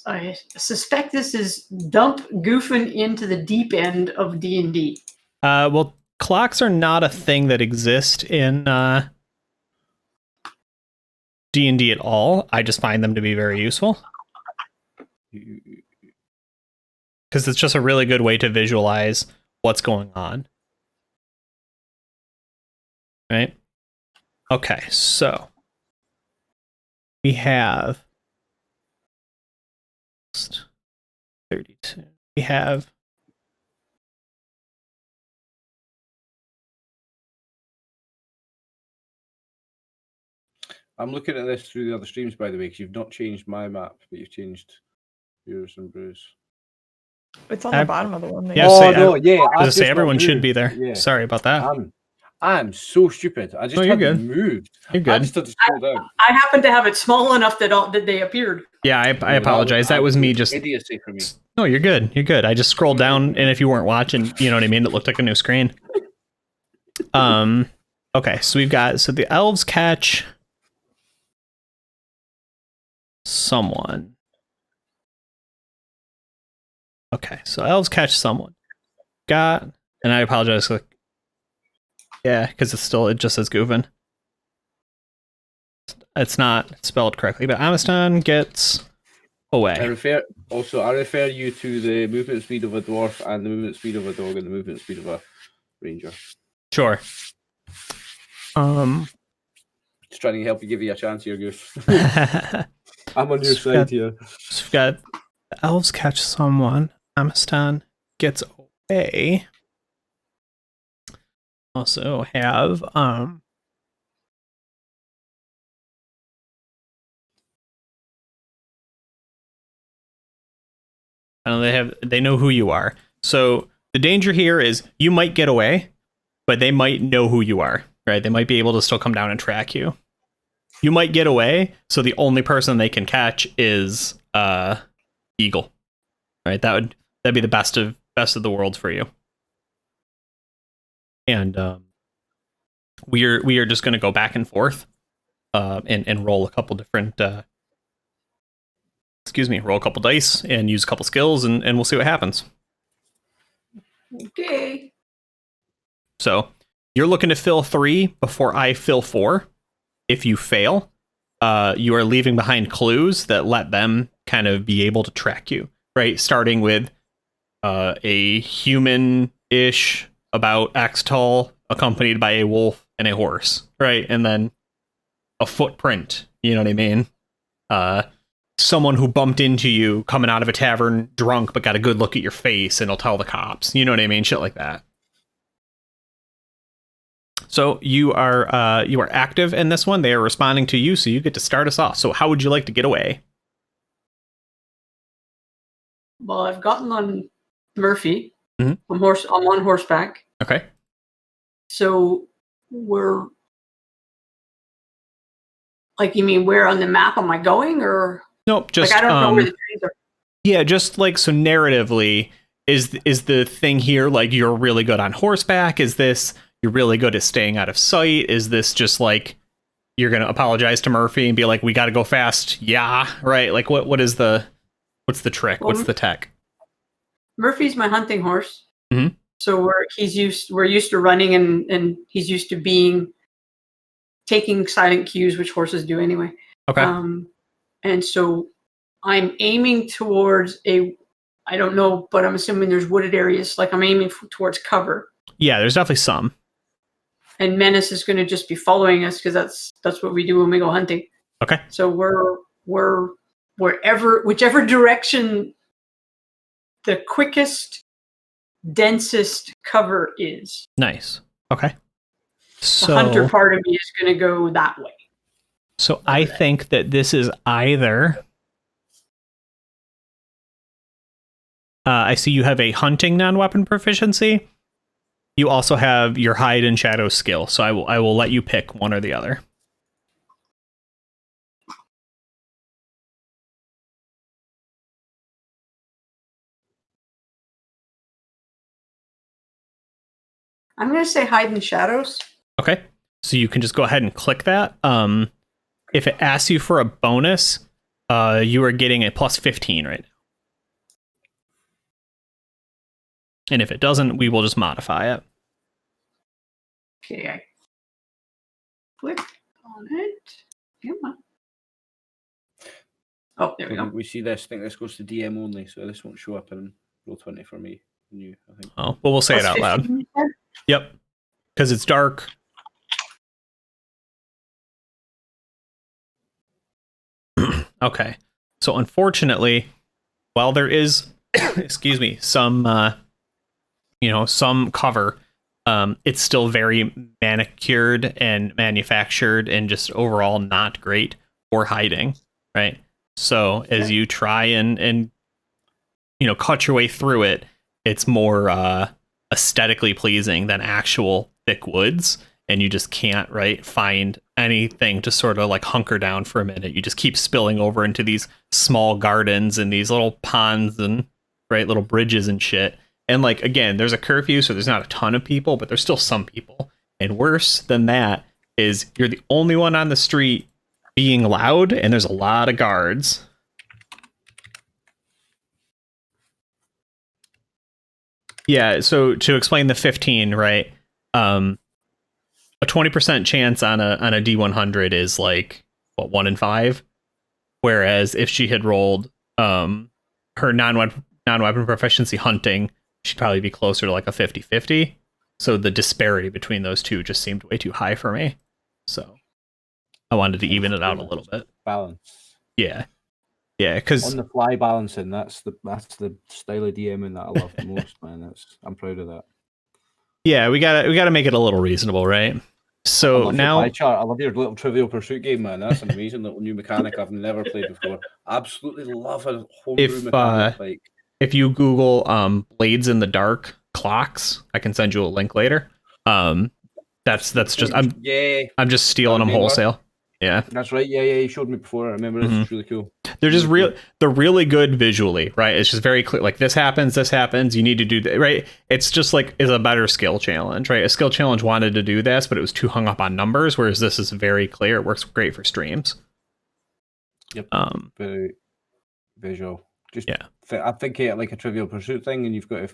I suspect this is dump goofing into the deep end of D&D. Well, clocks are not a thing that exist in D&D at all. I just find them to be very useful. Because it's just a really good way to visualize what's going on. Right? Okay, so we have 32. We have I'm looking at this through the other streams, by the way, because you've not changed my map, but you've changed yours and Bruce. It's on the bottom of the one. Yeah, I was say everyone should be there. Yeah. Sorry about that. I'm so stupid. I just hadn't moved. You're good. I just had to scroll down. I happen to have it small enough that they appeared. Yeah, I apologize. That was me just idiocy for me. No, you're good. You're good. I just scrolled down, and if you weren't watching, you know what I mean. It looked like a new screen. Okay, so the elves catch someone. Okay, so elves catch someone. And I apologize. Yeah, because it just says Goofin. It's not spelled correctly, but Amistan gets away. I refer you to the movement speed of a dwarf and the movement speed of a dog and the movement speed of a ranger. Sure. Just trying to help you, give you a chance here, Goof. I'm on your side here. So we've got the elves catch someone. Amistan gets away. Also have they know who you are. So the danger here is you might get away, but they might know who you are, right? They might be able to still come down and track you. You might get away, so the only person they can catch is Eagle. Right? That'd be the best of the worlds for you. And we are just gonna go back and forth and roll a couple different roll a couple dice and use a couple skills and we'll see what happens. Okay. So you're looking to fill 3 before I fill 4. If you fail, you are leaving behind clues that let them kind of be able to track you, right? Starting with a human-ish, about X tall, accompanied by a wolf and a horse, right? And then a footprint. You know what I mean? Someone who bumped into you coming out of a tavern drunk but got a good look at your face and will tell the cops. You know what I mean? Shit like that. So you are active in this one. They are responding to you, so you get to start us off. So how would you like to get away? Well, I've gotten on Murphy. Mhm. I'm on horseback. Okay. So we're like, you mean where on the map am I going, or Nope. Just like I don't know where the trains are. Yeah, just like so narratively, is the thing here like you're really good on horseback? Is this you're really good at staying out of sight? Is this just like you're gonna apologize to Murphy and be like, we gotta go fast? Yeah, right. Like what's the trick? Well, What's the tech? Murphy's my hunting horse. Mhm. So we're used to running, and he's used to taking silent cues, which horses do anyway. Okay. And so I'm aiming towards I don't know, but I'm assuming there's wooded areas. Like I'm aiming towards cover. Yeah, there's definitely some. And Menace is going to just be following us because that's what we do when we go hunting. Okay. So we're whichever direction the quickest, densest cover is. Nice. Okay. So The hunter part of me is going to go that way. So I think that this is either. I see you have a hunting non-weapon proficiency. You also have your hide and shadow skill. So I will let you pick one or the other. I'm going to say hide in shadows. Okay. So you can just go ahead and click that. If it asks you for a bonus, you are getting a plus 15 right now. And if it doesn't, we will just modify it. Okay, I click on it. Come on. Oh, there we go. We see this. I think this goes to DM only, so this won't show up in Roll20 for me. I think. Oh, well, we'll say it out loud. 15. Yep. Because it's dark. Okay. So unfortunately, while there is, excuse me, some cover, it's still very manicured and manufactured and just overall not great for hiding, right? So as you try and cut your way through it, it's more aesthetically pleasing than actual thick woods, and you just can't find anything to sort of like hunker down for a minute. You just keep spilling over into these small gardens and these little ponds and little bridges and shit. And like, again, there's a curfew, so there's not a ton of people, but there's still some people. And worse than that is you're the only one on the street being loud, and there's a lot of guards. Yeah, so to explain the 15, right? A 20% chance on a D100 is like, what, 1 in 5? Whereas if she had rolled her non-weapon proficiency hunting, she'd probably be closer to like a 50-50. So the disparity between those two just seemed way too high for me. So I wanted to even it out a little bit. Balance. Yeah. Yeah, because on the fly balancing, that's the style of DMing that I love the most, man. I'm proud of that. Yeah, we gotta make it a little reasonable, right? So now I love your little Trivial Pursuit game, man. That's an amazing little new mechanic I've never played before. Absolutely love a homebrew mechanic. If you Google Blades in the Dark clocks, I can send you a link later. That's just I'm just stealing them wholesale. Yeah, that's right. Yeah, you showed me before. I remember this. It's really cool. They're just they're really good visually, right? It's just very clear. Like this happens. You need to do that, right? It's just like is a better skill challenge, right? A skill challenge wanted to do this, but it was too hung up on numbers. Whereas this is very clear. It works great for streams. Yep. Very visual. Just I think like a Trivial Pursuit thing, and you've got to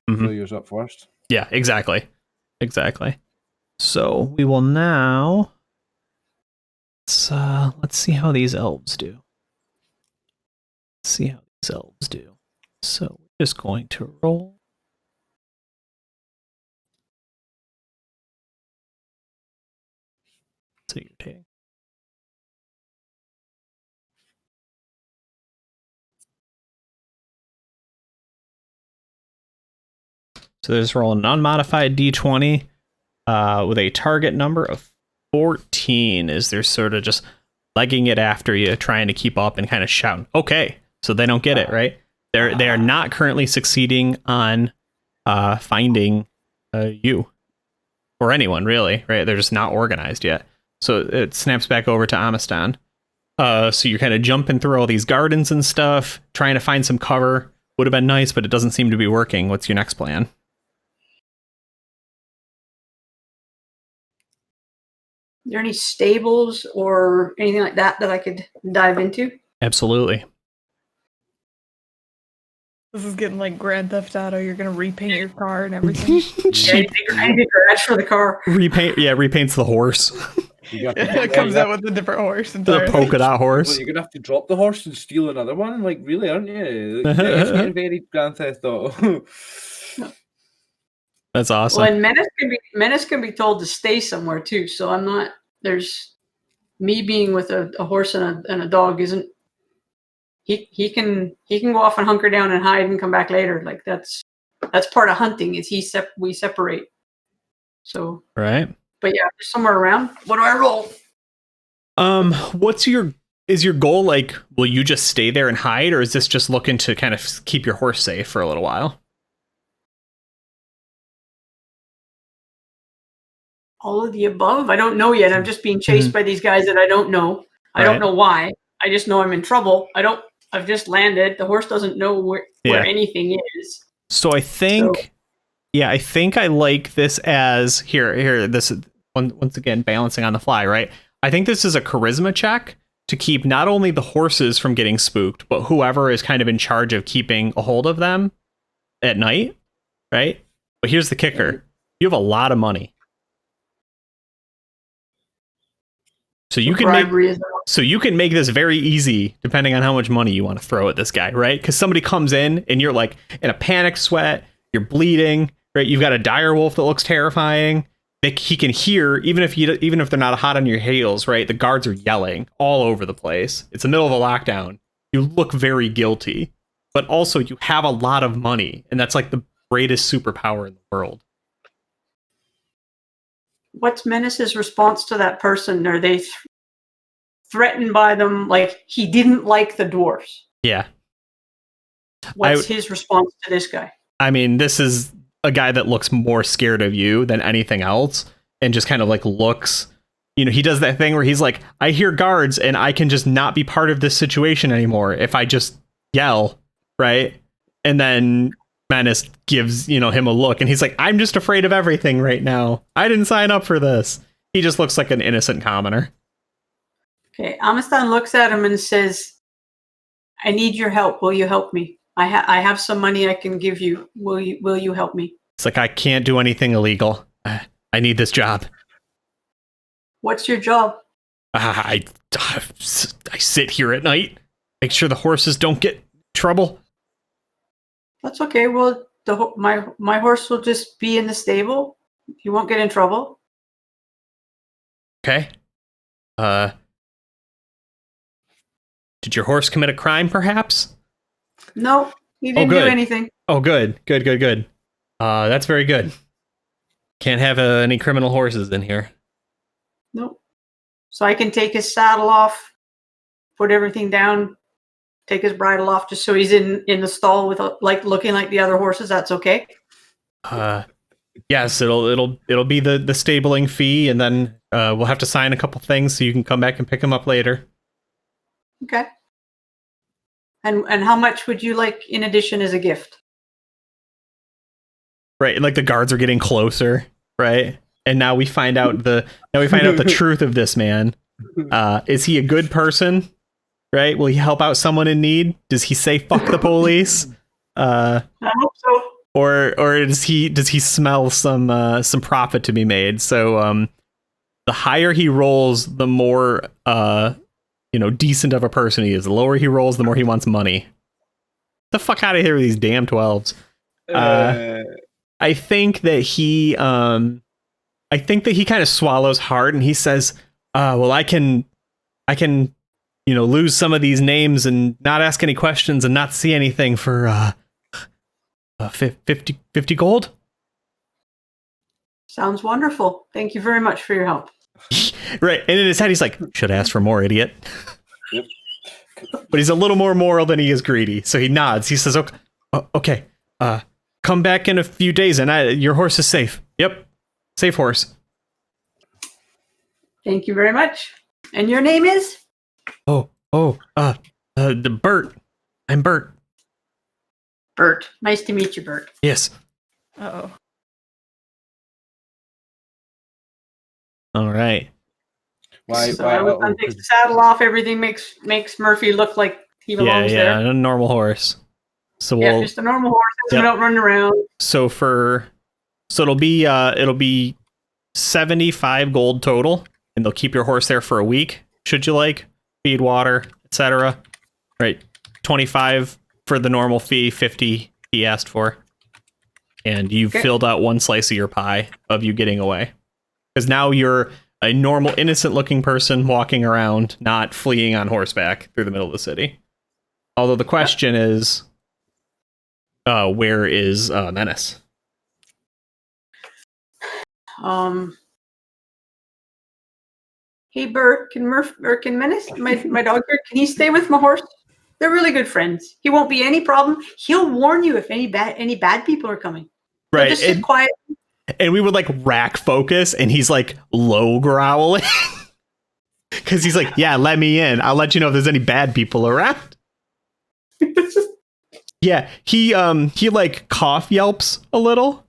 fill yours up first. Yeah, exactly. So we will now. Let's see how these elves do. So we're just going to roll. So you're taking So there's roll an unmodified d20 with a target number of 14. Is there sort of just legging it after you, trying to keep up and kind of shouting, okay, so they don't get it, right? They are not currently succeeding on finding you or anyone, really, right? They're just not organized yet. So it snaps back over to Amistan. So you're kind of jumping through all these gardens and stuff, trying to find some cover. Would have been nice, but it doesn't seem to be working. What's your next plan? Are there any stables or anything like that that I could dive into? Absolutely. This is getting like Grand Theft Auto. You're gonna repaint your car and everything. I need a garage for the car. Repaints the horse. It comes out with a different horse. The polka dot horse. Well, you're gonna have to drop the horse and steal another one, like really, aren't you? It's getting very Grand Theft Auto. That's awesome. Well, and Menace can be told to stay somewhere too. So I'm not. There's me being with a horse and a dog isn't. He can go off and hunker down and hide and come back later. Like that's part of hunting. Is we separate. So right. But yeah, somewhere around. What do I roll? Is your goal like, will you just stay there and hide, or is this just looking to kind of keep your horse safe for a little while? All of the above. I don't know yet. I'm just being chased by these guys that I don't know. I don't know why. I just know I'm in trouble. I've just landed. The horse doesn't know where anything is. So I think I like this as here. This is once again balancing on the fly, right? I think this is a charisma check to keep not only the horses from getting spooked, but whoever is kind of in charge of keeping a hold of them at night, right? But here's the kicker: you have a lot of money. So you can make this very easy depending on how much money you want to throw at this guy, right? Because somebody comes in and you're like in a panic sweat, you're bleeding, right? You've got a dire wolf that looks terrifying. He can hear even if they're not hot on your heels, right? The guards are yelling all over the place. It's the middle of a lockdown. You look very guilty, but also you have a lot of money, and that's like the greatest superpower in the world. What's Menace's response to that person? Are they threatened by them? Like he didn't like the dwarves. Yeah. What's his response to this guy? I mean, this is a guy that looks more scared of you than anything else, and just kind of like looks, he does that thing where he's like, I hear guards and I can just not be part of this situation anymore if I just yell, right? And then Menace gives, him a look and he's like, I'm just afraid of everything right now. I didn't sign up for this. He just looks like an innocent commoner. Okay, Amistan looks at him and says, I need your help. Will you help me? I have some money I can give you. Will you help me? It's like, I can't do anything illegal. I need this job. What's your job? I sit here at night, make sure the horses don't get trouble. That's okay. Well, my horse will just be in the stable. You won't get in trouble. Okay. Did your horse commit a crime, perhaps? No, he didn't do anything. Oh, good. That's very good. Can't have any criminal horses in here. Nope. So I can take his saddle off, put everything down, take his bridle off, just so he's in the stall with looking like the other horses. That's okay. Yes, it'll be the stabling fee, and then we'll have to sign a couple things so you can come back and pick him up later. Okay. And how much would you like in addition as a gift? Right, like the guards are getting closer, right? And now we find out the truth of this man. Is he a good person? Right? Will he help out someone in need? Does he say fuck the police? I hope so. Or does he smell some profit to be made? So the higher he rolls, the more decent of a person he is. The lower he rolls, the more he wants money. The fuck out of here with these damn 12s. I think that he kind of swallows hard and he says, well, I can lose some of these names and not ask any questions and not see anything for 50 gold. Sounds wonderful. Thank you very much for your help. Right. And in his head, he's like, should ask for more, idiot. Yep. But he's a little more moral than he is greedy. So he nods. He says, okay, come back in a few days and your horse is safe. Yep. Safe horse. Thank you very much. And your name is? The Bert. I'm Bert. Bert. Nice to meet you, Bert. Yes. Uh-oh. All right. So Amazon takes the saddle off. Everything makes Murphy look like he belongs there. Yeah, a normal horse. So we'll just a normal horse that's out running around. So it'll be 75 gold total, and they'll keep your horse there for a week. Should you like feed, water, etc. Right, 25 for the normal fee, 50 he asked for, and you've filled out one slice of your pie of you getting away, because now you're a normal, innocent-looking person walking around, not fleeing on horseback through the middle of the city. Although the question is, where is Menace? Hey Bert, can Menace, my dog here, can he stay with my horse? They're really good friends. He won't be any problem. He'll warn you if any bad people are coming. Right. Just sit quiet. And we would like rack focus, and he's like low growling because he's like, "Yeah, let me in. I'll let you know if there's any bad people around." Yeah, he like cough yelps a little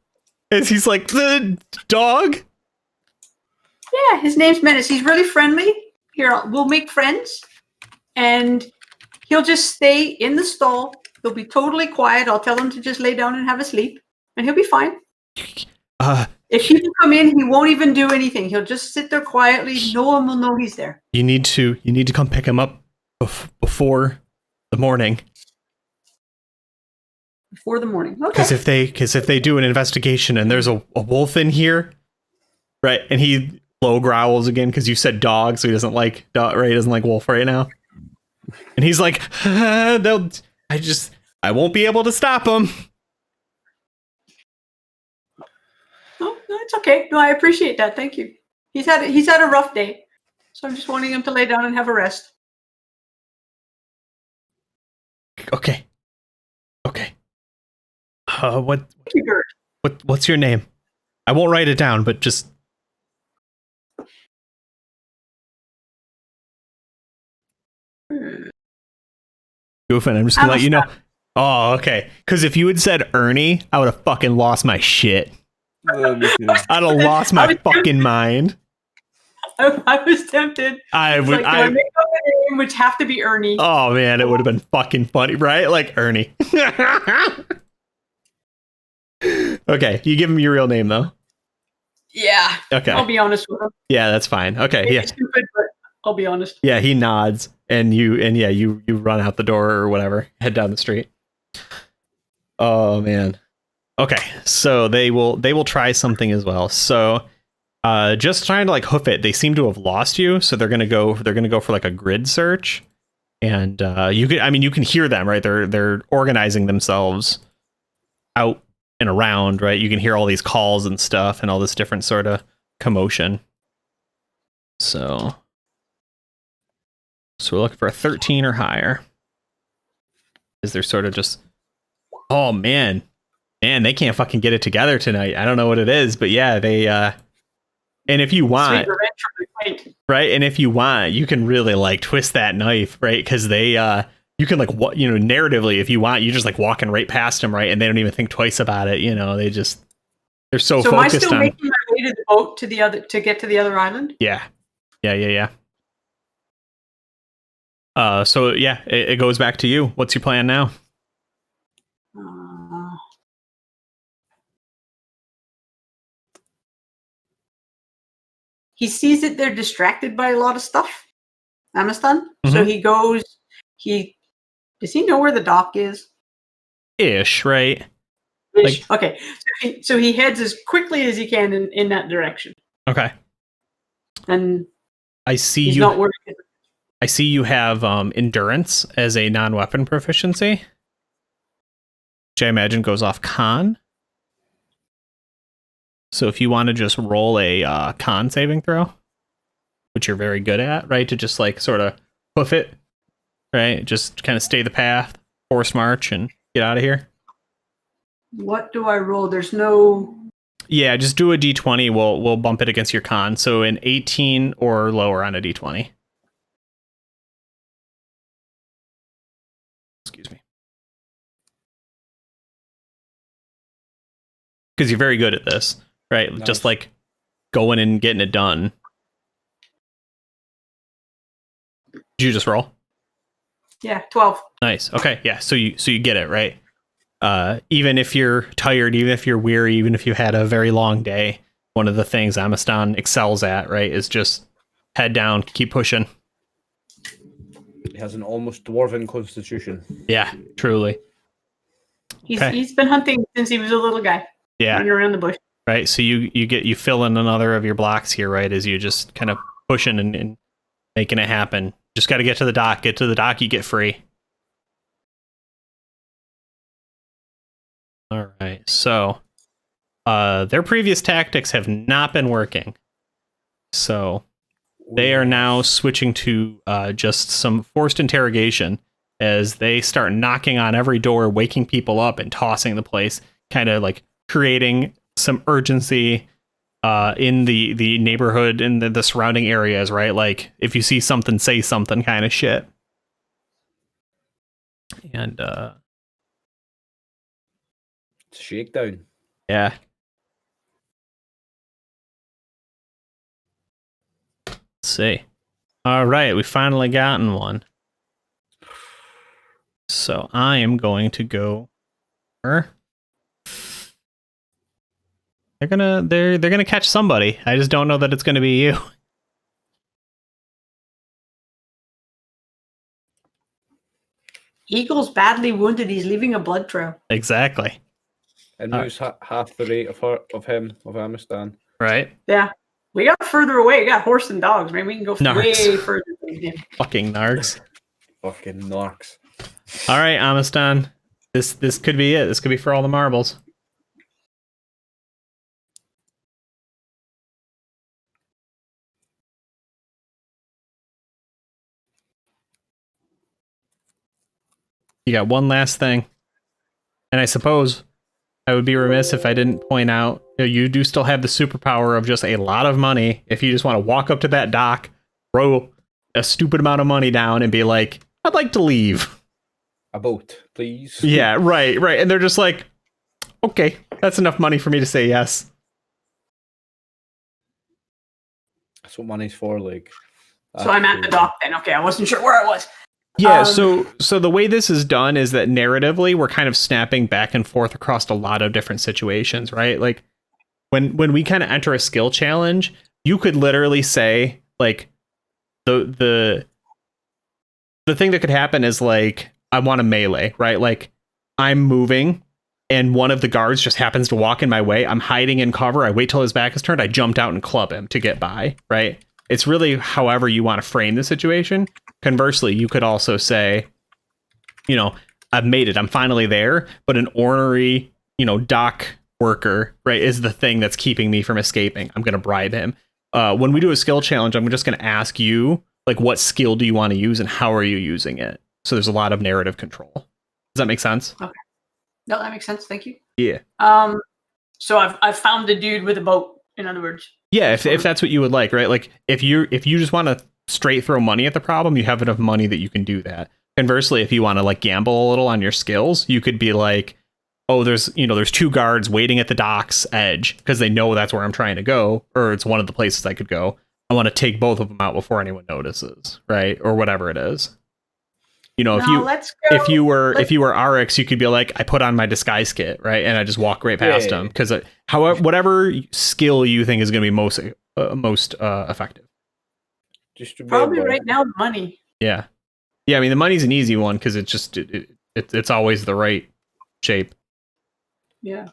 as he's like, the dog. Yeah, his name's Menace. He's really friendly. Here, we'll make friends, and he'll just stay in the stall. He'll be totally quiet. I'll tell him to just lay down and have a sleep, and he'll be fine. If people come in, he won't even do anything. He'll just sit there quietly. No one will know he's there. You need to come pick him up before the morning. Before the morning, okay. Because if they do an investigation and there's a wolf in here, right? And he low growls again because you said dog, so he doesn't like dog, right? He doesn't like wolf right now. And he's like, I won't be able to stop him. Oh, no, it's okay. No, I appreciate that. Thank you. He's had a rough day, so I'm just wanting him to lay down and have a rest. Okay. What's your name? I won't write it down, but just. Goofing, I'm just gonna let you know. Oh, okay. Because if you had said Ernie, I would have fucking lost my shit. I'd have lost my fucking mind. I was tempted. I would make up a name which have to be Ernie. Oh man, it would have been fucking funny, right? Like Ernie. Okay, you give him your real name though. Yeah. Okay. I'll be honest with him. Yeah, that's fine. Okay. Maybe yeah. Stupid, but I'll be honest. Yeah, he nods, and you run out the door or whatever, head down the street. Oh man. Okay, so they will try something as well. So, just trying to like hoof it. They seem to have lost you, so they're gonna go for like a grid search, and you can hear them, right? They're organizing themselves out and around, right? You can hear all these calls and stuff, and all this different sort of commotion. So we're looking for a 13 or higher. Is there sort of just, oh man, they can't fucking get it together tonight. I don't know what it is, but yeah, they and if you want, right, and if you want, you can really like twist that knife, right? Because they you can like narratively, if you want, you just like walking right past them, right, and they don't even think twice about it. They're so focused on. So am I still making my way to the boat to get to the other island? Yeah. So yeah, it goes back to you. What's your plan now? He sees that they're distracted by a lot of stuff. Amastan. Mm-hmm. So he goes. Does he know where the dock is? Ish, right? Ish. Like, okay. So he heads as quickly as he can in that direction. Okay. And I see he's you. Not worried. I see you have endurance as a non-weapon proficiency, which I imagine goes off con. So if you want to just roll a con saving throw, which you're very good at, right? To just like sort of hoof it, right? Just kind of stay the path, force march, and get out of here. What do I roll? There's no. Yeah, just do a d20. We'll bump it against your con. So an 18 or lower on a d20. Excuse me. Because you're very good at this, right? Nice. Just like going and getting it done. Did you just roll? Yeah, 12. Nice. Okay. Yeah. So you get it, right? Even if you're tired, even if you're weary, even if you had a very long day, one of the things Amistan excels at, right, is just head down, keep pushing. He has an almost dwarven constitution. Yeah, truly. He's been hunting since he was a little guy. Yeah. Running around the bush. Right. So you fill in another of your blocks here, right? As you just kind of pushing and making it happen. Just got to get to the dock. Get to the dock, you get free. All right. So their previous tactics have not been working. So they are now switching to just some forced interrogation as they start knocking on every door, waking people up and tossing the place, kind of like creating some urgency in the neighborhood and the surrounding areas, right? Like if you see something, say something kind of shit. And It's a shakedown. yeah. Let's see. All right, we finally gotten one. So I am going to go. They're gonna catch somebody. I just don't know that it's gonna be you. Eagle's badly wounded. He's leaving a blood trail. Exactly. And moves half the rate of Amistan. Right. Yeah. We got further away. We got horse and dogs, man. We can go Narcs. way further than him. Fucking narcs. Fucking narcs. All right, Amistan. This could be it. This could be for all the marbles. You got one last thing. And I suppose I would be remiss if I didn't point out, you do still have the superpower of just a lot of money. If you just want to walk up to that dock, throw a stupid amount of money down and be like, I'd like to leave. A boat, please. Yeah, right. And they're just like, okay, that's enough money for me to say yes. That's what money's for, like. So I'm at the dock then. Okay, I wasn't sure where I was. Yeah, so the way this is done is that narratively we're kind of snapping back and forth across a lot of different situations, right? Like when we kind of enter a skill challenge, you could literally say like the thing that could happen is like I want a melee, right? Like I'm moving and one of the guards just happens to walk in my way. I'm hiding in cover. I wait till his back is turned. I jumped out and club him to get by, right? It's really however you want to frame the situation. Conversely, you could also say, you know, I've made it. I'm finally there. But an ornery, dock worker, right, is the thing that's keeping me from escaping. I'm going to bribe him. When we do a skill challenge, I'm just going to ask you, like, what skill do you want to use and how are you using it? So there's a lot of narrative control. Does that make sense? Okay. No, that makes sense. Thank you. Yeah. So I've found a dude with a boat, in other words. Yeah, if that's what you would like, right? Like if you just want to straight throw money at the problem, you have enough money that you can do that. Conversely, if you want to like gamble a little on your skills, you could be like, oh, there's two guards waiting at the dock's edge because they know that's where I'm trying to go, or it's one of the places I could go. I want to take both of them out before anyone notices, right? Or whatever it is. If you were RX, you could be like, I put on my disguise kit, right, and I just walk right past them because whatever skill you think is going to be most effective. Probably right now, money. Yeah. I mean, the money's an easy one because it's just it's always the right shape. Yeah.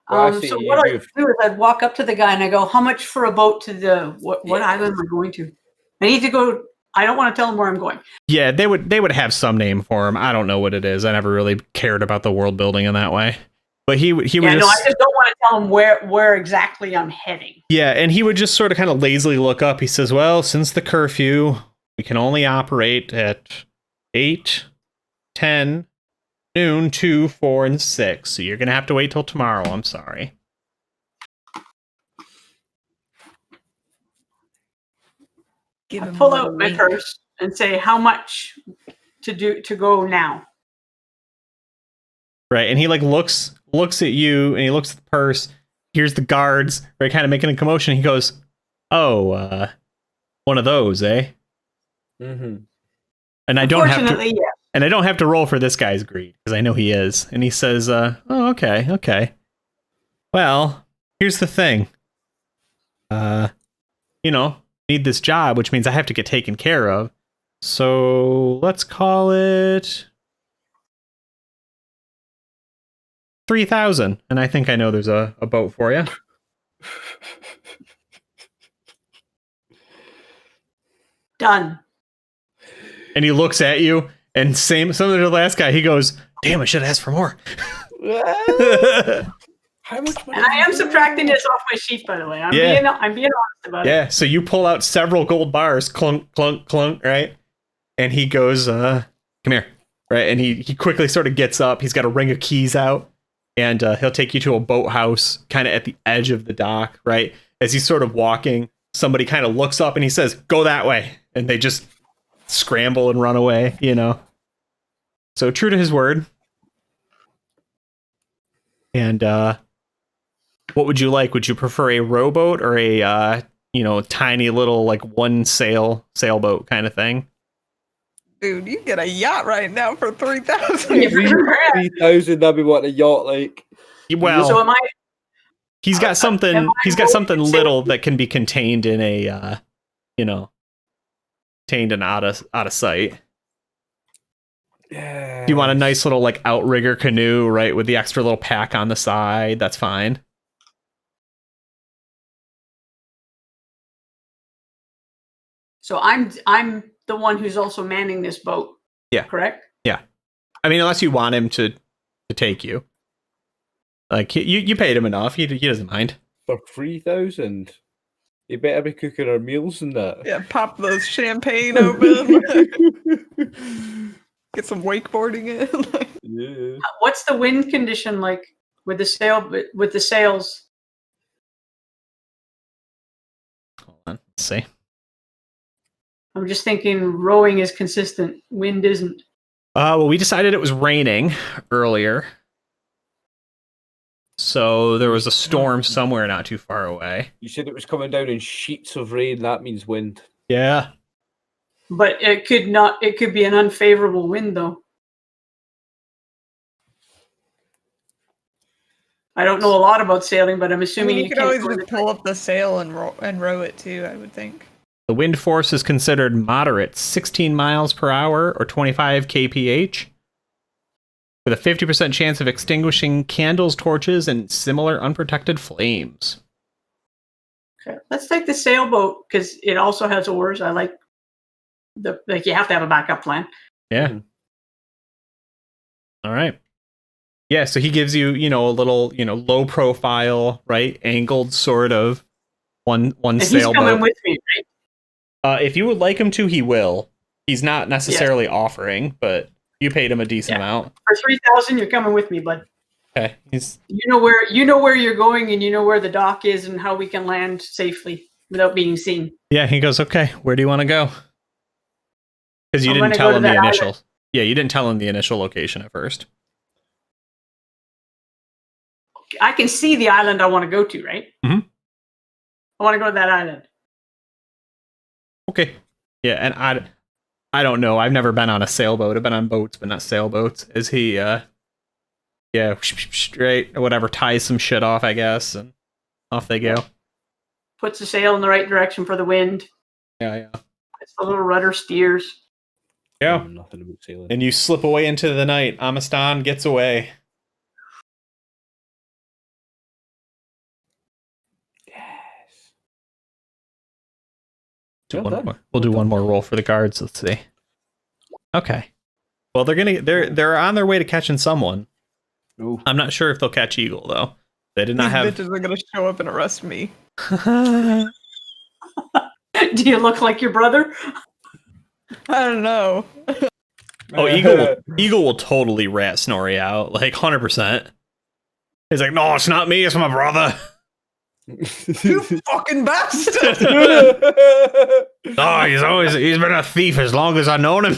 Well, so what I do is I'd walk up to the guy and I go, "How much for a boat to the what island am I going to? I need to go." I don't want to tell them where I'm going. Yeah, they would have some name for him. I don't know what it is. I never really cared about the world building in that way. But he would Yeah, just, no, I just don't want to tell him where exactly I'm heading. yeah, and he would just sort of kind of lazily look up. He says, "Well, since the curfew, we can only operate at 8, 10, noon, 2, 4, and 6. So you're gonna have to wait till tomorrow. I'm sorry." Give I him pull a out little my wink. purse and say, "How much to go now?" Right, and he like looks at you, and he looks at the purse. Here's the guards, right, kind of making a commotion. He goes, "Oh, one of those, eh?" Mm-hmm. And I don't have to, Unfortunately, yeah. and I don't have to roll for this guy's greed because I know he is. And he says, "Oh, okay. Well, here's the thing. You know, need this job, which means I have to get taken care of. So let's call it 3,000. And I think I know there's a boat for you." Done. And he looks at you, and similar to the last guy, he goes, "Damn, I should have asked for more." How much money? And I am subtracting this off my sheet, by the way. I'm Yeah. being honest about it. Yeah, so you pull out several gold bars, clunk, clunk, clunk, right? And he goes, "Come here," right? And he quickly sort of gets up. He's got a ring of keys out, and he'll take you to a boathouse kind of at the edge of the dock, right? As he's sort of walking, somebody kind of looks up and he says, "Go that way." And they just scramble and run away, you know? So true to his word. And what would you like? Would you prefer a rowboat or a tiny little like one sailboat kind of thing? Dude, you get a yacht right now for 3,000. Yeah. 3,000. That'd be what a yacht like. Well, So am I? he's got something. am I He's got going something to say- little that can be contained in a, contained and out of sight. Yeah. Do you want a nice little like outrigger canoe, right, with the extra little pack on the side? That's fine. So I'm the one who's also manning this boat. Yeah. Correct. I mean, unless you want him to take you. Like you paid him enough. He doesn't mind. For 3,000? You better be cooking our meals and that. Yeah, pop those champagne open. Get some wakeboarding in. Yeah. What's the wind condition like with the sails? Hold on. Let's see. I'm just thinking rowing is consistent. Wind isn't. Well, we decided it was raining earlier. So there was a storm somewhere not too far away. You said it was coming down in sheets of rain. That means wind. Yeah. But it could not. It could be an unfavorable wind, though. I don't know a lot about sailing, but I'm I assuming mean, you could can't always go in just the- pull up the sail and row it too, I would think. The wind force is considered moderate, 16 miles per hour or 25 kph, with a 50% chance of extinguishing candles, torches, and similar unprotected flames. Okay. Let's take the sailboat because it also has oars. I like you have to have a backup plan. Yeah. Mhm. All right. Yeah, so he gives you, a little, low profile, right? Angled sort of one And he's coming sailboat. with me, right? If you would like him to, he will. He's not necessarily offering, but you paid him a decent amount. For 3,000, you're coming with me, bud. Okay. He's You know where you're going, and you know where the dock is, and how we can land safely without being seen. Yeah, he goes, "Okay, where do you want to go?" Because you I'm didn't gonna tell go to him the that island. initial. Yeah, you didn't tell him the initial location at first. I can see the island I want to go to, right? Mhm. I want to go to that island. Okay. Yeah, and I don't know. I've never been on a sailboat. I've been on boats, but not sailboats. Is he right, or whatever, ties some shit off, I guess, and off they go. Puts the sail in the right direction for the wind. Yeah. It's the little rudder steers. Yeah. Nothing about sailing. And you slip away into the night. Amistan gets away. Yes. We'll Well done. do one more roll for the guards. Let's see. Okay. Well, they're on their way to catching someone. Oh. I'm not sure if they'll catch Eagle though. They did not These have. bitches are gonna show up and arrest me. Do you look like your brother? I don't know. Oh, Eagle will totally rat Snorri out, like 100%. He's like, no, it's not me, it's my brother. You fucking bastard! Oh, he's been a thief as long as I've known him.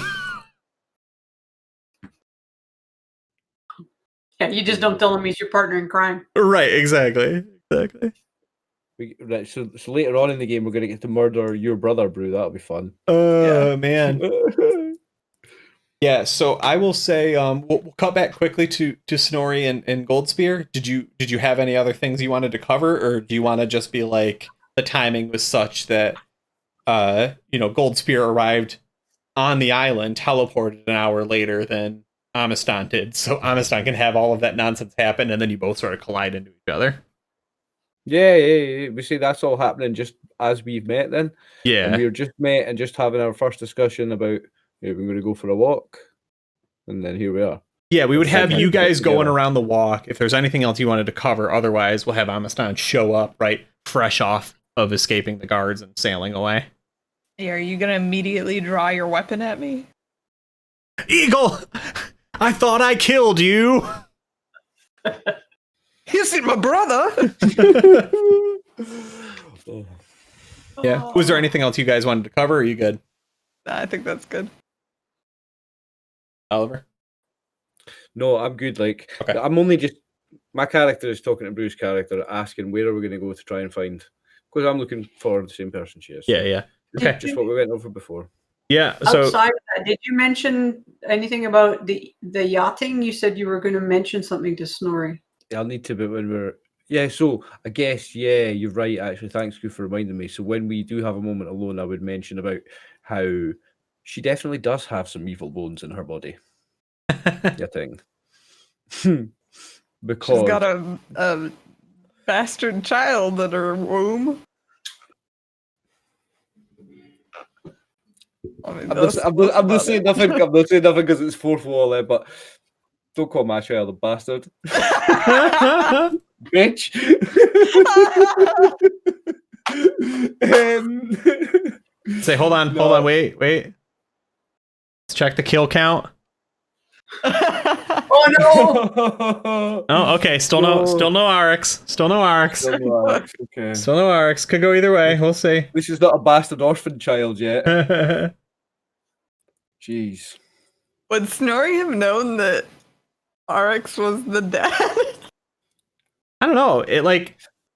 Yeah, you just don't tell him he's your partner in crime. Right, exactly. Right, so later on in the game, we're going to get to murder your brother, Brew. That'll be fun. Oh, man. Yeah, so I will say we'll cut back quickly to Snorri and Goldspear. Did you have any other things you wanted to cover, or do you want to just be like the timing was such that Goldspear arrived on the island, teleported an hour later than Amistan did, so Amistan can have all of that nonsense happen, and then you both sort of collide into each other. Yeah. We see that's all happening just as we've met then. Yeah. And we're just met and just having our first discussion about we're going to go for a walk. And then here we are. Yeah, we would have you guys going together. around the walk. If there's anything else you wanted to cover, otherwise we'll have Amistan show up, right, fresh off of escaping the guards and sailing away. Yeah, are you gonna immediately draw your weapon at me? Eagle! I thought I killed you! Isn't my brother? Yeah. Was there anything else you guys wanted to cover, or are you good? I think that's good. Oliver? No, I'm good. Like, Okay. I'm only just my character is talking to Bruce's character, asking where are we going to go to try and find, because I'm looking for the same person she is. Yeah. Okay. Just what we went over before. Yeah, so Outside of that, did you mention anything about the yachting? You said you were going to mention something to Snorri. I'll need to, but when we're so I guess you're right. Actually, thanks you for reminding me. So when we do have a moment alone, I would mention about how she definitely does have some evil bones in her body. I think. Because She's got a bastard child in her womb. I mean, I'm not saying nothing. I'm not saying nothing because it's fourth wall there, but don't call my child a bastard, bitch. say hold on, wait. Let's check the kill count. Oh no! Oh, okay. Still no RX. Still no RX. Okay. Still no RX. Could go either way. We'll see. This is not a bastard orphan child yet. Jeez. Would Snorri have known that RX was the dad? I don't know.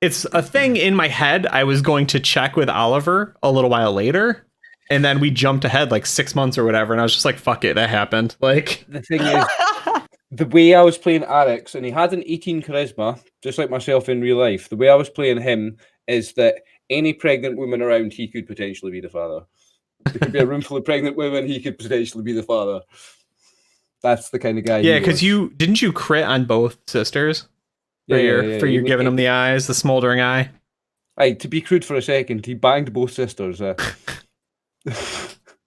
It's a thing in my head. I was going to check with Oliver a little while later, and then we jumped ahead like 6 months or whatever, and I was just like, fuck it, that happened. Like, The thing is, the way I was playing Arix, and he had an 18 charisma, just like myself in real life, the way I was playing him is that any pregnant woman around, he could potentially be the father. There could be a room full of pregnant women, he could potentially be the father. That's the kind of guy. yeah, because didn't you crit on both sisters? For your giving them the eyes, the smoldering eye. Right, to be crude for a second, he banged both sisters.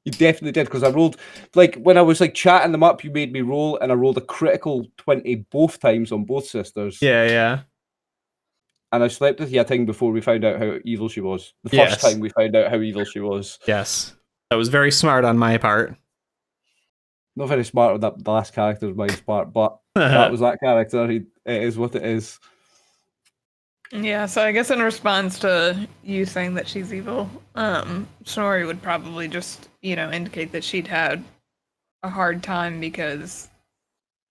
He definitely did, because I rolled, like, when I was like chatting them up, you made me roll, and I rolled a critical 20 both times on both sisters. Yeah. And I slept with Yating before we found out how evil she was. The first time we found out how evil she was. Yes. That was very smart on my part. Not very smart on the last character's mind's part, but that was that character. It is what it is. Yeah, so I guess in response to you saying that she's evil, Snorri would probably just, indicate that she'd had a hard time because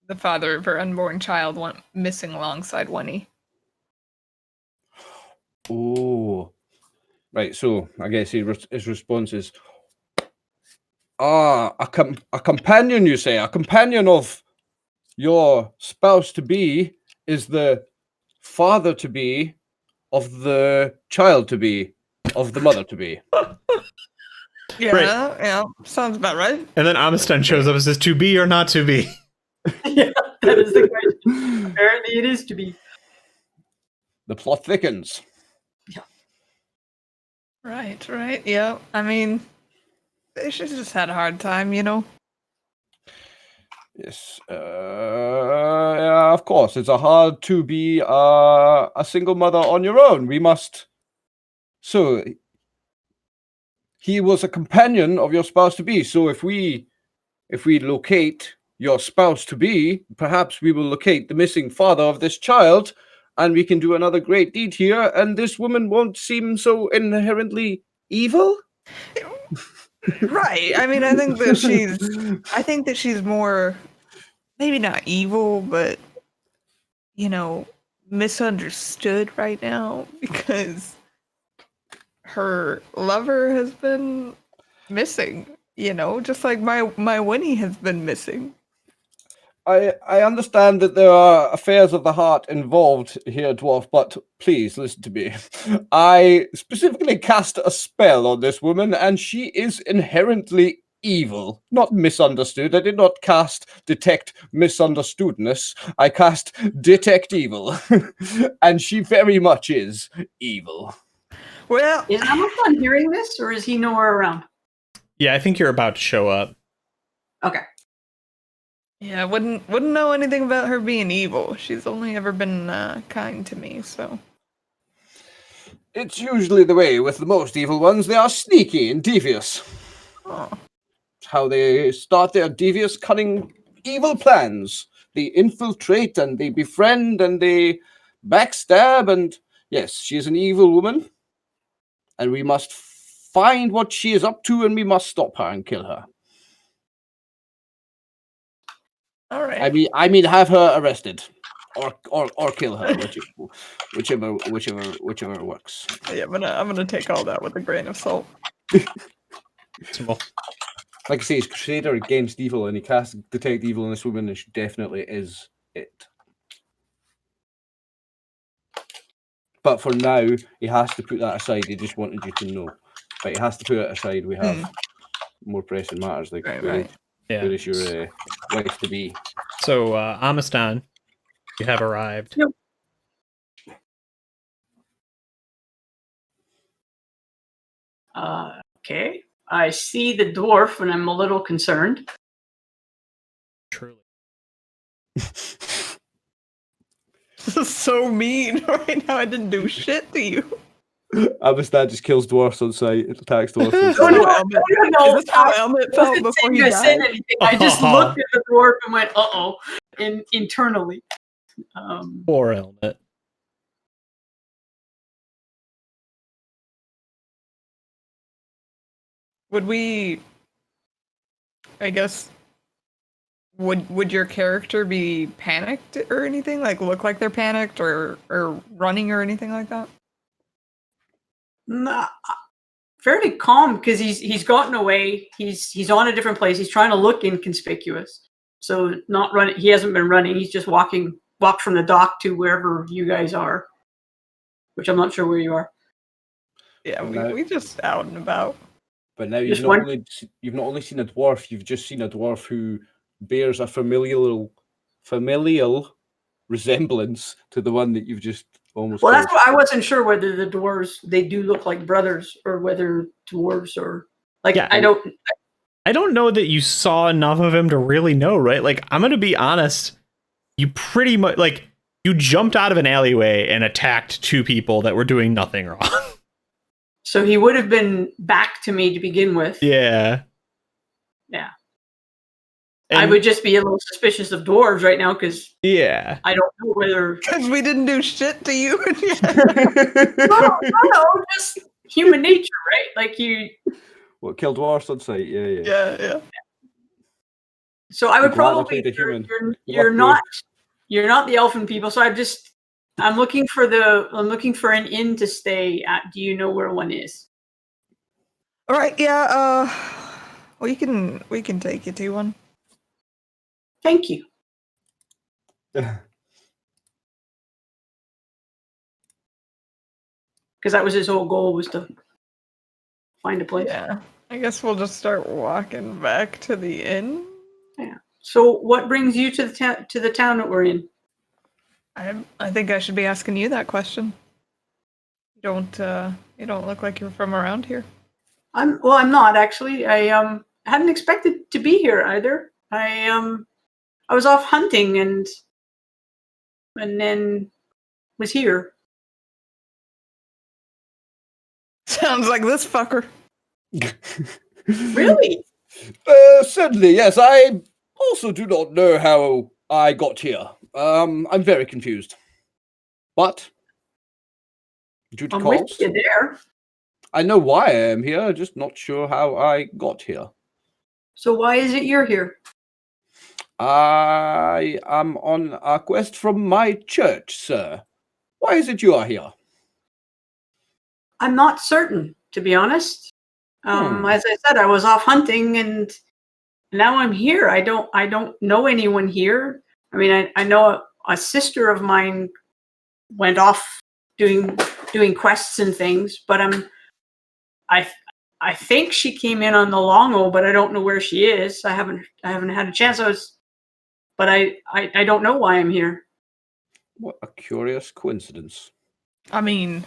the father of her unborn child went missing alongside Winnie. Oh. Right, so I guess his response is, a companion, you say? A companion of your spouse-to-be is the father-to-be of the child-to-be of the mother-to-be. Yeah, sounds about right. And then Amistan shows up and says, to be or not to be? Yeah, that is the question. Apparently it is to be. The plot thickens. Right, yeah. I mean, she's just had a hard time, Yes. Yeah, of course. It's hard to be a single mother on your own. We must. So he was a companion of your spouse to be. So if we locate your spouse to be, perhaps we will locate the missing father of this child, and we can do another great deed here, and this woman won't seem so inherently evil. Right. I mean, I think that she's more, maybe not evil, but misunderstood right now because her lover has been missing. Just like my Winnie has been missing. I understand that there are affairs of the heart involved here, dwarf, but please listen to me. I specifically cast a spell on this woman, and she is inherently evil, not misunderstood. I did not cast detect misunderstoodness. I cast detect evil, and she very much is evil. Well, Is Amazon hearing this, or is he nowhere around? Yeah, I think you're about to show up. Okay. yeah, I wouldn't know anything about her being evil. She's only ever been kind to me, so. It's usually the way with the most evil ones. They are sneaky and devious. Oh. It's how they start their devious, cunning, evil plans. They infiltrate and they befriend and they backstab. And yes, she is an evil woman. And we must find what she is up to, and we must stop her and kill her. All right. I mean, have her arrested, or kill her, whichever works. Yeah, I'm gonna take all that with a grain of salt. Simple. Like I say, he's Crusader against evil, and he casts detect evil on this woman, and she definitely is it. But for now, he has to put that aside. He just wanted you to know, but he has to put it aside. We have more pressing matters, like Right. Yeah. where is your wife to be? So, Amistan, you have arrived. Yep. Okay. I see the dwarf, and I'm a little concerned. Truly. This is so mean right now. I didn't do shit to you. Amistad just kills dwarfs on sight. It attacks dwarfs on Oh, sight. no, Is this how Elmet I felt wasn't before saying he I said died? anything. I just looked at the dwarf and went, "Uh-oh," internally. Poor Helmet. Would we? I guess. Would your character be panicked or anything? Like look like they're panicked or running or anything like that? Nah, fairly calm because he's gotten away. He's on a different place. He's trying to look inconspicuous. So not running. He hasn't been running. He's just walked from the dock to wherever you guys are, which I'm not sure where you are. Yeah, No. we just out and about. But now Just you've not only seen a dwarf, you've just seen a dwarf who bears a familial resemblance to the one that you've just almost Well, that's killed. why I wasn't sure whether the dwarves they do look like brothers or whether dwarves or like Yeah. I don't. I don't know that you saw enough of him to really know, right? Like, I'm gonna be honest. You pretty much you jumped out of an alleyway and attacked two people that were doing nothing wrong. So he would have been back to me to begin with. Yeah. Yeah. And, I would just be a little suspicious of dwarves right now because yeah. I don't know whether. Because we didn't do shit to you. No, just human nature, right? Like you. What, kill dwarfs on sight? Yeah. Yeah. So I would I'm glad I probably. played a human. You're not the elfin people. So I'm looking for an inn to stay at. Do you know where one is? All right. Yeah. We can take you to one. Thank you. Because that was his whole goal, was to find a place. Yeah. I guess we'll just start walking back to the inn. Yeah. So what brings you to the town that we're in? I think I should be asking you that question. You don't look like you're from around here. I'm not actually. I hadn't expected to be here either. I I was off hunting and then was here. Sounds like this fucker. Really? Certainly, yes. I also do not know how I got here. I'm very confused. But duty I'm calls. with you there. I know why I am here, just not sure how I got here. So why is it you're here? I am on a quest from my church, sir. Why is it you are here? I'm not certain, to be honest. As I said, I was off hunting and now I'm here. I don't know anyone here. I mean, I know a sister of mine went off doing quests and things, but I think she came in on the Longo, but I don't know where she is. I haven't had a chance. But I don't know why I'm here. What a curious coincidence. I mean,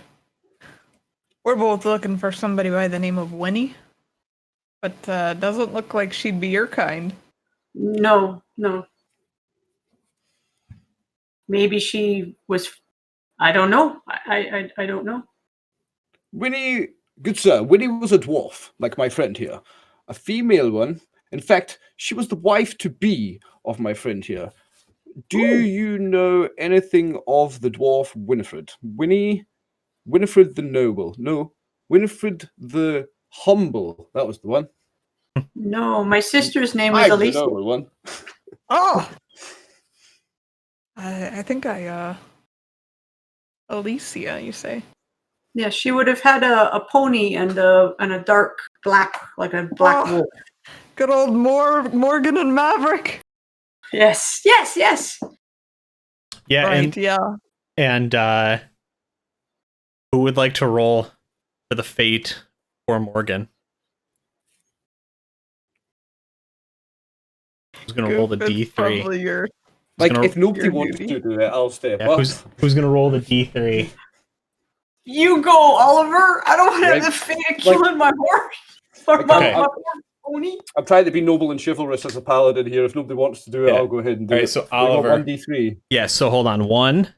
we're both looking for somebody by the name of Winnie, but doesn't look like she'd be your kind. No. Maybe she was. I don't know. I don't know. Winnie, good sir, Winnie was a dwarf, like my friend here. A female one. In fact, she was the wife-to-be of my friend here. Do you know anything of the dwarf Winifred? Winifred the Noble. No, Winifred the Humble. That was the one. No, my sister's name was I'm the Alicia. noble one. Oh! I think Alicia, you say? Yeah, she would have had a pony and a dark black, like a black wolf. Good old Morgan and Maverick. Yes. Yeah, Right, and who would like to roll for the fate for Morgan? Who's gonna roll the D3? Probably your... Like, gonna- if nobody your wants duty. to do it, I'll step Yeah, up. who's gonna roll the D3? You go, Oliver. I don't have Right. the fate of killing my horse or Okay. my pony. I'm trying to be noble and chivalrous as a paladin here. If nobody wants to do it, Yeah. I'll go ahead and do All right, it. so We got Oliver. 1d3. Yeah, so hold on. One.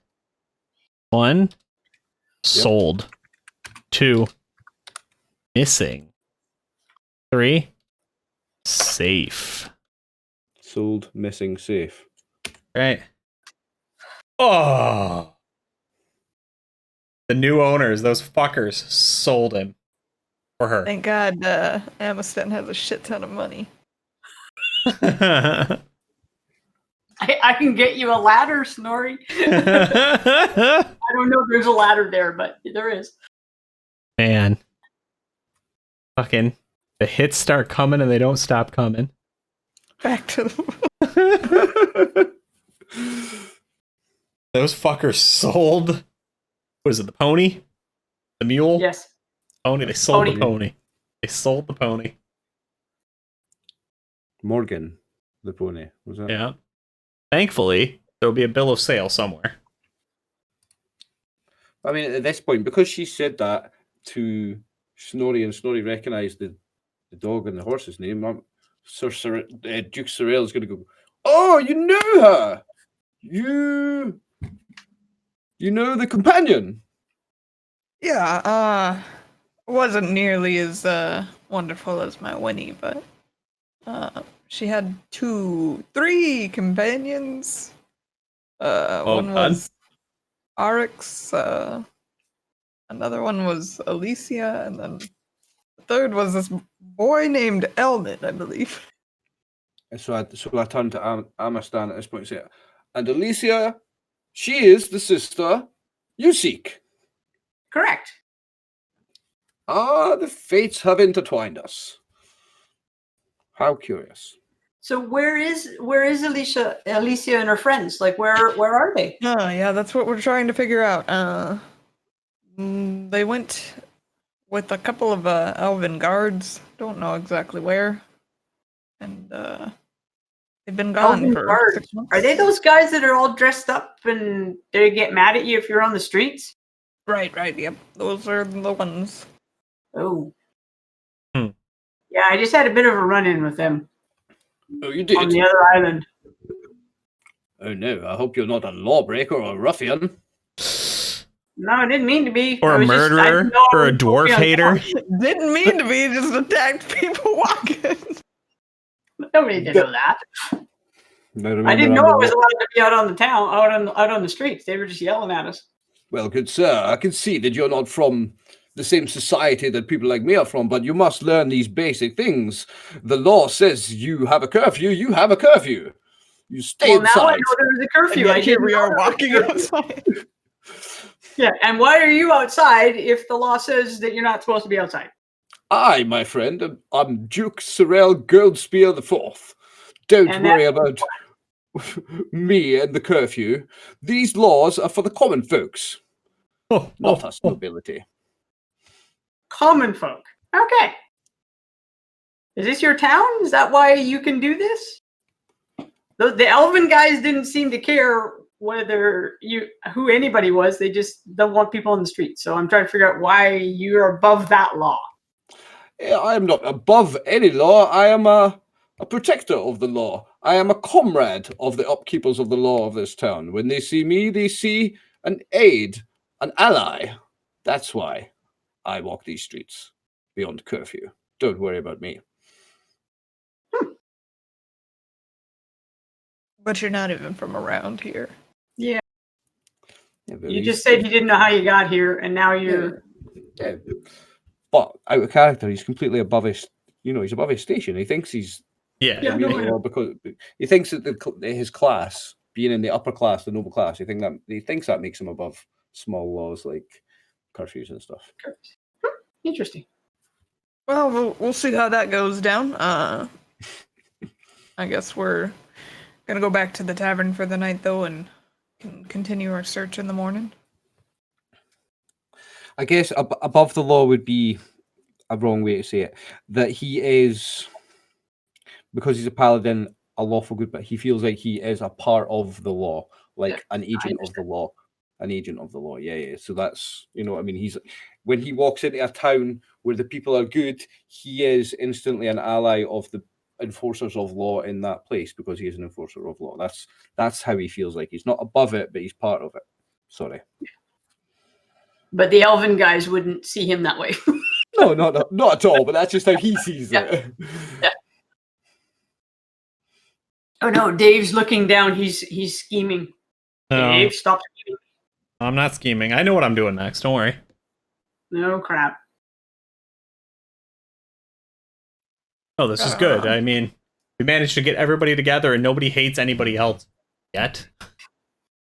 Sold. 2. Missing. 3. Safe. Sold, missing, safe. Right. Oh. The new owners, those fuckers, sold him. Or her. Thank God Amiston has a shit ton of money. I can get you a ladder, Snorri. I don't know if there's a ladder there, but there is. Man. Fucking the hits start coming and they don't stop coming. Back to the... Those fuckers sold. What is it, the pony? The mule? Yes. Pony. They sold Pony. the pony. They sold the pony. Morgan, the pony. Was that? Yeah. Thankfully, there'll be a bill of sale somewhere. I mean, at this point, because she said that to Snorri, and Snorri recognised the dog and the horse's name, Duke Sorrel is going to go, "Oh, you know her! You know the companion?" Yeah, wasn't nearly as wonderful as my Winnie, but she had 3 companions. One God. was Arix, another one was Alicia, and then the third was this boy named Elmet, I believe. And so I turned to Amistan at this point and said, "And Alicia, she is the sister you seek." Correct. Ah, the fates have intertwined us. How curious. So where is Alicia and her friends? Like where are they? Oh, yeah, that's what we're trying to figure out. They went with a couple of elven guards. Don't know exactly where. And they've been gone Elven for guards. 6 months. Are they those guys that are all dressed up and they get mad at you if you're on the streets? Right, yep. Those are the ones. Oh. Hmm. Yeah, I just had a bit of a run-in with them Oh, you on did? the other island. Oh no, I hope you're not a lawbreaker or a ruffian. No, I didn't mean to be. Or I a was just- I murderer, didn't know I or a was supposed to be dwarf on hater. town. Didn't mean to be, just attacked people walking. Nobody did know that. I didn't know I was allowed to be out on the town, out on the streets. They were just yelling at us. Well, good sir, I can see that you're not from the same society that people like me are from, but you must learn these basic things. The law says you have a curfew, you have a curfew. You stay Well, now I inside. know there was a curfew. And I yet here didn't we know are there was a walking curfew. outside. Yeah, and why are you outside if the law says that you're not supposed to be outside? I, my friend, I'm Duke Sorrel Goldspear IV. Don't And worry about me and the curfew. These laws are for the common folks, not us nobility. Common folk. Okay. Is this your town? Is that why you can do this? The elven guys didn't seem to care who anybody was. They just don't want people on the street. So I'm trying to figure out why you're above that law. I am not above any law. I am a protector of the law. I am a comrade of the upkeepers of the law of this town. When they see me, they see an aid, an ally. That's why I walk these streets beyond curfew. Don't worry about me. But you're not even from around here. Yeah. Yeah, but You he's- just said you didn't know how you got here, and now you're. Yeah. But out of character, he's completely above his. He's above his station. He thinks he's Yeah. Yeah, immune no, to I law because he thinks that his class, being in the upper class, the noble class, he thinks that makes him above small laws like curfews and stuff. Interesting. Well, we'll see how that goes down. I guess we're gonna go back to the tavern for the night, though, and can continue our search in the morning. I guess above the law would be a wrong way to say it. That he is, because he's a paladin, a lawful good, but he feels like he is a part of the law, like an agent of the law. An agent of the law, yeah. So that's, what I mean. When he walks into a town where the people are good, he is instantly an ally of the enforcers of law in that place because he is an enforcer of law. That's how he feels like. He's not above it, but he's part of it. Sorry. But the elven guys wouldn't see him that way. No, not at all. But that's just how he sees it. Yeah. Oh no, Dave's looking down. He's scheming. No, Dave, stop scheming. I'm not scheming. I know what I'm doing next. Don't worry. No crap. Oh, this is good. I mean, we managed to get everybody together and nobody hates anybody else yet.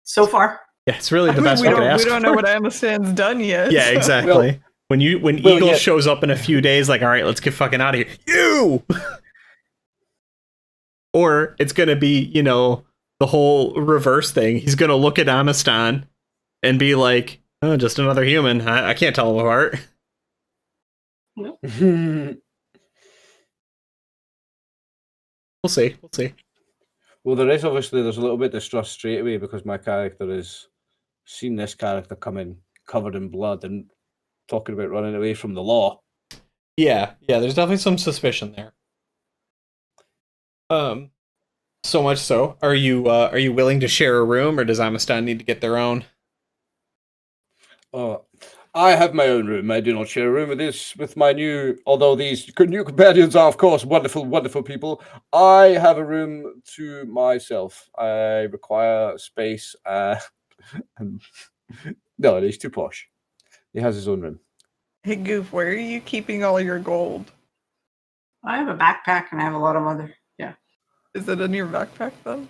So far. Yeah, it's really the best we we could ask don't for. know what Amasan's done yet. Yeah, so- exactly. When Eagle yeah. shows up in a few days, like, all right, let's get fucking out of here. You! Or it's going to be, the whole reverse thing. He's going to look at Amistan and be like, oh, just another human. I can't tell him apart. We'll see. Well, there's a little bit of distrust straight away because my character has seen this character come in covered in blood and talking about running away from the law. Yeah, there's definitely some suspicion there. So much so. Are you willing to share a room, or does Amistan need to get their own? I have my own room. I do not share a room with my new, although these new companions are, of course, wonderful, wonderful people. I have a room to myself. I require space. And no, he's too posh. He has his own room. Hey, Goof, where are you keeping all your gold? I have a backpack and I have a lot of other. Yeah. Is it in your backpack, though?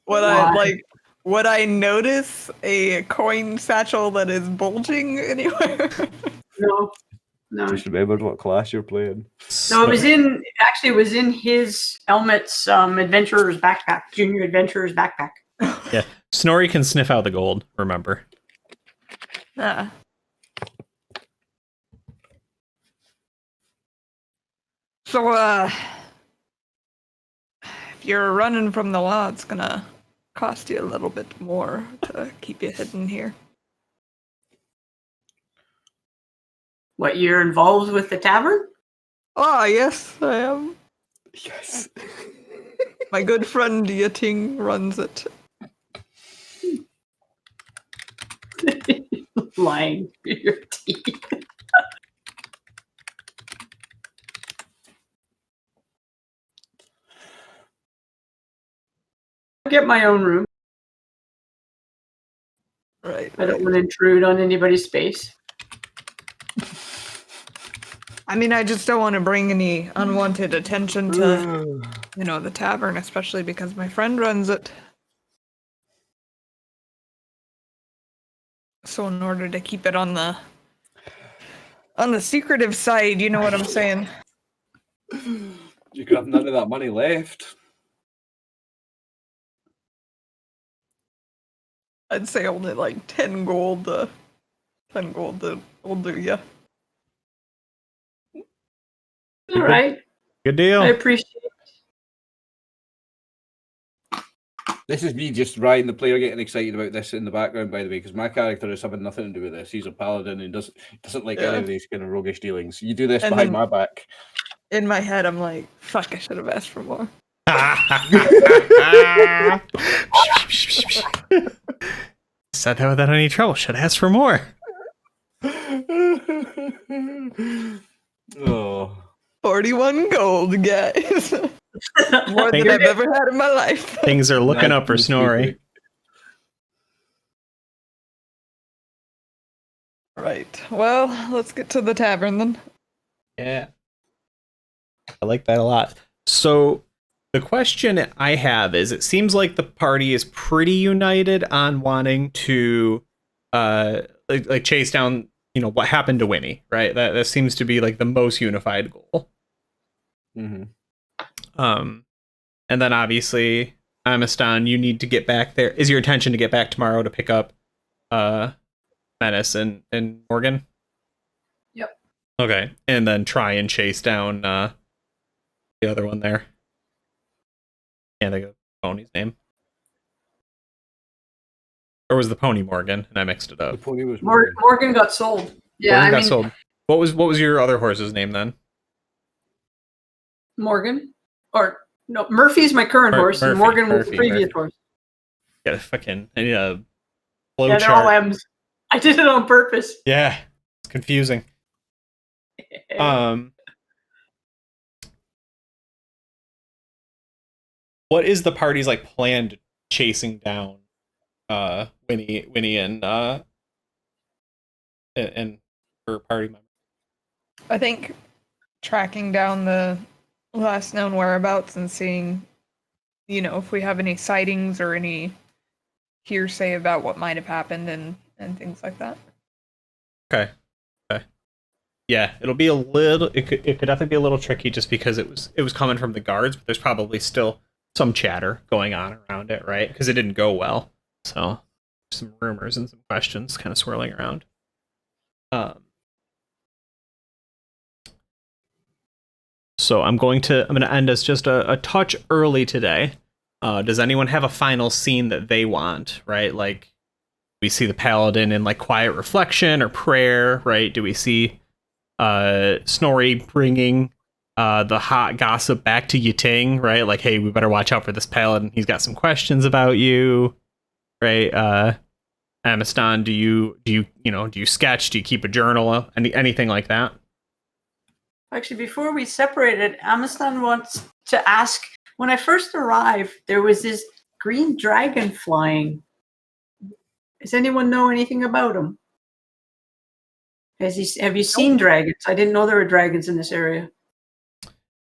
Why? Would I notice a coin satchel that is bulging anywhere? No. Just remembered what class you're playing. No, it was in his Elmet's adventurer's backpack, junior adventurer's backpack. Yeah, Snorri can sniff out the gold. Remember. Ah. So, if you're running from the law, it's gonna cost you a little bit more to keep you hidden here. What, you're involved with the tavern? Ah, yes, I am. Yes. My good friend Yating runs it. Lying through your teeth. I get my own room. Right. I don't want to intrude on anybody's space. I mean, I just don't want to bring any unwanted attention to, the tavern, especially because my friend runs it. So in order to keep it on the secretive side, you know what I'm saying? You could have none of that money left. I'd say only like 10 gold. 10 gold will do ya. All right. Good deal. I appreciate it. This is me just Ryan, the player, getting excited about this in the background, by the way, because my character is having nothing to do with this. He's a paladin and doesn't like any of these kind of roguish dealings. You do this And behind then- my back. In my head, I'm like, fuck, I should have asked for more. Said that without any trouble. Should ask for more. Oh. 41 gold, guys. More than I've ever had in my life. Things are looking up for Snorri. Right. Well, let's get to the tavern then. Yeah. I like that a lot. So the question I have is, it seems like the party is pretty united on wanting to like chase down, what happened to Winnie, right? That seems to be like the most unified goal. Mm-hmm. And then obviously, Amistan, you need to get back there. Is your intention to get back tomorrow to pick up Menace and Morgan? Yep. Okay. And then try and chase down the other one there. Can't think of the pony's name. Or was the pony Morgan? And I mixed it The up. pony was Morgan got sold. Yeah, Morgan got sold. What was your other horse's name then? Morgan? Or, no, Murphy's my current horse, and Morgan was the previous horse. I need a Yeah, they're all flowchart. M's. I did it on purpose. Yeah, it's confusing. What is the party's like planned chasing down Winnie and her party member? I think tracking down the last known whereabouts and seeing, if we have any sightings or any hearsay about what might have happened and things like that. Okay. Yeah, it'll be a little. It could definitely be a little tricky just because it was coming from the guards, but there's probably still some chatter going on around it, right? Because it didn't go well, so some rumors and some questions kind of swirling around. So I'm going to end us just a touch early today. Does anyone have a final scene that they want? Right, like we see the paladin in like quiet reflection or prayer, right? Do we see Snorri bringing the hot gossip back to Yiting, right? Like, hey, we better watch out for this paladin. He's got some questions about you, right? Amistan, do you sketch? Do you keep a journal? Anything like that? Actually, before we separated, Amistan wants to ask, when I first arrived, there was this green dragon flying. Does anyone know anything about him? Have you seen dragons? I didn't know there were dragons in this area.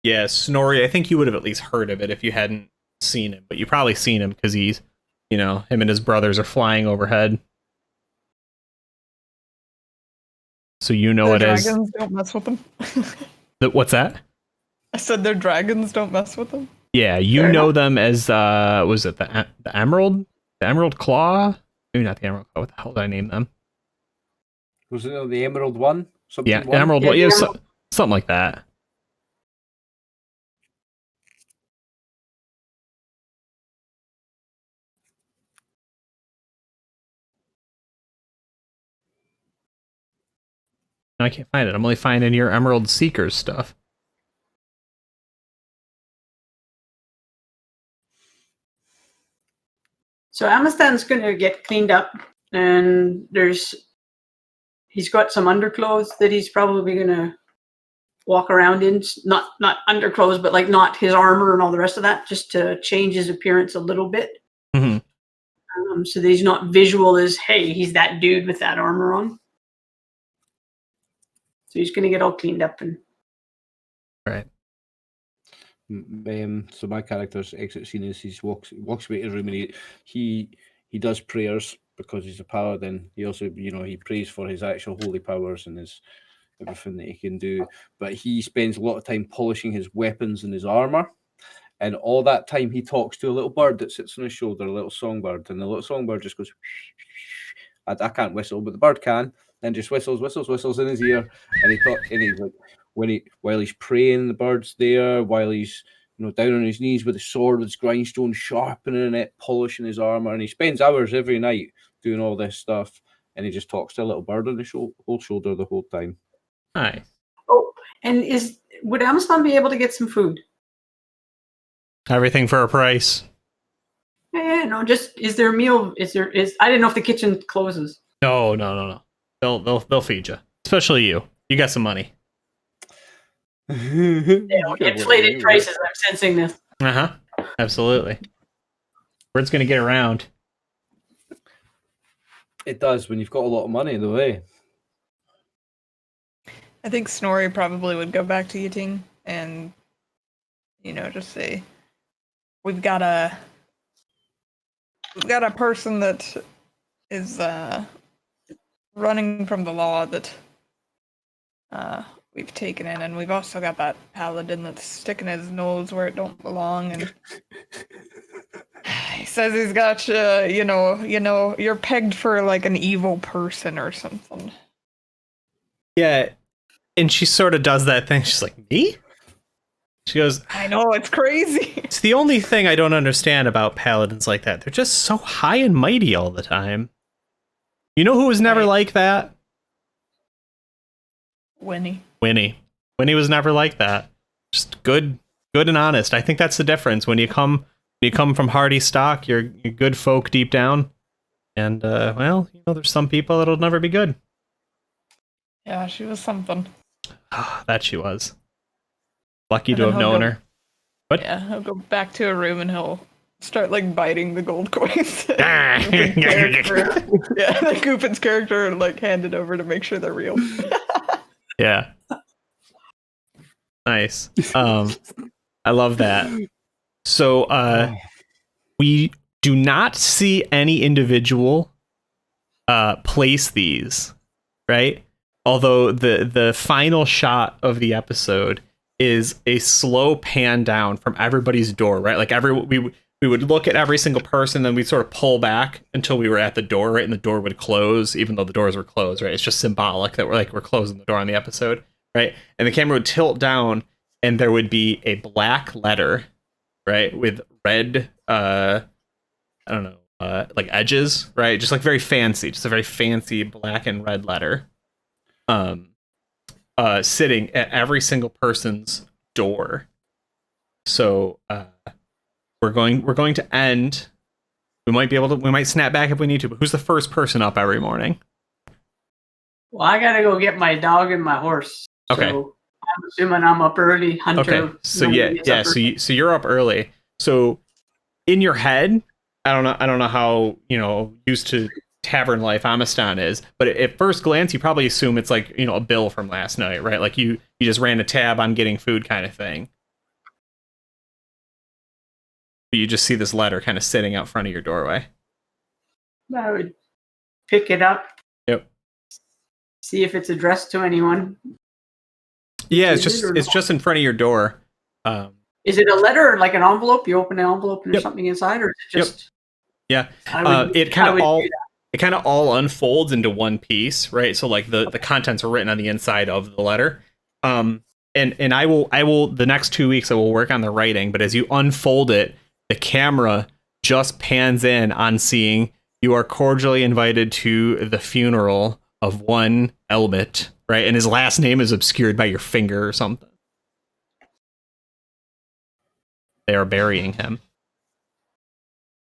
Yeah, Snorri, I think you would have at least heard of it if you hadn't seen him, but you probably seen him because he's, him and his brothers are flying overhead. So Their it is. Dragons don't mess with them. What's that? I said their dragons don't mess with them. Yeah, Fair enough. them as was it the Emerald? The Emerald Claw? Maybe not the Emerald Claw. What the hell did I name them? Was it the Emerald One? Something Yeah, one? Emerald. Yeah, Yeah, the something like that. No, I can't find it. I'm only finding your Emerald Seekers stuff. So Amistan's going to get cleaned up, and he's got some underclothes that he's probably going to walk around in. Not underclothes, but like not his armor and all the rest of that, just to change his appearance a little bit. Mm-hmm. So that he's not visual as, hey, he's that dude with that armor on. So he's going to get all cleaned up and. Right. So my character's exit scene is he walks away to his room, and he does prayers because he's a paladin. He also, he prays for his actual holy powers and his everything that he can do. But he spends a lot of time polishing his weapons and his armor. And all that time, he talks to a little bird that sits on his shoulder, a little songbird. And the little songbird just goes, I can't whistle, but the bird can, and just whistles in his ear. And he's like, while he's praying, the bird's there. While he's down on his knees with a sword with his grindstone, sharpening it, polishing his armor. And he spends hours every night doing all this stuff. And he just talks to a little bird on his whole shoulder the whole time. Nice. Oh, and would Amazon be able to get some food? Everything for a price. Yeah, no, just is there a meal? I didn't know if the kitchen closes. No. They'll feed you. Especially you. You got some money. Inflated prices, I'm sensing this. Uh-huh. Absolutely. Word's gonna get around. It does when you've got a lot of money in the way. I think Snorri probably would go back to Yiting and, just say, we've got a person that is running from the law that we've taken in, and we've also got that paladin that's sticking his nose where it don't belong, and he says he's got you're pegged for like an evil person or something. Yeah. And she sort of does that thing. She's like, me? She goes, I know, it's crazy. It's the only thing I don't understand about paladins like that. They're just so high and mighty all the time. You know who was never like that? Winnie. Winnie was never like that. Just good and honest. I think that's the difference. When you come from hardy stock, you're good folk deep down. And there's some people that'll never be good. Yeah, she was something. That she was. Lucky to have known her. What? Yeah, he'll go back to a room and he'll start like biting the gold coins. Ah. Goopin's character like hand it over to make sure they're real. Yeah. Nice. I love that. So we do not see any individual place these, right? Although the final shot of the episode is a slow pan down from everybody's door, right? Like we would look at every single person, then we'd sort of pull back until we were at the door, right? And the door would close, even though the doors were closed, right? It's just symbolic that we're closing the door on the episode, right? And the camera would tilt down, and there would be a black letter, right, with red, like edges, right? Just like very fancy, just a very fancy black and red letter. Sitting at every single person's door. So we're going to end. We might snap back if we need to, but who's the first person up every morning? Well, I gotta go get my dog and my horse. Okay. So I'm assuming I'm up early. Hunter. Okay. So so you're up early. So in your head, I don't know how used to tavern life Amistan is, but at first glance you probably assume it's like a bill from last night, right? Like you just ran a tab on getting food kind of thing. But you just see this letter kind of sitting out front of your doorway. I would pick it up. Yep. See if it's addressed to anyone. Yeah, it's just in front of your door. Is it a letter or like an envelope? You open an envelope and there's something inside, or is it just? Yep. Yeah. It kind of all unfolds into one piece, right? So like the contents are written on the inside of the letter. And I will the next 2 weeks I will work on the writing, but as you unfold it, the camera just pans in on seeing you are cordially invited to the funeral of one Elbit, right? And his last name is obscured by your finger or something. They are burying him.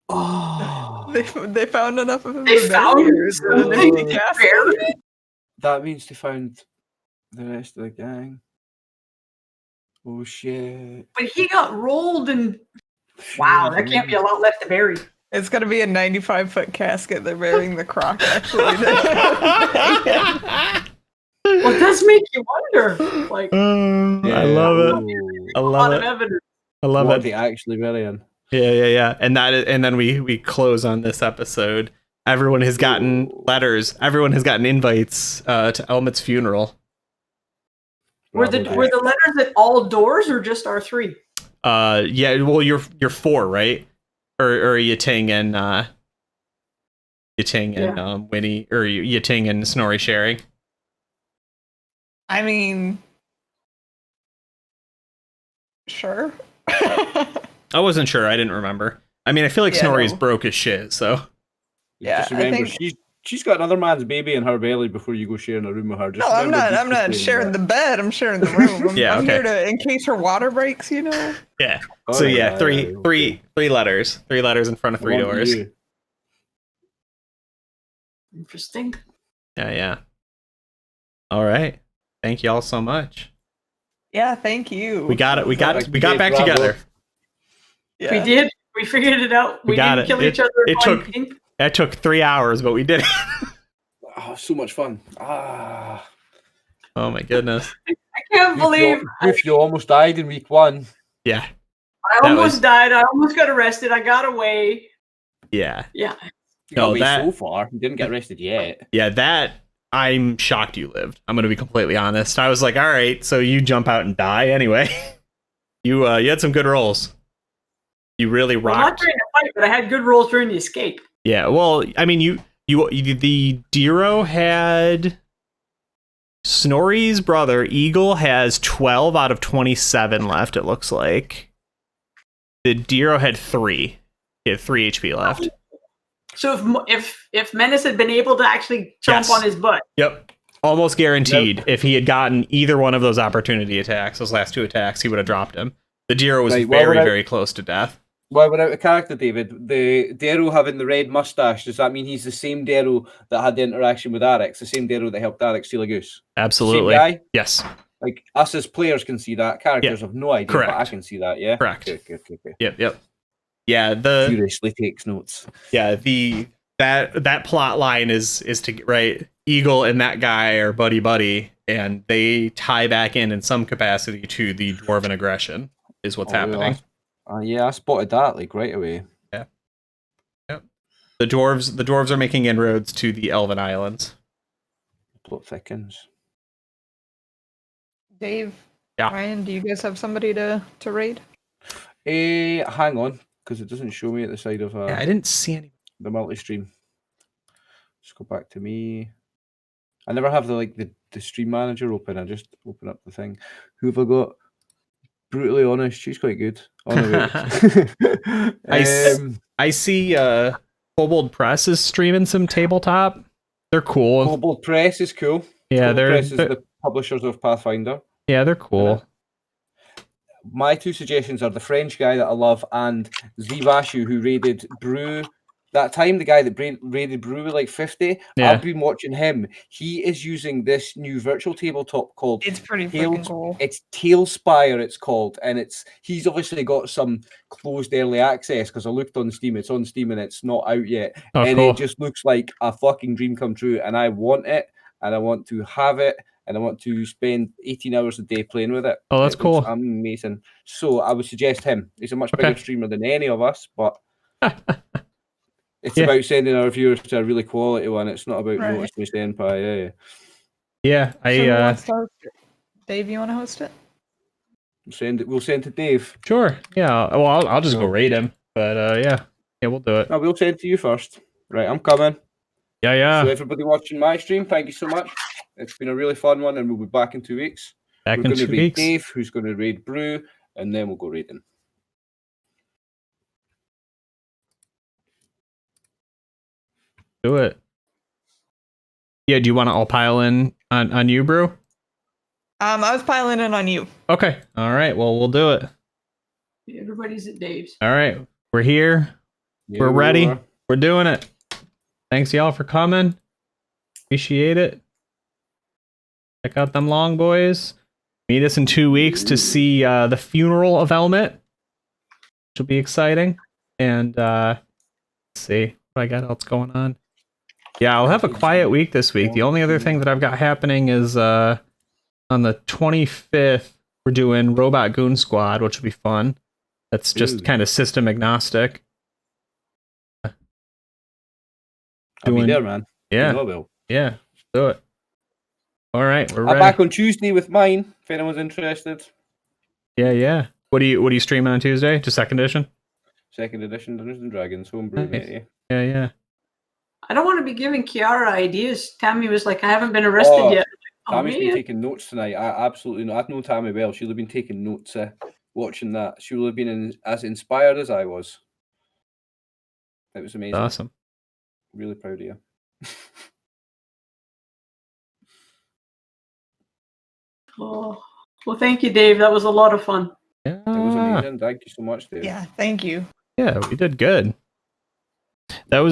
Oh. They found enough of him. They to found bury her, so they something to cast bury? it. That means they found the rest of the gang. Oh shit! But he got rolled and wow, there can't be a lot left to bury. It's gonna be a 95-foot casket. They're burying the croc. Actually, Well, it does make you wonder. Like, I love it. I a love lot of it. evidence. I love What are it. they actually burying? Yeah. And then we close on this episode. Everyone has gotten letters. Everyone has gotten invites to Elmet's funeral. Were the letters at all doors or just our three? Yeah. Well, you're four, right? Or Yating and Winnie, or Yating and Snorri sharing. I mean, sure. I wasn't sure. I didn't remember. I mean, I feel like Yeah, Snorri's no. broke as shit. So Yeah, Just I remember, think- she's got another man's baby in her belly before you go sharing a room with her. Just No, I'm remember, not. I'm just not saying sharing that. the bed. I'm sharing the room. Yeah, I'm okay. here to, in case her water breaks. You know. yeah. All So right, yeah, aye, three okay. letters. 3 letters in front of 3 On to doors. you. Interesting. Yeah. All right. Thank you all so much. Yeah. Thank you. We got it. We got Like, back bravo. together. Yeah. We did. We figured it out. We got didn't it. kill each It- other. it on took- pink. That took 3 hours, but we did it. Oh, so much fun. Ah. Oh my goodness. I can't believe Griff, you almost died in week 1. Yeah. I that almost was- died. I almost got arrested. I got away. Yeah. Yeah. You No, got away that- so far. You didn't get arrested yet. Yeah, that I'm shocked you lived. I'm gonna be completely honest. I was like, all right, so you jump out and die anyway. You had some good rolls. You really Well, not rocked. during the fight, but I had good rolls during the escape. Yeah, well, I mean, you the Diro had Snorri's brother Eagle has 12 out of 27 left. It looks like the Diro had 3. He had 3 HP left. So if Menace had been able to actually jump Yes. on his butt, Yep. Almost guaranteed. If he had gotten either one of those opportunity attacks, those last 2 attacks, he would have dropped him. The Diro was Right, well, very, without- very close to death. Well, without a character, David, the Darrow having the red mustache, does that mean he's the same Darrow that had the interaction with Arix, the same Darrow that helped Arix steal a goose? Absolutely. Same guy? Yes. Like, us as players can see that. Characters have no idea, but I Correct. can see that, yeah? Correct. Okay. Yep. Yeah, Furiously takes notes. that plot line is to right. Eagle and that guy are buddy, and they tie back in some capacity to the dwarven aggression. Is what's happening. Yeah, I spotted that like right away. The dwarves are making inroads to the Elven Islands. Plot thickens. Dave. Yeah. Ryan, do you guys have somebody to raid? Hang on, because it doesn't show me at the side of Yeah, I didn't see any. the multi-stream. Just go back to me. I never have the stream manager open. I just open up the thing. Who have I got? Brutally honest, she's quite good. Oh, no, wait. I see Kobold Press is streaming some tabletop. They're cool. Global Press is cool. Yeah, Global Press is the publishers of Pathfinder. they're cool. My 2 suggestions are the French guy that I love and Zivashu, who raided Brew that time, the guy that raided Brew with like 50. Yeah. I've been watching him. He is using this new virtual tabletop called It's pretty freaking cool. It's Tailspire, it's called, and he's obviously got some closed early access because I looked on Steam. It's on Steam and it's not out yet. Oh, and cool. it just looks like a fucking dream come true, and I want it, and I want to have it, and I want to spend 18 hours a day playing with it. Oh, that's It looks cool. amazing. So I would suggest him. He's a much Okay. bigger streamer than any of us, but it's Yeah. about sending our viewers to a really quality one. It's not about Right. notice me senpai. Yeah, So who wants to host it? Dave, you want to host it? We'll send to Dave. sure. Yeah. Well, I'll just go raid him. But yeah, we'll do it. No, we'll send to you first. Right, I'm coming. Yeah. So everybody watching my stream, thank you so much. It's been a really fun one, and we'll be back in 2 weeks. Back We're in going to 2 raid weeks. Dave, who's going to raid Brew, and then we'll go raiding. Do it. Yeah. Do you want to all pile in on you, Brew? I was piling in on you. Okay. All right. Well, we'll do it. everybody's at Dave's. All right. We're here. Yeah, We're ready. are. We're doing it. Thanks y'all for coming. Appreciate it. Check out them long boys. Meet us in 2 weeks to see the funeral of Elmet, which will be exciting. And let's see what I got else going on. Yeah, I'll have a quiet week this week. The only other thing that I've got happening is on the 25th, we're doing Robot Goon Squad, which will be fun. That's just kind of system agnostic. I'll be there, man. Yeah. You know I will. Yeah, do it. All right, we're I'm ready. back on Tuesday with mine, if anyone's interested. Yeah. What are you streaming on Tuesday? Just second edition? Second edition Dungeons and Dragons, homebrew, Nice. mate. Yeah. I don't want to be giving Kiara ideas. Tammy was like, I haven't been arrested yet. Tammy's been taking notes tonight. I absolutely know. I've known Tammy well. She'll have been taking notes watching that. She will have been as inspired as I was. It was amazing. Awesome. Really proud of you. Oh, well, thank you, Dave. That was a lot of fun. Yeah. It was amazing. Thank you so much, Dave. Yeah, thank you. Yeah, we did good. That was